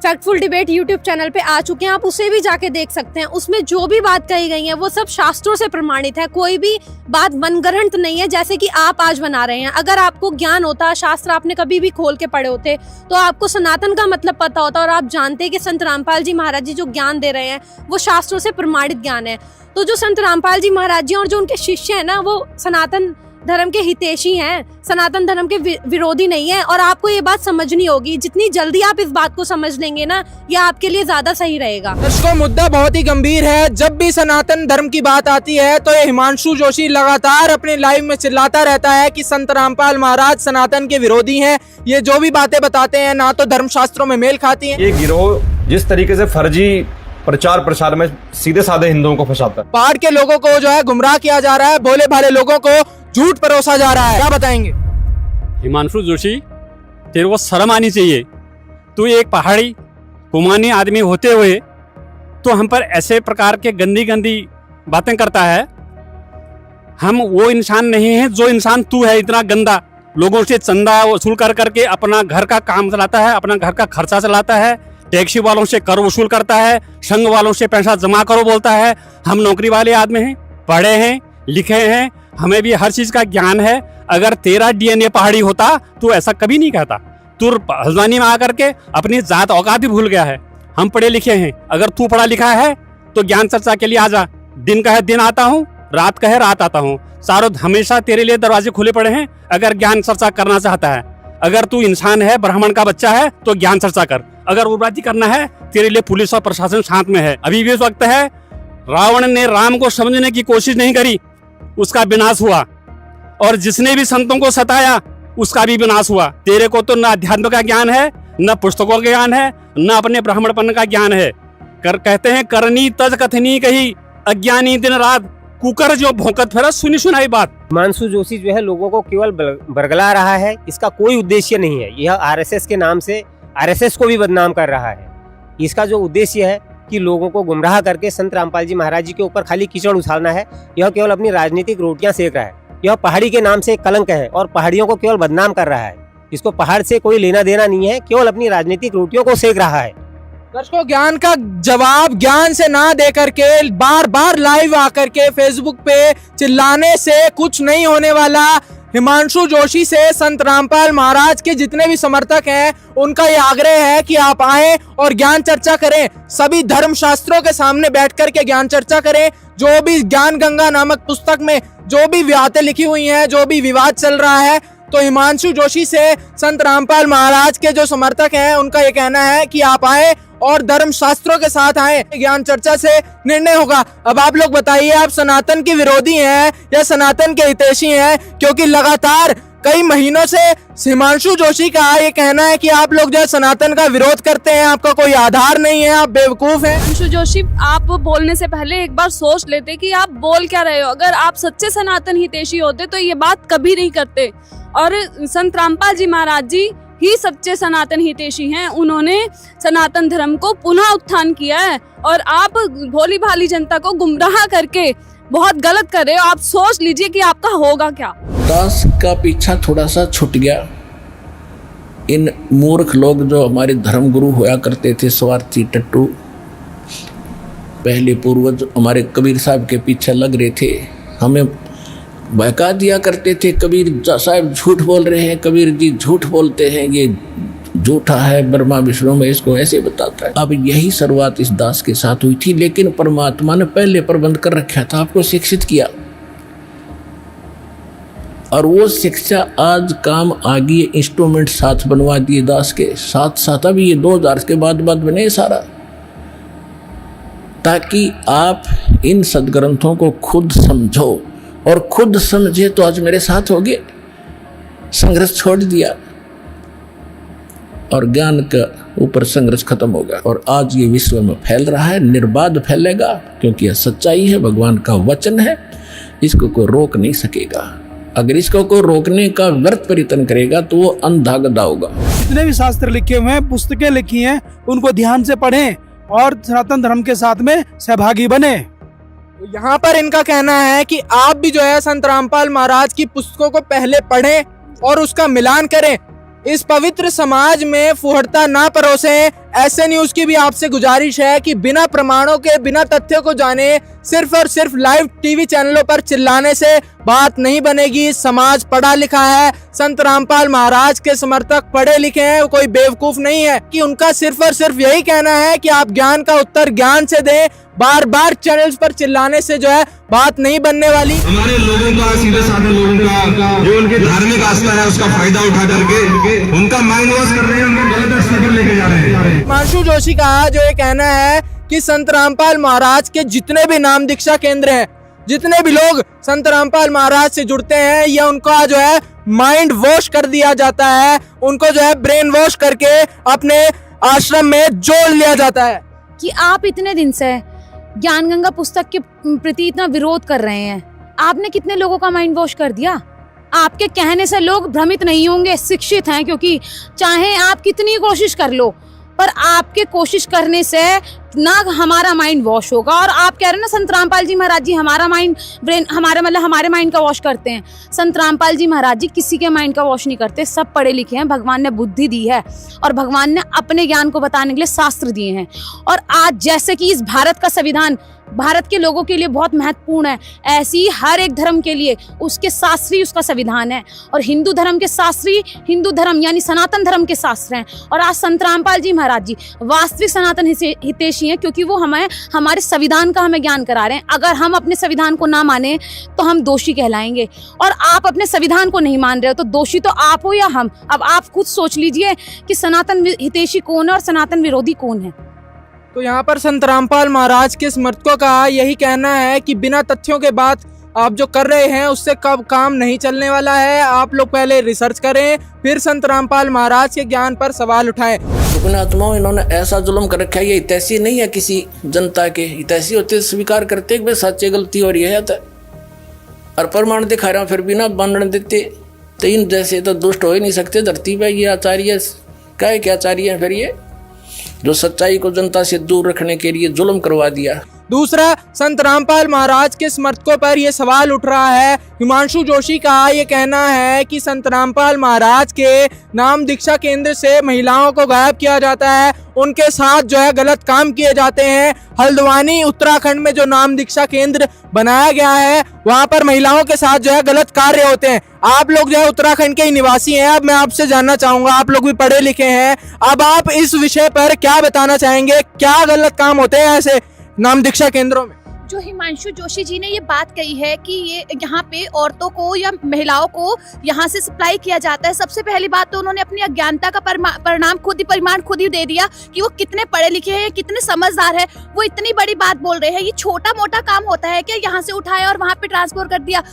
factful debate YouTube channel पे आ चुके हैं। आप उसे भी जाके देख सकते हैं। उसमें जो भी बात कही गई है वो सब शास्त्रों से प्रमाणित है, कोई भी बात मनगढ़ंत नहीं है जैसे कि आप आज बना रहे हैं। अगर आपको ज्ञान होता, शास्त्र आपने कभी भी खोल के पढ़े होते तो आपको सनातन का मतलब पता होता और आप जानते कि संत रामपाल जी महाराज जी जो ज्ञान दे रहे हैं वो शास्त्रों से प्रमाणित ज्ञान है। तो जो संत रामपाल जी महाराज जी और जो उनके शिष्य हैं ना, वो सनातन धर्म के हितैषी हैं, सनातन धर्म के विरोधी नहीं है। और आपको ये बात समझनी होगी, जितनी जल्दी आप इस बात को समझ लेंगे ना, ये आपके लिए ज्यादा सही रहेगा। दर्शकों, मुद्दा बहुत ही गंभीर है। जब भी सनातन धर्म की बात आती है तो ये हिमांशु जोशी लगातार अपने लाइव में चिल्लाता रहता है कि संत रामपाल महाराज सनातन के विरोधी हैं। ये जो भी बातें बताते हैं ना तो धर्मशास्त्रों में मेल खाती है। ये गिरोह जिस तरीके से फर्जी प्रचार प्रसार में सीधे साधे हिंदुओं को फंसाता है, पहाड़ के लोगों को जो है गुमराह किया जा रहा है, भोले भाले लोगों को झूठ परोसा जा रहा है, क्या बताएंगे? हिमांशु जोशी, तेरे को शर्म आनी चाहिए। तू एक पहाड़ी कुमानी आदमी होते हुए तो हम पर ऐसे प्रकार के गंदी गंदी बातें करता है। हम वो इंसान नहीं है जो इंसान तू है, इतना गंदा। लोगों से चंदा वसूल कर करके अपना घर का काम चलाता है, अपना घर का खर्चा चलाता है, टैक्सी वालों से कर वसूल करता है, संघ वालों से पैसा जमा करो बोलता है। हम नौकरी वाले आदमी हैं, पढ़े हैं, लिखे हैं, हमें भी हर चीज का ज्ञान है। अगर तेरा डीएनए पहाड़ी होता तो ऐसा कभी नहीं कहता। तू हल्द्वानी में आकर के अपनी जात औकात भी भूल गया है। हम पढ़े लिखे हैं, अगर तू पढ़ा लिखा है तो ज्ञान चर्चा के लिए आ जा। दिन का है दिन आता हूँ, रात का है रात आता हूँ। सारों हमेशा तेरे लिए दरवाजे खुले पड़े हैं अगर ज्ञान चर्चा करना चाहता है। अगर तू इंसान है, ब्राह्मण का बच्चा है तो ज्ञान चर्चा कर। अगर उग्रवादी करना है तेरे लिए पुलिस और प्रशासन साथ में है। अभी भी उस वक्त है, रावण ने राम को समझने की कोशिश नहीं करी, उसका विनाश हुआ। और जिसने भी संतों को सताया उसका भी विनाश हुआ। तेरे को तो न अध्यात्म का ज्ञान है, न पुस्तकों का ज्ञान है, न अपने ब्राह्मणपन का ज्ञान है। कहते हैं करनी तज कथनी कही, अज्ञानी दिन रात कुकर जो भौंकत फिरा सुनी सुनाई बात। हिमांशु जोशी जो है लोगों को केवल बरगला रहा है, इसका कोई उद्देश्य नहीं है। यह आरएसएस के नाम से आरएसएस को भी बदनाम कर रहा है। इसका जो उद्देश्य है कि लोगों को गुमराह करके संत रामपाल जी महाराज जी के ऊपर खाली कीचड़ उछालना है। यह केवल अपनी राजनीतिक रोटियां सेक रहा है। यह पहाड़ी के नाम से एक कलंक है और पहाड़ियों को केवल बदनाम कर रहा है। इसको पहाड़ से कोई लेना देना नहीं है, केवल अपनी राजनीतिक रोटियों को सेक रहा है। दर्शकों, ज्ञान का जवाब ज्ञान से ना दे करके बार बार लाइव आकर के फेसबुक पे चिल्लाने से कुछ नहीं होने वाला। हिमांशु जोशी से संत रामपाल महाराज के जितने भी समर्थक हैं उनका ये आग्रह है कि आप आएं और ज्ञान चर्चा करें। सभी धर्म शास्त्रों के सामने बैठ कर के ज्ञान चर्चा करें। जो भी ज्ञान गंगा नामक पुस्तक में जो भी बातें लिखी हुई हैं, जो भी विवाद चल रहा है, तो हिमांशु जोशी से संत रामपाल महाराज के जो समर्थक हैं उनका ये कहना है कि आप आए और धर्म शास्त्रों के साथ आए। ज्ञान चर्चा से निर्णय होगा। अब आप लोग बताइए, आप सनातन के विरोधी हैं या सनातन के हितैषी हैं? क्योंकि लगातार कई महीनों से हिमांशु जोशी का ये कहना है कि आप लोग जो सनातन का विरोध करते हैं, आपका कोई आधार नहीं है, आप बेवकूफ हैं। हिमांशु जोशी, आप बोलने से पहले एक बार सोच लेते कि आप बोल क्या रहे हो। अगर आप सच्चे सनातन हितैषी होते तो ये बात कभी नहीं करते। और संत रामपाल जी महाराज जी ही सच्चे सनातन हितैषी हैं। उन्होंने सनातन धर्म को पुनः उत्थान किया है और आप भोली भाली जनता को गुमराह करके बहुत गलत कर रहे हो। आप सोच लीजिए कि आपका होगा क्या। दास का पीछा थोड़ा सा छूट गया। इन मूर्ख लोग जो हमारे धर्म गुरु होया करते थे, स्वार्थी टट्टू, पहले पूर्वज हमारे कबीर साहब के पीछे लग रहे थे, हमें बहका दिया करते थे। कबीर साहब झूठ बोल रहे हैं, कबीर जी झूठ बोलते हैं, ये झूठा है, ब्रह्मा विष्णु में इसको ऐसे बताता है। अब यही शुरुआत इस दास के साथ हुई थी, लेकिन परमात्मा ने पहले प्रबंध कर रखा था, आपको शिक्षित किया और वो शिक्षा आज काम आ गई। इंस्ट्रूमेंट साथ बनवा दिए दास के साथ साथ। अभी ये 2000 के बाद बने सारा, ताकि आप इन सदग्रंथों को खुद समझो और खुद समझे तो आज मेरे साथ हो गए। संघर्ष छोड़ दिया और ज्ञान का ऊपर संघर्ष खत्म होगा और आज ये विश्व में फैल रहा है, निर्बाध फैलेगा, क्योंकि यह सच्चाई है, भगवान का वचन है, इसको कोई रोक नहीं सकेगा। अगर इसको कोई रोकने का व्यर्थ प्रयत्न करेगा तो वो अंधा गधा होगा। जितने भी शास्त्र लिखे हुए हैं, पुस्तकें लिखी हैं, उनको ध्यान से पढ़ें और सनातन धर्म के साथ में सहभागी बने। यहाँ पर इनका कहना है कि आप भी जो है संत रामपाल महाराज की पुस्तकों को पहले पढ़ें और उसका मिलान करें। इस पवित्र समाज में फुहड़ता ना परोसें। ऐसे न्यूज की भी आपसे गुजारिश है कि बिना प्रमाणों के, बिना तथ्यों को जाने सिर्फ और सिर्फ लाइव टीवी चैनलों पर चिल्लाने से बात नहीं बनेगी। समाज पढ़ा लिखा है, संत रामपाल महाराज के समर्थक पढ़े लिखे हैं, कोई बेवकूफ नहीं है कि उनका सिर्फ और सिर्फ यही कहना है कि आप ज्ञान का उत्तर ज्ञान से दें। बार बार चैनल्स पर चिल्लाने से जो है बात नहीं बनने वाली। हमारे लोगों का, सीधे साधे लोगों का जो उनकी धार्मिक आस्था है उसका फायदा उठा करके उनका माइंड वॉश कर रहे हैं, उनको गलत रास्ते पर लेके जा रहे हैं। हिमांशु जोशी का जो ये कहना है कि संत रामपाल महाराज के जितने भी नाम दीक्षा केंद्र हैं, जितने भी लोग संत रामपाल महाराज से जुड़ते हैं, या उनका जो है माइंड वॉश कर दिया जाता है, उनको जो है ब्रेन वॉश करके अपने आश्रम में जोड़ लिया जाता है। कि आप इतने दिन से ज्ञान गंगा पुस्तक के प्रति इतना विरोध कर रहे हैं, आपने कितने लोगों का माइंड वॉश कर दिया? आपके कहने से लोग भ्रमित नहीं होंगे, शिक्षित हैं, क्योंकि चाहे आप कितनी कोशिश कर लो, पर आपके कोशिश करने से ना हमारा माइंड वॉश होगा। और आप कह रहे हैं ना संत रामपाल जी महाराज जी हमारा माइंड ब्रेन हमारे माइंड का वॉश करते हैं। संत रामपाल जी महाराज जी किसी के माइंड का वॉश नहीं करते, सब पढ़े लिखे हैं, भगवान ने बुद्धि दी है और भगवान ने अपने ज्ञान को बताने के लिए शास्त्र दिए हैं। और आज जैसे कि इस भारत का संविधान भारत के लोगों के लिए बहुत महत्वपूर्ण है, ऐसे ही हर एक धर्म के लिए उसके शास्त्री उसका संविधान है। और हिंदू धर्म के शास्त्री हिंदू धर्म यानी सनातन धर्म के शास्त्र हैं। और आज संत रामपाल जी महाराज जी वास्तविक सनातन हितैषी हैं, क्योंकि वो हमें हमारे संविधान का हमें ज्ञान करा रहे हैं। अगर हम अपने संविधान को ना माने तो हम दोषी कहलाएंगे, और आप अपने संविधान को नहीं मान रहे हो तो दोषी तो आप हो या हम। अब आप खुद सोच लीजिए कि सनातन हितैषी कौन है और सनातन विरोधी कौन है। तो यहाँ पर संत रामपाल महाराज के समर्थकों का यही कहना है कि बिना तथ्यों के बाद आप जो कर रहे हैं उससे कब काम नहीं चलने वाला है। आप लोग पहले रिसर्च करें, फिर संत रामपाल महाराज के ज्ञान पर सवाल उठाएं। आत्माओं इन्होंने ऐसा जुल्म कर रखा है, ये हितैषी नहीं है किसी जनता के। हितैषी होते स्वीकार करते कि भाई सच्ची गलती हो रही है और प्रमाण दिखा रहे हो फिर भी ना बनने देते। तो इन जैसे तो दुष्ट हो ही नहीं सकते धरती पे। ये आचार्य क्या आचार्य है फिर ये, जो सच्चाई को जनता से दूर रखने के लिए जुल्म करवा दिया। दूसरा, संत रामपाल महाराज के समर्थकों पर यह सवाल उठ रहा है। हिमांशु जोशी का ये कहना है कि संत रामपाल महाराज के नाम दीक्षा केंद्र से महिलाओं को गायब किया जाता है, उनके साथ जो है गलत काम किए जाते हैं। हल्द्वानी उत्तराखंड में जो नाम दीक्षा केंद्र बनाया गया है वहां पर महिलाओं के साथ जो है गलत कार्य होते हैं। आप लोग जो है उत्तराखंड के ही निवासी हैं, अब मैं आपसे जानना चाहूंगा, आप लोग भी पढ़े लिखे हैं, अब आप इस विषय पर क्या बताना चाहेंगे? क्या गलत काम होते हैं ऐसे नाम दीक्षा केंद्रों में? जो हिमांशु जोशी जी ने ये बात कही है कि ये यहाँ पे औरतों को या महिलाओं को यहाँ से सप्लाई किया जाता है, सबसे पहली बात तो उन्होंने अपनी अज्ञानता का परिमाण खुद ही दे दिया कि वो कितने पढ़े लिखे हैं, कितने समझदार है। वो इतनी बड़ी बात बोल रहे हैं, ये छोटा मोटा काम होता है क्या? यहाँ से उठाया और वहाँ पे ट्रांसफर कर दिया।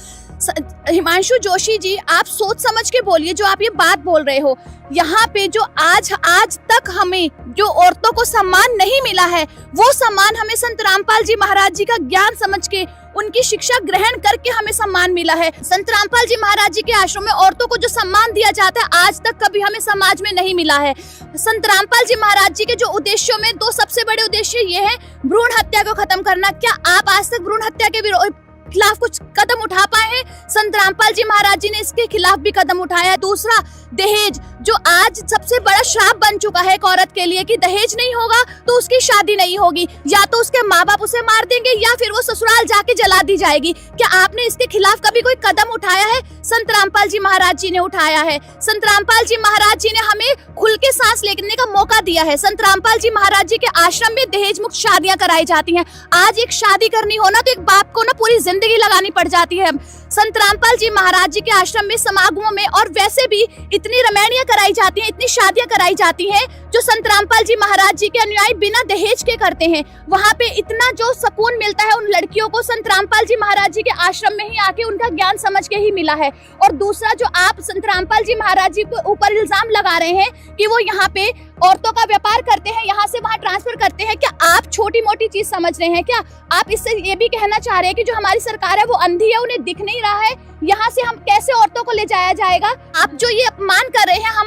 हिमांशु जोशी जी, आप सोच समझ के बोलिए जो आप ये बात बोल रहे हो। यहाँ पे जो आज तक हमें जो औरतों को सम्मान नहीं मिला है, वो सम्मान हमें संत रामपाल जी महाराज जी का ज्ञान समझ के, उनकी शिक्षा ग्रहण करके हमें सम्मान मिला है। संत रामपाल जी महाराज जी के आश्रम में औरतों को जो सम्मान दिया जाता है आज तक कभी हमें समाज में नहीं मिला है। संत रामपाल जी महाराज जी के जो उद्देश्यों में दो सबसे बड़े उद्देश्य ये है, भ्रूण हत्या को खत्म करना। क्या आप आज तक भ्रूण हत्या के खिलाफ कुछ कदम उठा पाए हैं? संत रामपाल जी महाराज जी ने इसके खिलाफ भी कदम उठाया है। दूसरा, दहेज, जो आज सबसे बड़ा श्राप बन चुका है एक औरत के लिए कि दहेज नहीं होगा तो उसकी शादी नहीं होगी, या तो उसके माँ बाप उसे मार देंगे या फिर वो ससुराल जाके जला दी जाएगी। क्या आपने इसके खिलाफ कभी कोई कदम उठाया है? संत रामपाल जी महाराज जी ने उठाया है। संत रामपाल जी महाराज जी ने हमें खुल के सांस लेने का मौका दिया है। संत रामपाल जी महाराज जी के आश्रम में दहेज मुक्त शादियां कराई जाती हैं। आज एक शादी करनी हो ना तो एक बाप को ना पूरी जिंदगी लगानी पड़ जाती है। संत रामपाल जी महाराज जी के आश्रम में समागमों में और वैसे भी इतनी रमैनियां कराई जाती हैं, इतनी शादियां कराई जाती हैं जो संत रामपाल जी महाराज जी के अनुयायी बिना दहेज के करते हैं। वहाँ पे इतना जो सुकून मिलता है उन लड़कियों को संत रामपाल जी महाराज जी के आश्रम में ही आके उनका ज्ञान समझ के ही मिला है। और दूसरा, जो आप संत रामपाल जी महाराज जी के ऊपर इल्जाम लगा रहे हैं कि वो यहाँ पे औरतों का व्यापार करते हैं, यहाँ से वहाँ ट्रांसफर करते हैं, क्या आप छोटी मोटी चीज समझ रहे हैं? क्या आप इससे ये भी कहना चाह रहे हैं कि जो हमारी सरकार है वो अंधी है, उन्हें दिख नहीं रहा है यहाँ से हम कैसे औरतों को ले जाया जाएगा? आप जो ये अपमान कर रहे हैं हम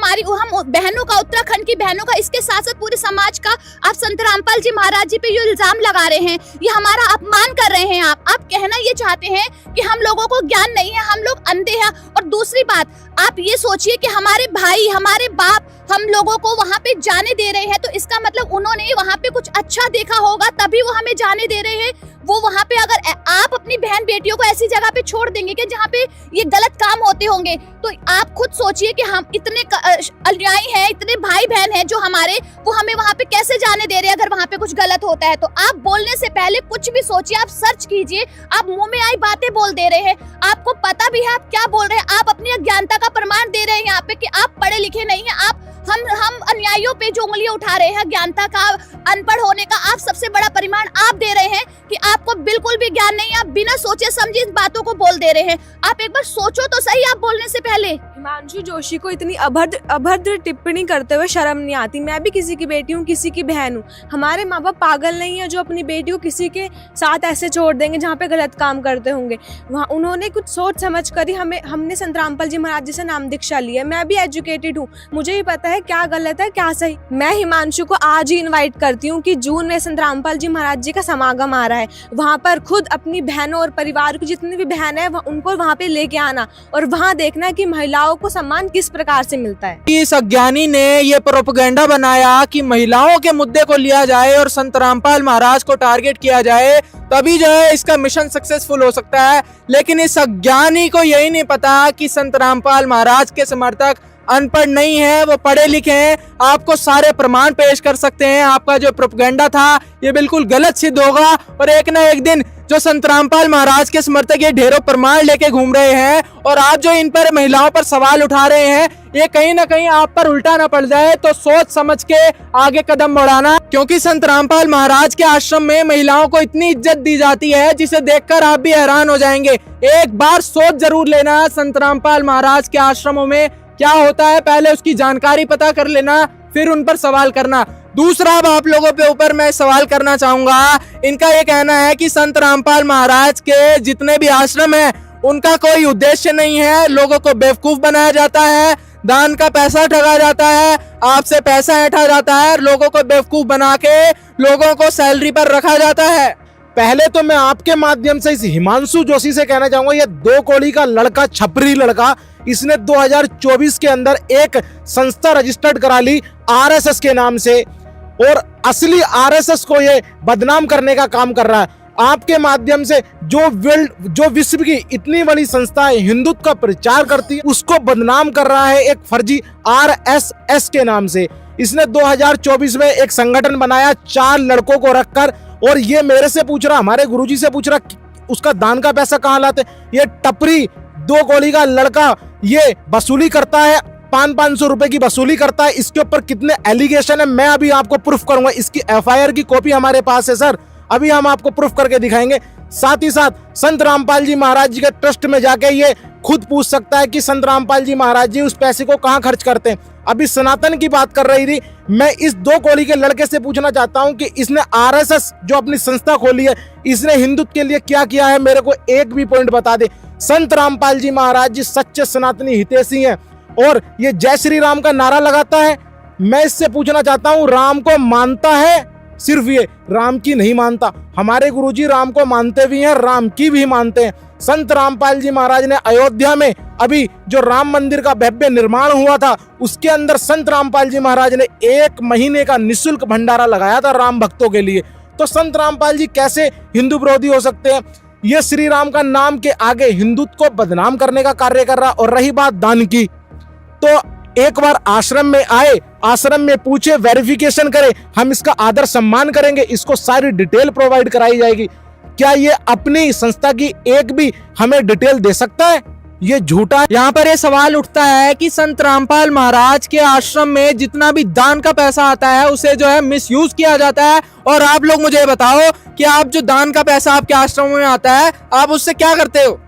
बहनों का, उत्तराखंड की बहनों का, इसके साथ साथ पूरे समाज का, आप संत रामपाल जी महाराज जी पे ये इल्जाम लगा रहे हैं, ये हमारा अपमान कर रहे हैं। आप कहना ये चाहते हैं कि हम लोगों को ज्ञान नहीं है, हम लोग अंधे हैं। और दूसरी बात, आप ये सोचिए कि हमारे भाई, हमारे बाप हम लोगों को वहाँ पे जाने दे रहे हैं तो इसका मतलब उन्होंने वहाँ पे कुछ अच्छा देखा होगा तभी वो हमें जाने दे रहे हैं। वो वहाँ पे अगर आप अपनी बहन बेटियों को ऐसी जगह पे छोड़ देंगे कि जहाँ पे ये गलत काम होते होंगे, तो आप खुद सोचिए कि हम इतने अनुयायी हैं, इतने भाई बहन हैं जो हमारे, वो हमें वहाँ पे कैसे जाने दे रहे हैं अगर वहाँ पे कुछ गलत होता है। तो आप बोलने से पहले कुछ भी सोचिए, आप सर्च कीजिए। आप मुंह में आई बातें बोल दे रहे हैं, आपको पता भी है आप क्या बोल रहे हैं। आप अपनी अज्ञानता का प्रमाण दे रहे हैं यहाँ पे कि आप पढ़े लिखे नहीं है। आप हम अनुयायियों पे जो उंगलियां उठा रहे हैं ज्ञानता का, अनपढ़ होने का, आप सबसे बड़ा परिमाण आप दे रहे हैं कि आपको बिल्कुल भी ज्ञान नहीं है, आप बिना सोचे समझे इस बातों को बोल दे रहे हैं। आप एक बार सोचो तो सही आप बोलने से पहले। हिमांशु जोशी को इतनी अभद्र टिप्पणी करते हुए शर्म नहीं आती? मैं भी किसी की बेटी हूँ, किसी की बहन हूँ। हमारे माँ बाप पागल नहीं है जो अपनी बेटी को किसी के साथ ऐसे छोड़ देंगे जहाँ पे गलत काम करते होंगे। वहाँ उन्होंने कुछ सोच समझ कर ही हमने संत रामपाल जी महाराज जी से नाम दीक्षा ली है। मैं भी एजुकेटेड हूँ, मुझे भी पता है क्या गलत है क्या सही। मैं हिमांशु को आज ही इन्वाइट करती हूँ कि जून में संत रामपाल जी महाराज जी का समागम आ रहा है, वहाँ पर खुद अपनी बहनों और परिवार की जितनी भी बहन है उनको वहाँ पे लेके आना और वहाँ देखना कि महिलाओं को सम्मान किस प्रकार से मिलता है। इस अज्ञानी ने ये प्रोपेगेंडा बनाया कि महिलाओं के मुद्दे को लिया जाए और संत रामपाल महाराज को टारगेट किया जाए, तभी जो है इसका मिशन सक्सेसफुल हो सकता है। लेकिन इस अज्ञानी को यही नहीं पता कि संत रामपाल महाराज के समर्थक अनपढ़ नहीं है, वो पढ़े लिखे हैं। आपको सारे प्रमाण पेश कर सकते हैं। आपका जो प्रोपेगेंडा था ये बिल्कुल गलत सिद्ध होगा और एक ना एक दिन जो संत रामपाल महाराज के समर्थक ये ढेरों प्रमाण लेके घूम रहे हैं और आप जो इन पर महिलाओं पर सवाल उठा रहे हैं, ये कहीं ना कहीं आप पर उल्टा ना पड़ जाए, तो सोच समझ के आगे कदम बढ़ाना। क्योंकि संत रामपाल महाराज के आश्रम में महिलाओं को इतनी इज्जत दी जाती है जिसे देखकर आप भी हैरान हो जाएंगे। एक बार सोच जरूर लेना संत रामपाल महाराज के आश्रमों में क्या होता है, पहले उसकी जानकारी पता कर लेना, फिर उन पर सवाल करना। दूसरा, अब आप लोगों पे ऊपर मैं सवाल करना चाहूंगा। इनका ये कहना है कि संत रामपाल महाराज के जितने भी आश्रम हैं उनका कोई उद्देश्य नहीं है, लोगों को बेवकूफ बनाया जाता है, दान का पैसा ठगा जाता है, आपसे पैसा ऐंठा जाता है, लोगों को बेवकूफ बना के लोगों को सैलरी पर रखा जाता है। पहले तो मैं आपके माध्यम से इस हिमांशु जोशी से कहना चाहूंगा, ये 2 कौड़ी का लड़का, छपरी लड़का, इसने 2024 के अंदर एक संस्था रजिस्टर्ड करा ली आरएसएस के नाम से और असली आरएसएस को ये बदनाम करने का काम कर रहा है। आपके माध्यम से जो विश्व की इतनी बड़ी संस्था है हिंदुत्व का प्रचार करती है, उसको बदनाम कर रहा है एक फर्जी आरएसएस के नाम से। इसने 2024 में एक संगठन बनाया 4 लड़कों को रखकर और ये मेरे से पूछ रहा, हमारे गुरुजी से पूछ रहा उसका दान का पैसा कहाँ लाते। ये टपरी 2 कौड़ी का लड़का ये वसूली करता है, 500 रुपए की वसूली करता है। इसके ऊपर कितने एलिगेशन है मैं अभी आपको प्रूफ करूंगा। इसकी एफआईआर की कॉपी हमारे पास है सर, अभी हम आपको प्रूफ करके दिखाएंगे। साथ ही साथ संत रामपाल जी महाराज जी के ट्रस्ट में जाके ये खुद पूछ सकता है कि संत रामपाल जी महाराज जी उस पैसे को कहाँ खर्च करते हैं। अभी सनातन की बात कर रही थी, मैं इस 2 कौड़ी के लड़के से पूछना चाहता हूं कि इसने आरएसएस जो अपनी संस्था खोली है, इसने हिंदुत्व के लिए क्या किया है, मेरे को एक भी पॉइंट बता दे। संत रामपाल जी महाराज जी सच्चे सनातनी हितैषी हैं और ये जय श्री राम का नारा लगाता है। मैं इससे पूछना चाहता हूं, राम को मानता है, सिर्फ ये राम की नहीं मानता। हमारे गुरुजी राम को मानते भी हैं, राम की भी मानते हैं। संत रामपाल जी महाराज ने अयोध्या में अभी जो राम मंदिर का भव्य निर्माण हुआ था, उसके अंदर संत रामपाल जी महाराज ने 1 महीने का निःशुल्क भंडारा लगाया था राम भक्तों के लिए। तो संत रामपाल जी कैसे हिंदू विरोधी हो सकते हैं? ये श्री राम का नाम के आगे हिंदुत्व को बदनाम करने का कार्य कर रहा। और रही बात दान की, तो एक बार आश्रम में आए, आश्रम में पूछे, वेरिफिकेशन करे, हम इसका आदर सम्मान करेंगे, इसको सारी डिटेल प्रोवाइड कराई जाएगी। क्या ये अपनी संस्था की एक भी हमें डिटेल दे सकता है? ये झूठा है। यहाँ पर ये सवाल उठता है कि संत रामपाल महाराज के आश्रम में जितना भी दान का पैसा आता है उसे जो है मिसयूज किया जाता है। और आप लोग मुझे बताओ कि आप जो दान का पैसा आपके आश्रमों में आता है, आप उससे क्या करते हो?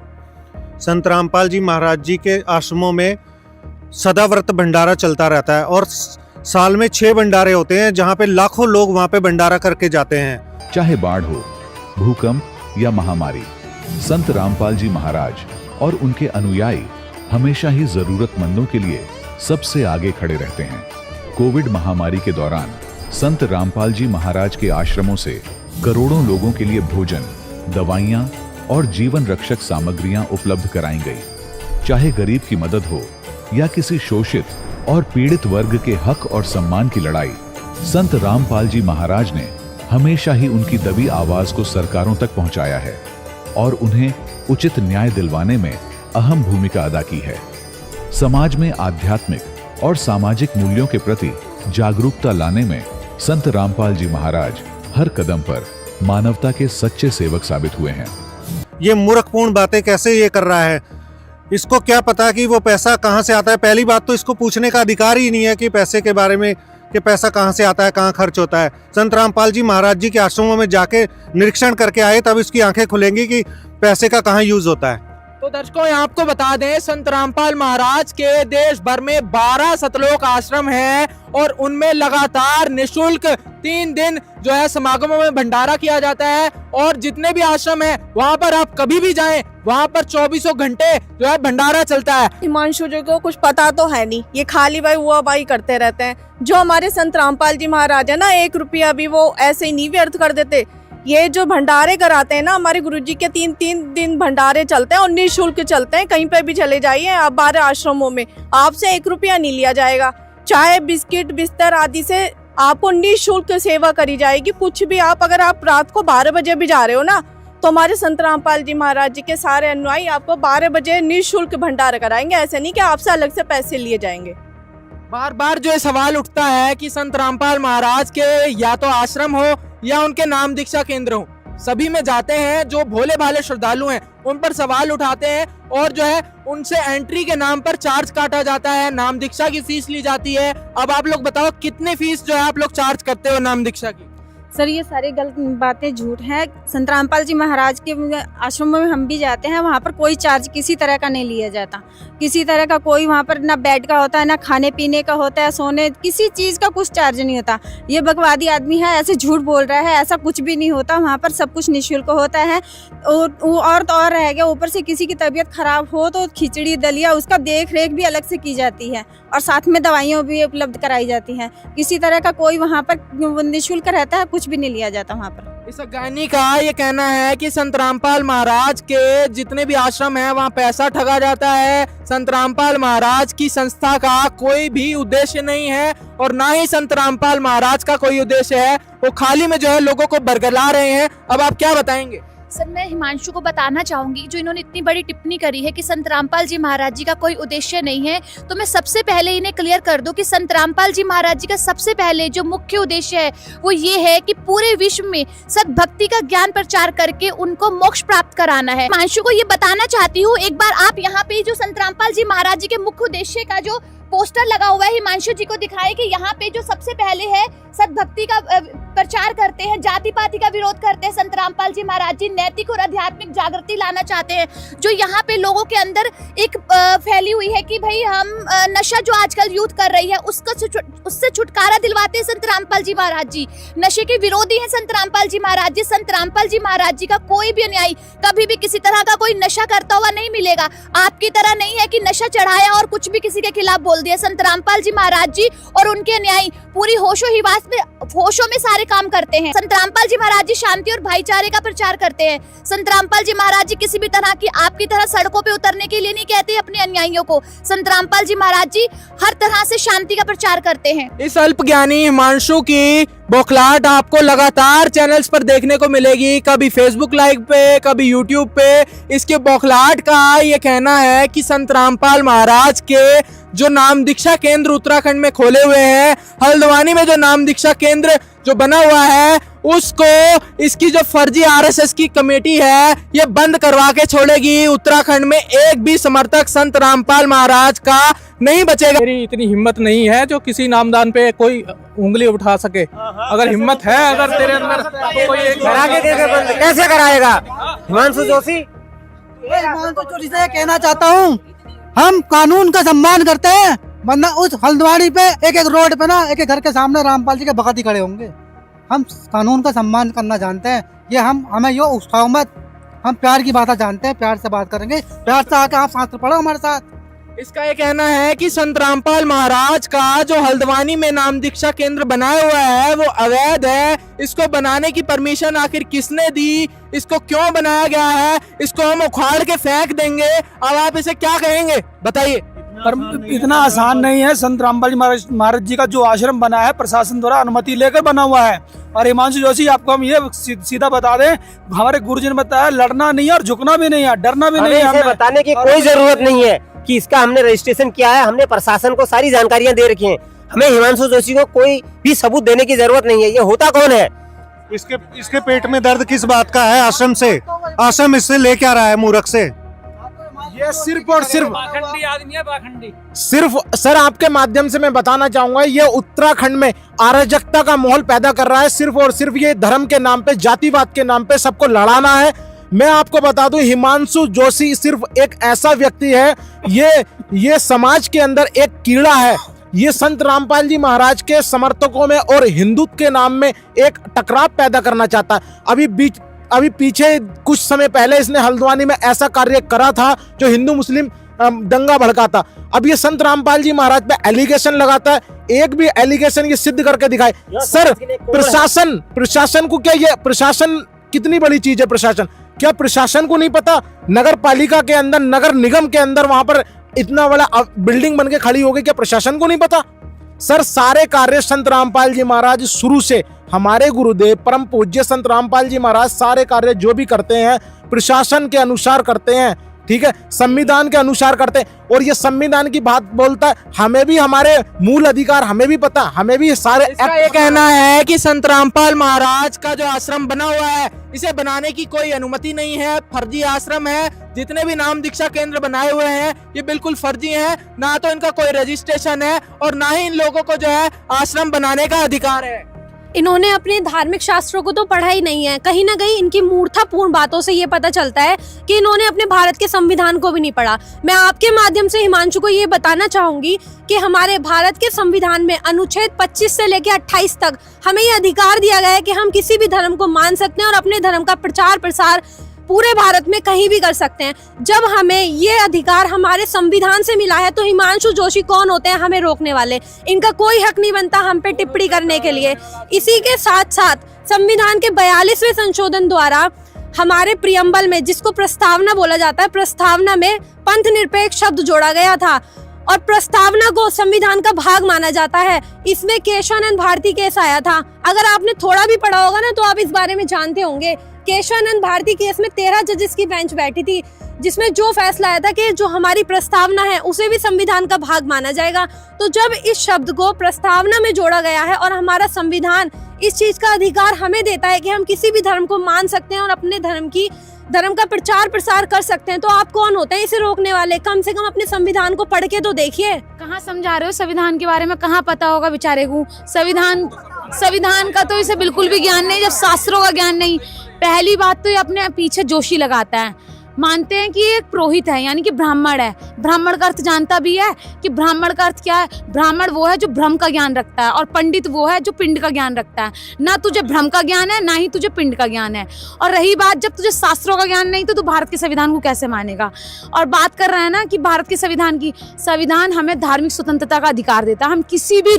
संत रामपाल जी महाराज जी के आश्रमों में सदाव्रत भंडारा चलता रहता है और साल में 6 भंडारे होते हैं जहाँ पे लाखों लोग वहाँ पे भंडारा करके जाते हैं। चाहे बाढ़ हो, भूकंप या महामारी, संत रामपाल जी महाराज और उनके अनुयायी हमेशा ही जरूरतमंदों के लिए सबसे आगे खड़े रहते हैं। कोविड महामारी के दौरान संत रामपाल जी महाराज के आश्रमों से करोड़ों लोगों के लिए भोजन, दवाइयां और जीवन रक्षक सामग्रियां उपलब्ध कराई गई। चाहे गरीब की मदद हो या किसी शोषित और पीड़ित वर्ग के हक और सम्मान की लड़ाई, संत रामपाल जी महाराज ने हमेशा ही उनकी दबी आवाज को सरकारों तक पहुंचाया है और उन्हें उचित न्याय दिलवाने में अहम भूमिका अदा की है। समाज में आध्यात्मिक और सामाजिक मूल्यों के प्रति जागरूकता लाने में संत रामपाल जी महाराज हर कदम पर मानवता के सच्चे सेवक साबित हुए हैं। ये मूर्खपूर्ण बातें कैसे ये कर रहा है? इसको क्या पता कि वो पैसा कहाँ से आता है? पहली बात तो इसको पूछने का अधिकार ही नहीं है कि पैसे के बारे में कि पैसा कहाँ से आता है, कहाँ खर्च होता है। संत रामपाल जी महाराज जी के आश्रमों में जाके निरीक्षण करके आए, तब इसकी आंखें खुलेंगी कि पैसे का कहाँ यूज होता है। तो दर्शकों यहाँ आपको बता दें, संत रामपाल महाराज के देश भर में 12 सतलोक आश्रम हैं और उनमें लगातार निशुल्क 3 दिन जो है समागमों में भंडारा किया जाता है। और जितने भी आश्रम हैं वहाँ पर आप कभी भी जाएं, वहाँ पर 24 घंटे जो है भंडारा चलता है। हिमांशु जी को कुछ पता तो है नहीं, ये खाली भाई हुआ भाई करते रहते हैं। जो हमारे संत रामपाल जी महाराज है ना, 1 रुपया भी वो ऐसे ही नहीं व्यर्थ कर देते। ये जो भंडारे कराते हैं ना, हमारे गुरुजी के 3 दिन भंडारे चलते हैं और निःशुल्क चलते हैं। कहीं पे भी चले जाइए आप 12 आश्रमों में, आपसे 1 रुपया नहीं लिया जाएगा। चाय बिस्किट बिस्तर आदि से आपको निःशुल्क सेवा करी जाएगी। कुछ भी आप, अगर आप रात को 12 बजे भी जा रहे हो ना, तो हमारे संत रामपाल जी महाराज जी के सारे अनुयायी आपको 12 बजे निःशुल्क भंडारा कराएंगे। ऐसे नहीं कि आपसे अलग से पैसे लिए जाएंगे। बार बार जो ये सवाल उठता है कि संत रामपाल महाराज के या तो आश्रम हो या उनके नाम दीक्षा केंद्र हो, सभी में जाते हैं जो भोले भाले श्रद्धालु हैं उन पर सवाल उठाते हैं और जो है उनसे एंट्री के नाम पर चार्ज काटा जाता है, नाम दीक्षा की फीस ली जाती है। अब आप लोग बताओ कितनी फीस जो है आप लोग चार्ज करते हो नाम दीक्षा की? सर ये सारी गलत बातें झूठ है। संत रामपाल जी महाराज के आश्रमों में हम भी जाते हैं, वहाँ पर कोई चार्ज किसी तरह का नहीं लिया जाता। किसी तरह का कोई वहाँ पर ना बेड का होता है, ना खाने पीने का होता है, सोने किसी चीज़ का कुछ चार्ज नहीं होता। ये बकवादी आदमी है, ऐसे झूठ बोल रहा है, ऐसा कुछ भी नहीं होता। वहाँ पर सब कुछ निःशुल्क होता है। और तो और रह गया, ऊपर से किसी की तबीयत खराब हो तो खिचड़ी दलिया उसका देख रेख भी अलग से की जाती है और साथ में दवाइयाँ भी उपलब्ध कराई जाती हैं। किसी तरह का कोई वहाँ पर निःशुल्क रहता है, कुछ भी नहीं लिया जाता वहाँ पर। इस ज्ञानी का ये कहना है कि संत रामपाल महाराज के जितने भी आश्रम हैं वहाँ पैसा ठगा जाता है। संत रामपाल महाराज की संस्था का कोई भी उद्देश्य नहीं है और ना ही संत रामपाल महाराज का कोई उद्देश्य है। वो खाली में जो है लोगों को बरगला रहे हैं। अब आप क्या बताएंगे? सर मैं हिमांशु को बताना चाहूंगी, जो इन्होंने इतनी बड़ी टिप्पणी करी है कि संत रामपाल जी महाराज जी का कोई उद्देश्य नहीं है, तो मैं सबसे पहले इन्हें क्लियर कर दूं कि संत रामपाल जी महाराज जी का सबसे पहले जो मुख्य उद्देश्य है वो ये है कि पूरे विश्व में सद्भक्ति का ज्ञान प्रचार करके उनको मोक्ष प्राप्त कराना है। हिमांशु को ये बताना चाहती हूँ, एक बार आप यहाँ पे जो संत रामपाल जी महाराज जी के मुख्य उद्देश्य का जो पोस्टर लगा हुआ है हिमांशु जी को दिखाए कि यहाँ पे जो सबसे पहले है सद्भक्ति का प्रचार करते हैं, जाति पाति का विरोध करते हैं। संत रामपाल जी महाराज जी नैतिक और आध्यात्मिक जागृति लाना चाहते हैं। जो यहाँ पे लोगों के अंदर एक फैली हुई है कि भाई हम नशा जो आजकल यूथ कर रही है उससे छुटकारा दिलवाते हैं संत रामपाल जी महाराज जी। नशे के विरोधी हैं संत रामपाल जी महाराज जी। संत रामपाल जी महाराज जी का कोई भी अनुयायी कभी भी किसी तरह का कोई नशा करता हुआ नहीं मिलेगा। आपकी तरह नहीं है कि नशा चढ़ाया और कुछ भी किसी के खिलाफ बोल दिया। संत रामपाल जी महाराज जी और उनके अनुयायी पूरी होशों में सारे काम करते हैं। संत रामपाल जी महाराज जी शांति और भाईचारे का प्रचार करते हैं। संत रामपाल जी महाराज जी किसी भी तरह की आपकी तरह सड़कों पे उतरने के लिए नहीं कहते अपने अनुयायियों को। संत रामपाल जी महाराज जी हर तरह से शांति का प्रचार करते हैं। इस अल्पज्ञानी हिमांशु की बौखलाहट आपको लगातार चैनल्स पर देखने को मिलेगी, कभी फेसबुक लाइव पे, कभी यूट्यूब पे। इसके बौखलाहट का ये कहना है कि संत रामपाल महाराज के जो नाम दीक्षा केंद्र उत्तराखंड में खोले हुए हैं, हल्द्वानी में जो नाम दीक्षा केंद्र जो बना हुआ है, उसको इसकी जो फर्जी आरएसएस की कमेटी है ये बंद करवा के छोड़ेगी। उत्तराखंड में एक भी समर्थक संत रामपाल महाराज का नहीं बचेगा। मेरी इतनी हिम्मत नहीं है जो किसी नामदान पे कोई उंगली उठा सके। अगर हिम्मत है, अगर तेरे अंदर तो कोई करा के देखे बंद कैसे कराएगा हिमांशु जोशी? हिमांशु जोशी से कहना चाहता हूँ, हम कानून का सम्मान करते हैं, वरना उस हल्द्वानी पे एक रोड पे ना एक घर के सामने रामपाल जी के भगत ही खड़े होंगे। हम कानून का सम्मान करना जानते हैं। ये हमें यो उठाओ मत, हम प्यार की बात जानते हैं, प्यार से बात करेंगे। प्यार से आके आप शास्त्र पढ़ो हमारे साथ। इसका ये कहना है कि संत रामपाल महाराज का जो हल्द्वानी में नाम दीक्षा केंद्र बनाया हुआ है वो अवैध है। इसको बनाने की परमिशन आखिर किसने दी, इसको क्यों बनाया गया है, इसको हम उखाड़ के फेंक देंगे। अब आप इसे क्या कहेंगे बताइए? पर इतना आसान नहीं है। संत रामपाल जी महाराज जी का जो आश्रम बना है प्रशासन द्वारा अनुमति लेकर बना हुआ है। और हिमांशु जोशी आपको हम ये सीधा बता दें, हमारे गुरुजी ने बताया लड़ना नहीं है और झुकना भी नहीं है, डरना भी नहीं है। हमें बताने की कोई जरूरत नहीं है कि इसका हमने रजिस्ट्रेशन किया है। हमने प्रशासन को सारी जानकारियां दे रखी हैं। हमें हिमांशु जोशी को कोई भी सबूत देने की जरूरत नहीं है। ये होता कौन है? इसके पेट में दर्द किस बात का है? आश्रम से, आश्रम इससे ले क्या रहा है मूर्ख से? ये सिर्फ और सिर्फ पाखंडी आदमी है, पाखंडी। सिर्फ सर आपके माध्यम से मैं बताना चाहूंगा, ये उत्तराखंड में अराजकता का माहौल पैदा कर रहा है। सिर्फ और सिर्फ ये धर्म के नाम पे, जातिवाद के नाम पे सबको लड़ाना है। मैं आपको बता दूं, हिमांशु जोशी सिर्फ एक ऐसा व्यक्ति है, ये समाज के अंदर एक कीड़ा है। ये संत रामपाल जी महाराज के समर्थकों में और हिंदुत्व के नाम में एक टकराव पैदा करना चाहता है। अभी पीछे कुछ समय पहले इसने हल्द्वानी में ऐसा कार्य करा था जो हिंदू मुस्लिम दंगा भड़काता। अब ये संत रामपाल जी महाराज पे एलिगेशन लगाता है, एक भी एलिगेशन ये सिद्ध करके दिखाए। सर प्रशासन को क्या, ये प्रशासन कितनी बड़ी चीज है? प्रशासन क्या, प्रशासन को नहीं पता? नगर पालिका के अंदर, नगर निगम के अंदर वहां पर इतना बड़ा बिल्डिंग बन के खड़ी हो गई, क्या प्रशासन को नहीं पता? सर सारे कार्य संत रामपाल जी महाराज शुरू से, हमारे गुरुदेव परम पूज्य संत रामपाल जी महाराज सारे कार्य जो भी करते हैं प्रशासन के अनुसार करते हैं, ठीक है, संविधान के अनुसार करते हैं। और ये संविधान की बात बोलता है, हमें भी हमारे मूल अधिकार हमें भी पता, हमें भी सारे। इसका ये कहना है कि संत रामपाल महाराज का जो आश्रम बना हुआ है, इसे बनाने की कोई अनुमति नहीं है, फर्जी आश्रम है। जितने भी नाम दीक्षा केंद्र बनाए हुए हैं ये बिल्कुल फर्जी हैं, ना तो इनका कोई रजिस्ट्रेशन है और ना ही इन लोगों को जो है आश्रम बनाने का अधिकार है। इन्होंने अपने धार्मिक शास्त्रों को तो पढ़ा ही नहीं है। कहीं ना कहीं इनकी मूर्खतापूर्ण बातों से ये पता चलता है कि इन्होंने अपने भारत के संविधान को भी नहीं पढ़ा। मैं आपके माध्यम से हिमांशु को ये बताना चाहूंगी कि हमारे भारत के संविधान में अनुच्छेद 25 से लेकर 28 तक हमें ये अधिकार दिया गया है कि हम किसी भी धर्म को मान सकते हैं और अपने धर्म का प्रचार प्रसार पूरे भारत में कहीं भी कर सकते हैं। जब हमें ये अधिकार हमारे संविधान से मिला है तो हिमांशु जोशी कौन होते हैं हमें रोकने वाले? इनका कोई हक नहीं बनता हम पे टिप्पणी करने के लिए। इसी के साथ साथ संविधान के 42वें संशोधन द्वारा हमारे प्रियम्बल में, जिसको प्रस्तावना बोला जाता है, प्रस्तावना में पंथ निरपेक्ष शब्द जोड़ा गया था और प्रस्तावना को संविधान का भाग माना जाता है। इसमें केशवानंद भारती केस आया था। अगर आपने थोड़ा भी पढ़ा होगा ना तो आप इस बारे में जानते होंगे। केशवानंद भारती केस में 13 जजेस की बेंच बैठी थी, जिसमें जो फैसला आया था कि जो हमारी प्रस्तावना है उसे भी संविधान का भाग माना जाएगा। तो जब इस शब्द को प्रस्तावना में जोड़ा गया है और हमारा संविधान इस चीज का अधिकार हमें देता है कि हम किसी भी धर्म को मान सकते हैं और अपने धर्म का प्रचार प्रसार कर सकते हैं, तो आप कौन होते हैं इसे रोकने वाले? कम से कम अपने संविधान को पढ़ के तो देखिए। कहाँ समझा रहे हो संविधान के बारे में? कहाँ पता होगा बेचारे को संविधान का? तो इसे बिल्कुल भी ज्ञान नहीं, जब शास्त्रों का ज्ञान नहीं। पहली बात तो ये अपने पीछे जोशी लगाता है, मानते हैं कि ये एक पुरोहित है, यानी कि ब्राह्मण है। ब्राह्मण का अर्थ जानता भी है कि ब्राह्मण का अर्थ क्या है? ब्राह्मण वो है जो ब्रह्म का ज्ञान रखता है और पंडित वो है जो पिंड का ज्ञान रखता है। ना तुझे ब्रह्म का ज्ञान है ना ही तुझे पिंड का ज्ञान है। और रही बात, जब तुझे शास्त्रों का ज्ञान नहीं तो तू भारत के संविधान को कैसे मानेगा? और बात कर रहे हैं ना कि भारत के संविधान की, संविधान हमें धार्मिक स्वतंत्रता का अधिकार देता है। हम किसी भी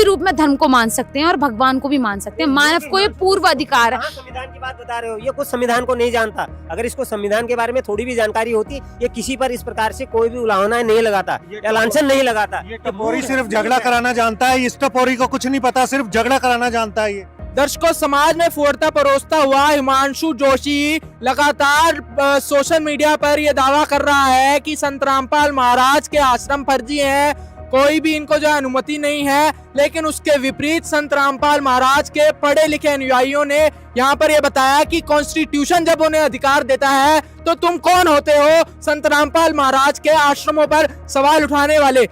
रूप में धर्म को मान सकते हैं और भगवान को भी मान सकते हैं। मानव को ये पूर्व अधिकार है। संविधान की बात बता रहे हो, ये कुछ संविधान को नहीं जानता। अगर इसको संविधान के बारे में थोड़ी भी जानकारी होती, ये किसी पर इस प्रकार से कोई भी उलाहना नहीं लगाता या लांछन नहीं लगाता। ये टपोरी सिर्फ झगड़ा कराना जानता है, इस टपोरी को कुछ नहीं पता, सिर्फ झगड़ा कराना जानता है। ये दर्शकों, समाज में फूटता परोसता हुआ हिमांशु जोशी लगातार सोशल मीडिया पर यह दावा कर रहा है कि संत रामपाल महाराज के आश्रम फर्जी हैं, कोई भी इनको जो अनुमति नहीं है। लेकिन उसके विपरीत संत रामपाल महाराज के पढ़े लिखे अनुयायियों ने यहाँ पर यह बताया कि कॉन्स्टिट्यूशन जब उन्हें अधिकार देता है तो तुम कौन होते हो संत रामपाल महाराज के आश्रमों पर सवाल उठाने वाले?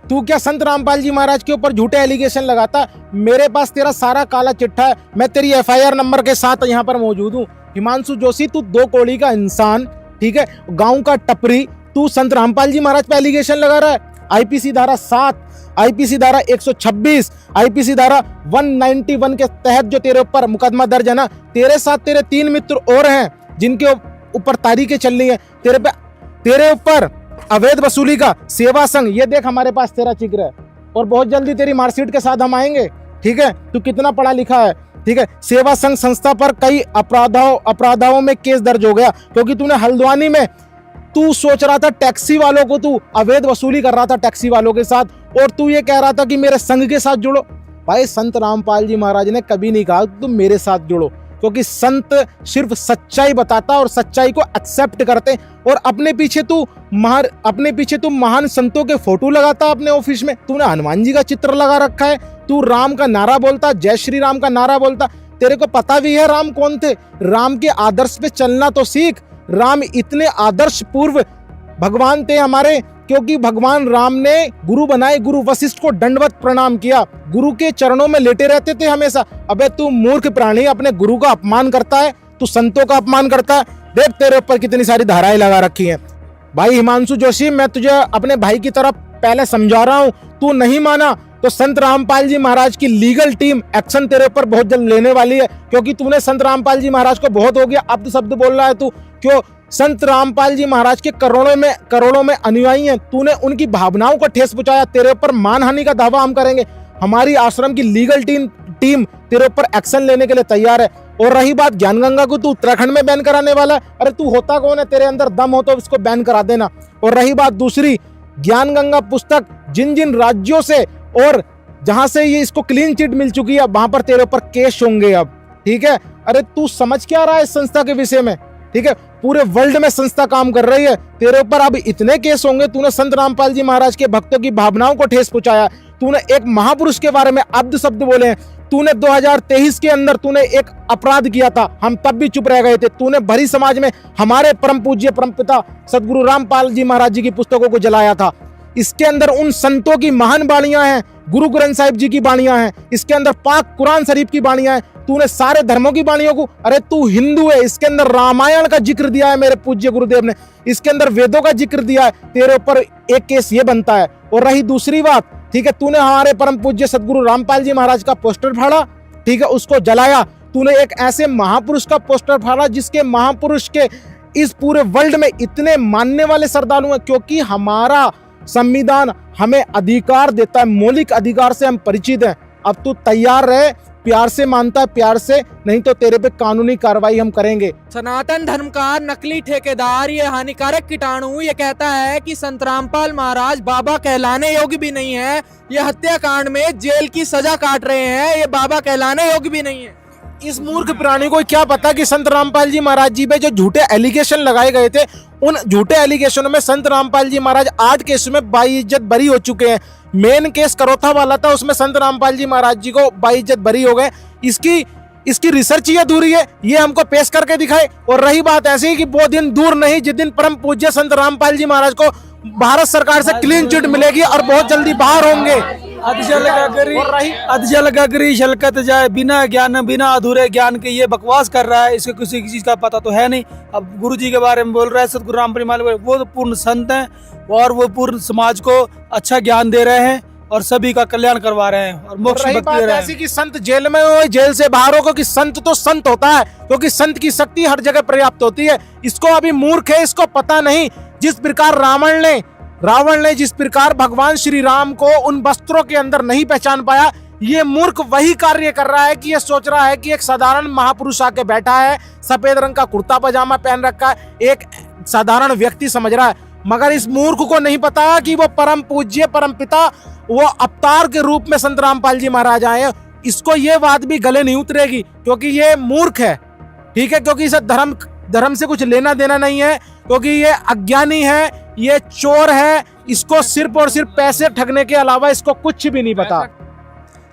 तू क्या संत रामपाल जी महाराज के ऊपर झूठे एलिगेशन लगाता? मेरे पास तेरा सारा काला चिट्ठा है, मैं तेरी FIR नंबर के साथ यहाँ पर मौजूद हूँ। हिमांशु जोशी, तू 2 कौड़ी का इंसान, ठीक है, गाँव का टपरी, तू संत रामपाल जी महाराज पे एलिगेशन लगा रहा है। IPC धारा 7, IPC धारा 126, IPC धारा 191 के तहत जो तेरे ऊपर मुकदमा दर्ज है ना, तेरे साथ तेरे 3 मित्र और हैं जिनके ऊपर तारीखें चल रही हैं तेरे ऊपर अवैध वसूली का सेवा संघ। ये देख हमारे पास तेरा चित्र है और बहुत जल्दी तेरी मार्कशीट के साथ हम आएंगे, ठीक है। तू कितना पढ़ा लिखा है, ठीक है। सेवा संघ संस्था पर कई अपराधों में केस दर्ज हो गया क्योंकि तूने हल्द्वानी में तू सोच रहा था टैक्सी वालों को, तू अवैध वसूली कर रहा था टैक्सी वालों के साथ, और तू ये कह रहा था कि मेरे संघ के साथ जुड़ो। भाई संत रामपाल जी महाराज ने कभी नहीं कहा तुम मेरे साथ जुड़ो, क्योंकि संत सिर्फ सच्चाई बताता और सच्चाई को एक्सेप्ट करते। और अपने पीछे तू महान संतों के फोटो लगाता अपने ऑफिस में। तूने हनुमान जी का चित्र लगा रखा है, तू राम का नारा बोलता, जय श्री राम का नारा बोलता। तेरे को पता भी है राम कौन थे? राम के आदर्श पे चलना तो सीख। राम इतने आदर्श पूर्व भगवान थे हमारे, क्योंकि भगवान राम ने गुरु बनाए, गुरु वशिष्ठ को दंडवत प्रणाम किया, गुरु के चरणों में लेटे रहते थे हमेशा। अबे तू मूर्ख प्राणी, अपने गुरु का अपमान करता है, तू संतों का अपमान करता है। देख तेरे ऊपर कितनी सारी धाराएं लगा रखी हैं। भाई हिमांशु जोशी, मैं तुझे अपने भाई की तरफ पहले समझा रहा हूँ, तू नहीं माना तो संत रामपाल जी महाराज की लीगल टीम एक्शन तेरे ऊपर बहुत जल्द लेने वाली है, क्योंकि तूने संत रामपाल जी महाराज को बहुत हो गया अब शब्द बोल रहा है तू। क्यों? संत रामपाल जी महाराज के करोड़ों में अनुयायी हैं, तूने उनकी भावनाओं को ठेस पहुंचाया, तेरे ऊपर मानहानि का दावा हम करेंगे। हमारी आश्रम की लीगल टीम तेरे ऊपर एक्शन लेने के लिए तैयार है। और रही बात ज्ञानगंगा को, तू उत्तराखंड में बैन कराने वाला है, अरे तू होता कौन है? तेरे अंदर दम हो तो इसको बैन करा देना। और रही बात दूसरी, ज्ञानगंगा पुस्तक जिन राज्यों से और जहां से ये इसको क्लीन चिट मिल चुकी है वहां पर तेरे ऊपर केस होंगे अब, ठीक है? अरे तू समझ क्या रहा है इस संस्था के विषय में, ठीक है? पूरे वर्ल्ड में संस्था काम कर रही है, तेरे ऊपर अब इतने केस होंगे। तूने संत रामपाल जी महाराज के भक्तों की भावनाओं को ठेस पहुंचाया, तूने एक महापुरुष के बारे में अब्द शब्द बोले हैं, तूने 2023 के अंदर तूने एक अपराध किया था, हम तब भी चुप रह गए थे। तूने भरी समाज में हमारे परम पूज्य परमपिता सदगुरु रामपाल जी महाराज जी की पुस्तकों को जलाया था। इसके अंदर उन संतों की महान बाणियां हैं, गुरु ग्रंथ साहिब जी की बाणियां हैं, इसके अंदर पाक कुरान शरीफ की बाणियां हैं। तूने सारे धर्मों की बाणियों को, अरे तू हिंदू है, इसके अंदर रामायण का जिक्र दिया है मेरे पूज्य गुरुदेव ने, इसके अंदर वेदों का जिक्र दिया है, तेरे ऊपर एक केस ये बनता है। और रही दूसरी बात, ठीक है, तूने हमारे परम पूज्य सदगुरु रामपाल जी महाराज का पोस्टर फाड़ा, ठीक है, उसको जलाया। तूने एक ऐसे महापुरुष का पोस्टर फाड़ा जिसके महापुरुष के इस पूरे वर्ल्ड में इतने मानने वाले श्रद्धालु हैं, क्योंकि हमारा संविधान हमें अधिकार देता है, मौलिक अधिकार से हम परिचित हैं। अब तू तैयार रहे, प्यार से मानता है प्यार से, नहीं तो तेरे पे कानूनी कार्रवाई हम करेंगे। सनातन धर्म का नकली ठेकेदार, ये हानिकारक कीटाणु, ये कहता है कि संत रामपाल महाराज बाबा कहलाने योग्य भी नहीं है, ये हत्याकांड में जेल की सजा काट रहे हैं, ये बाबा कहलाने योग्य भी नहीं है। इस मूर्ख प्राणी को क्या पता कि संत रामपाल जी महाराज जी पे जो झूठे एलिगेशन लगाए गए थे, उन झूठे एलिगेशनों में संत रामपाल जी महाराज 8 केस में बाइज्जत बरी हो चुके हैं। मेन केस करोथा वाला था, उसमें संत रामपाल जी महाराज जी को बाइज्जत बरी हो गए। इसकी रिसर्च ही अधूरी है, ये हमको पेश करके दिखाए। और रही बात ऐसी कि वो दिन दूर नहीं जिस दिन परम पूज्य संत रामपाल जी महाराज को भारत सरकार से क्लीन चिट मिलेगी और बहुत जल्दी बाहर होंगे। अधजल गगरी छलकत जाए, बिना ज्ञान बिना अधूरे ज्ञान के ये बकवास कर रहा है, इसको किसी चीज का पता तो है नहीं। अब गुरु जी के बारे में बोल रहा है, सतगुरु रामपाल महाराज, वो तो पूर्ण संत हैं और वो पूर्ण समाज को अच्छा ज्ञान दे रहे हैं और सभी का कल्याण करवा रहे हैं और मोक्ष भक्ति दे रहे हैं। ऐसी कि संत जेल में हो, जेल से बाहर हो, क्योंकि संत तो संत होता है, क्योंकि संत की शक्ति हर जगह पर्याप्त होती है। इसको अभी मूर्ख है, इसको पता नहीं। जिस प्रकार रावण ने जिस प्रकार भगवान श्री राम को उन वस्त्रों के अंदर नहीं पहचान पाया, ये मूर्ख वही कार्य कर रहा है कि ये सोच रहा है कि एक साधारण महापुरुष आके बैठा है, सफेद रंग का कुर्ता पजामा पहन रखा है, एक साधारण व्यक्ति समझ रहा है। मगर इस मूर्ख को नहीं पता कि वो परम पूज्य परम पिता, वो अवतार के रूप में संत रामपाल जी महाराज आए हैं। इसको ये बात भी गले नहीं उतरेगी, क्योंकि ये मूर्ख है, ठीक है, क्योंकि इसे धर्म से कुछ लेना देना नहीं है, क्योंकि ये अज्ञानी है, ये चोर है, इसको सिर्फ और सिर्फ पैसे ठगने के अलावा इसको कुछ भी नहीं पता।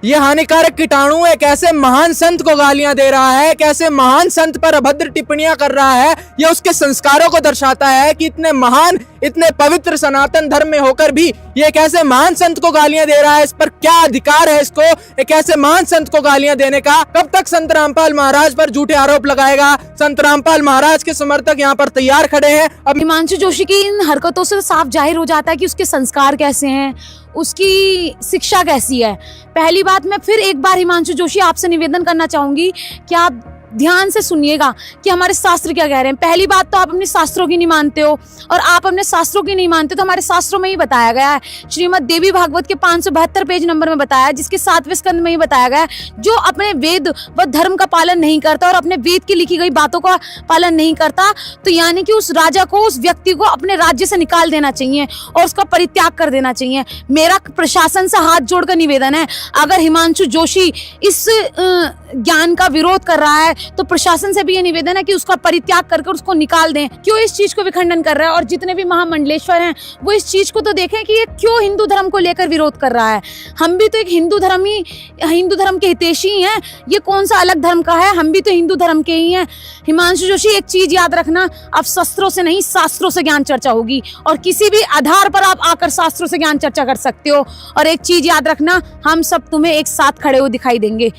ये हानिकारक कीटाणु एक ऐसे महान संत को गालियां दे रहा है, कैसे महान संत पर अभद्र टिप्पणियां कर रहा है। ये उसके संस्कारों को दर्शाता है कि इतने महान, इतने पवित्र सनातन धर्म में होकर भी ये एक ऐसे महान संत को गालियां दे रहा है। इस पर क्या अधिकार है इसको एक ऐसे महान संत को गालियां देने का? कब तक संत रामपाल महाराज पर झूठे आरोप लगाएगा? संत रामपाल महाराज के समर्थक यहाँ पर तैयार खड़े हैं। अब हिमांशु जोशी की इन हरकतों से साफ जाहिर हो जाता है कि उसके संस्कार कैसे हैं, उसकी शिक्षा कैसी है। पहली बात, मैं फिर एक बार हिमांशु जोशी आपसे निवेदन करना चाहूंगी कि आप ध्यान से सुनिएगा कि हमारे शास्त्र क्या कह रहे हैं। पहली बात तो आप अपने शास्त्रों की नहीं मानते हो, और आप अपने शास्त्रों की नहीं मानते तो हमारे शास्त्रों में ही बताया गया है, श्रीमद् देवी भागवत के 572 पेज नंबर में बताया है, जिसके 7वें स्कंद में ही बताया गया है, जो अपने वेद व धर्म का पालन नहीं करता और अपने वेद की लिखी गई बातों का पालन नहीं करता, तो यानी कि उस राजा को, उस व्यक्ति को अपने राज्य से निकाल देना चाहिए और उसका परित्याग कर देना चाहिए। मेरा प्रशासन से हाथ जोड़कर निवेदन है, अगर हिमांशु जोशी इस ज्ञान का विरोध कर रहा है, तो प्रशासन से भी ये निवेदन है कि उसका परित्याग करके उसको निकाल दें। क्यों इस चीज को विखंडन कर रहा है? और जितने भी महामंडलेश्वर हैं वो इस चीज को तो देखें कि ये क्यों हिंदू धर्म को लेकर विरोध कर रहा है। हम भी तो एक हिंदू धर्म के हितैषी हैं, ये कौन सा अलग धर्म का है? हम भी तो हिंदू धर्म के ही हैं। हिमांशु जोशी, एक चीज याद रखना, अब शस्त्रों से नहीं शास्त्रों से ज्ञान चर्चा होगी और किसी भी आधार पर आप आकर शास्त्रों से ज्ञान चर्चा कर सकते हो। और एक चीज याद रखना, हम सब तुम्हें एक साथ खड़े हुए दिखाई देंगे।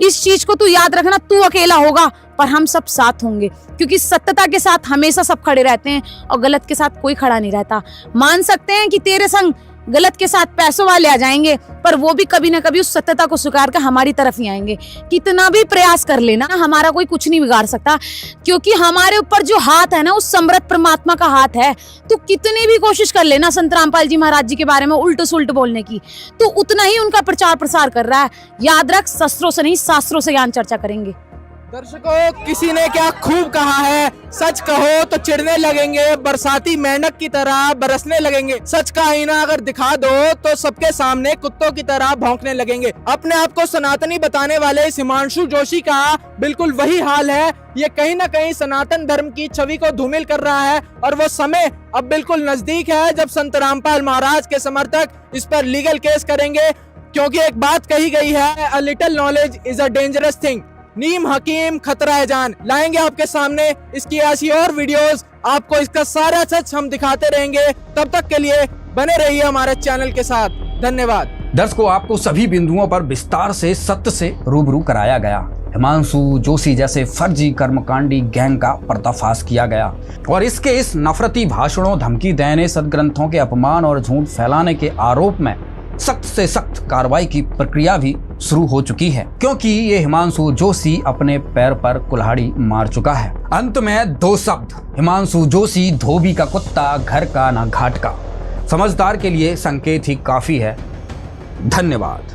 इस चीज को तू याद रखना, तू अकेला होगा पर हम सब साथ होंगे, क्योंकि सत्यता के साथ हमेशा सब खड़े रहते हैं और गलत के साथ कोई खड़ा नहीं रहता। मान सकते हैं कि तेरे संग गलत के साथ पैसों वाले आ जाएंगे, पर वो भी कभी ना कभी उस सत्यता को स्वीकार कर हमारी तरफ ही आएंगे। कितना भी प्रयास कर लेना, हमारा कोई कुछ नहीं बिगाड़ सकता, क्योंकि हमारे ऊपर जो हाथ है ना, उस समर्थ परमात्मा का हाथ है। तो कितनी भी कोशिश कर लेना संत रामपाल जी महाराज जी के बारे में उल्ट सुल्ट बोलने की, तो उतना ही उनका प्रचार प्रसार कर रहा है। याद रख, शस्त्रों से नहीं शास्त्रों से ज्ञान चर्चा करेंगे। दर्शकों, किसी ने क्या खूब कहा है, सच कहो तो चिढ़ने लगेंगे, बरसाती मेंढक की तरह बरसने लगेंगे। सच का आईना अगर दिखा दो तो सबके सामने कुत्तों की तरह भौंकने लगेंगे। अपने आप को सनातनी बताने वाले इस हिमांशु जोशी का बिल्कुल वही हाल है। ये कहीं ना कहीं सनातन धर्म की छवि को धूमिल कर रहा है और वो समय अब बिल्कुल नजदीक है जब संत रामपाल महाराज के समर्थक इस पर लीगल केस करेंगे, क्योंकि एक बात कही गई है, a little knowledge is a dangerous thing. नीम हकीम खतरा है जान। लाएंगे आपके सामने इसकी ऐसी और वीडियोस, आपको इसका सारा सच हम दिखाते रहेंगे। तब तक के लिए बने रहिए हमारे चैनल के साथ। धन्यवाद। दर्शकों, आपको सभी बिंदुओं पर विस्तार से सत्य से रूबरू कराया गया। हिमांशु जोशी जैसे फर्जी कर्मकांडी गैंग का पर्दाफाश किया गया और इसके इस नफरती भाषणों, धमकी देने, सदग्रंथों के अपमान और झूठ फैलाने के आरोप में सख्त से सख्त कार्रवाई की प्रक्रिया भी शुरू हो चुकी है, क्योंकि ये हिमांशु जोशी अपने पैर पर कुल्हाड़ी मार चुका है। अंत में दो शब्द, हिमांशु जोशी धोबी का कुत्ता, घर का ना घाट का। समझदार के लिए संकेत ही काफी है। धन्यवाद।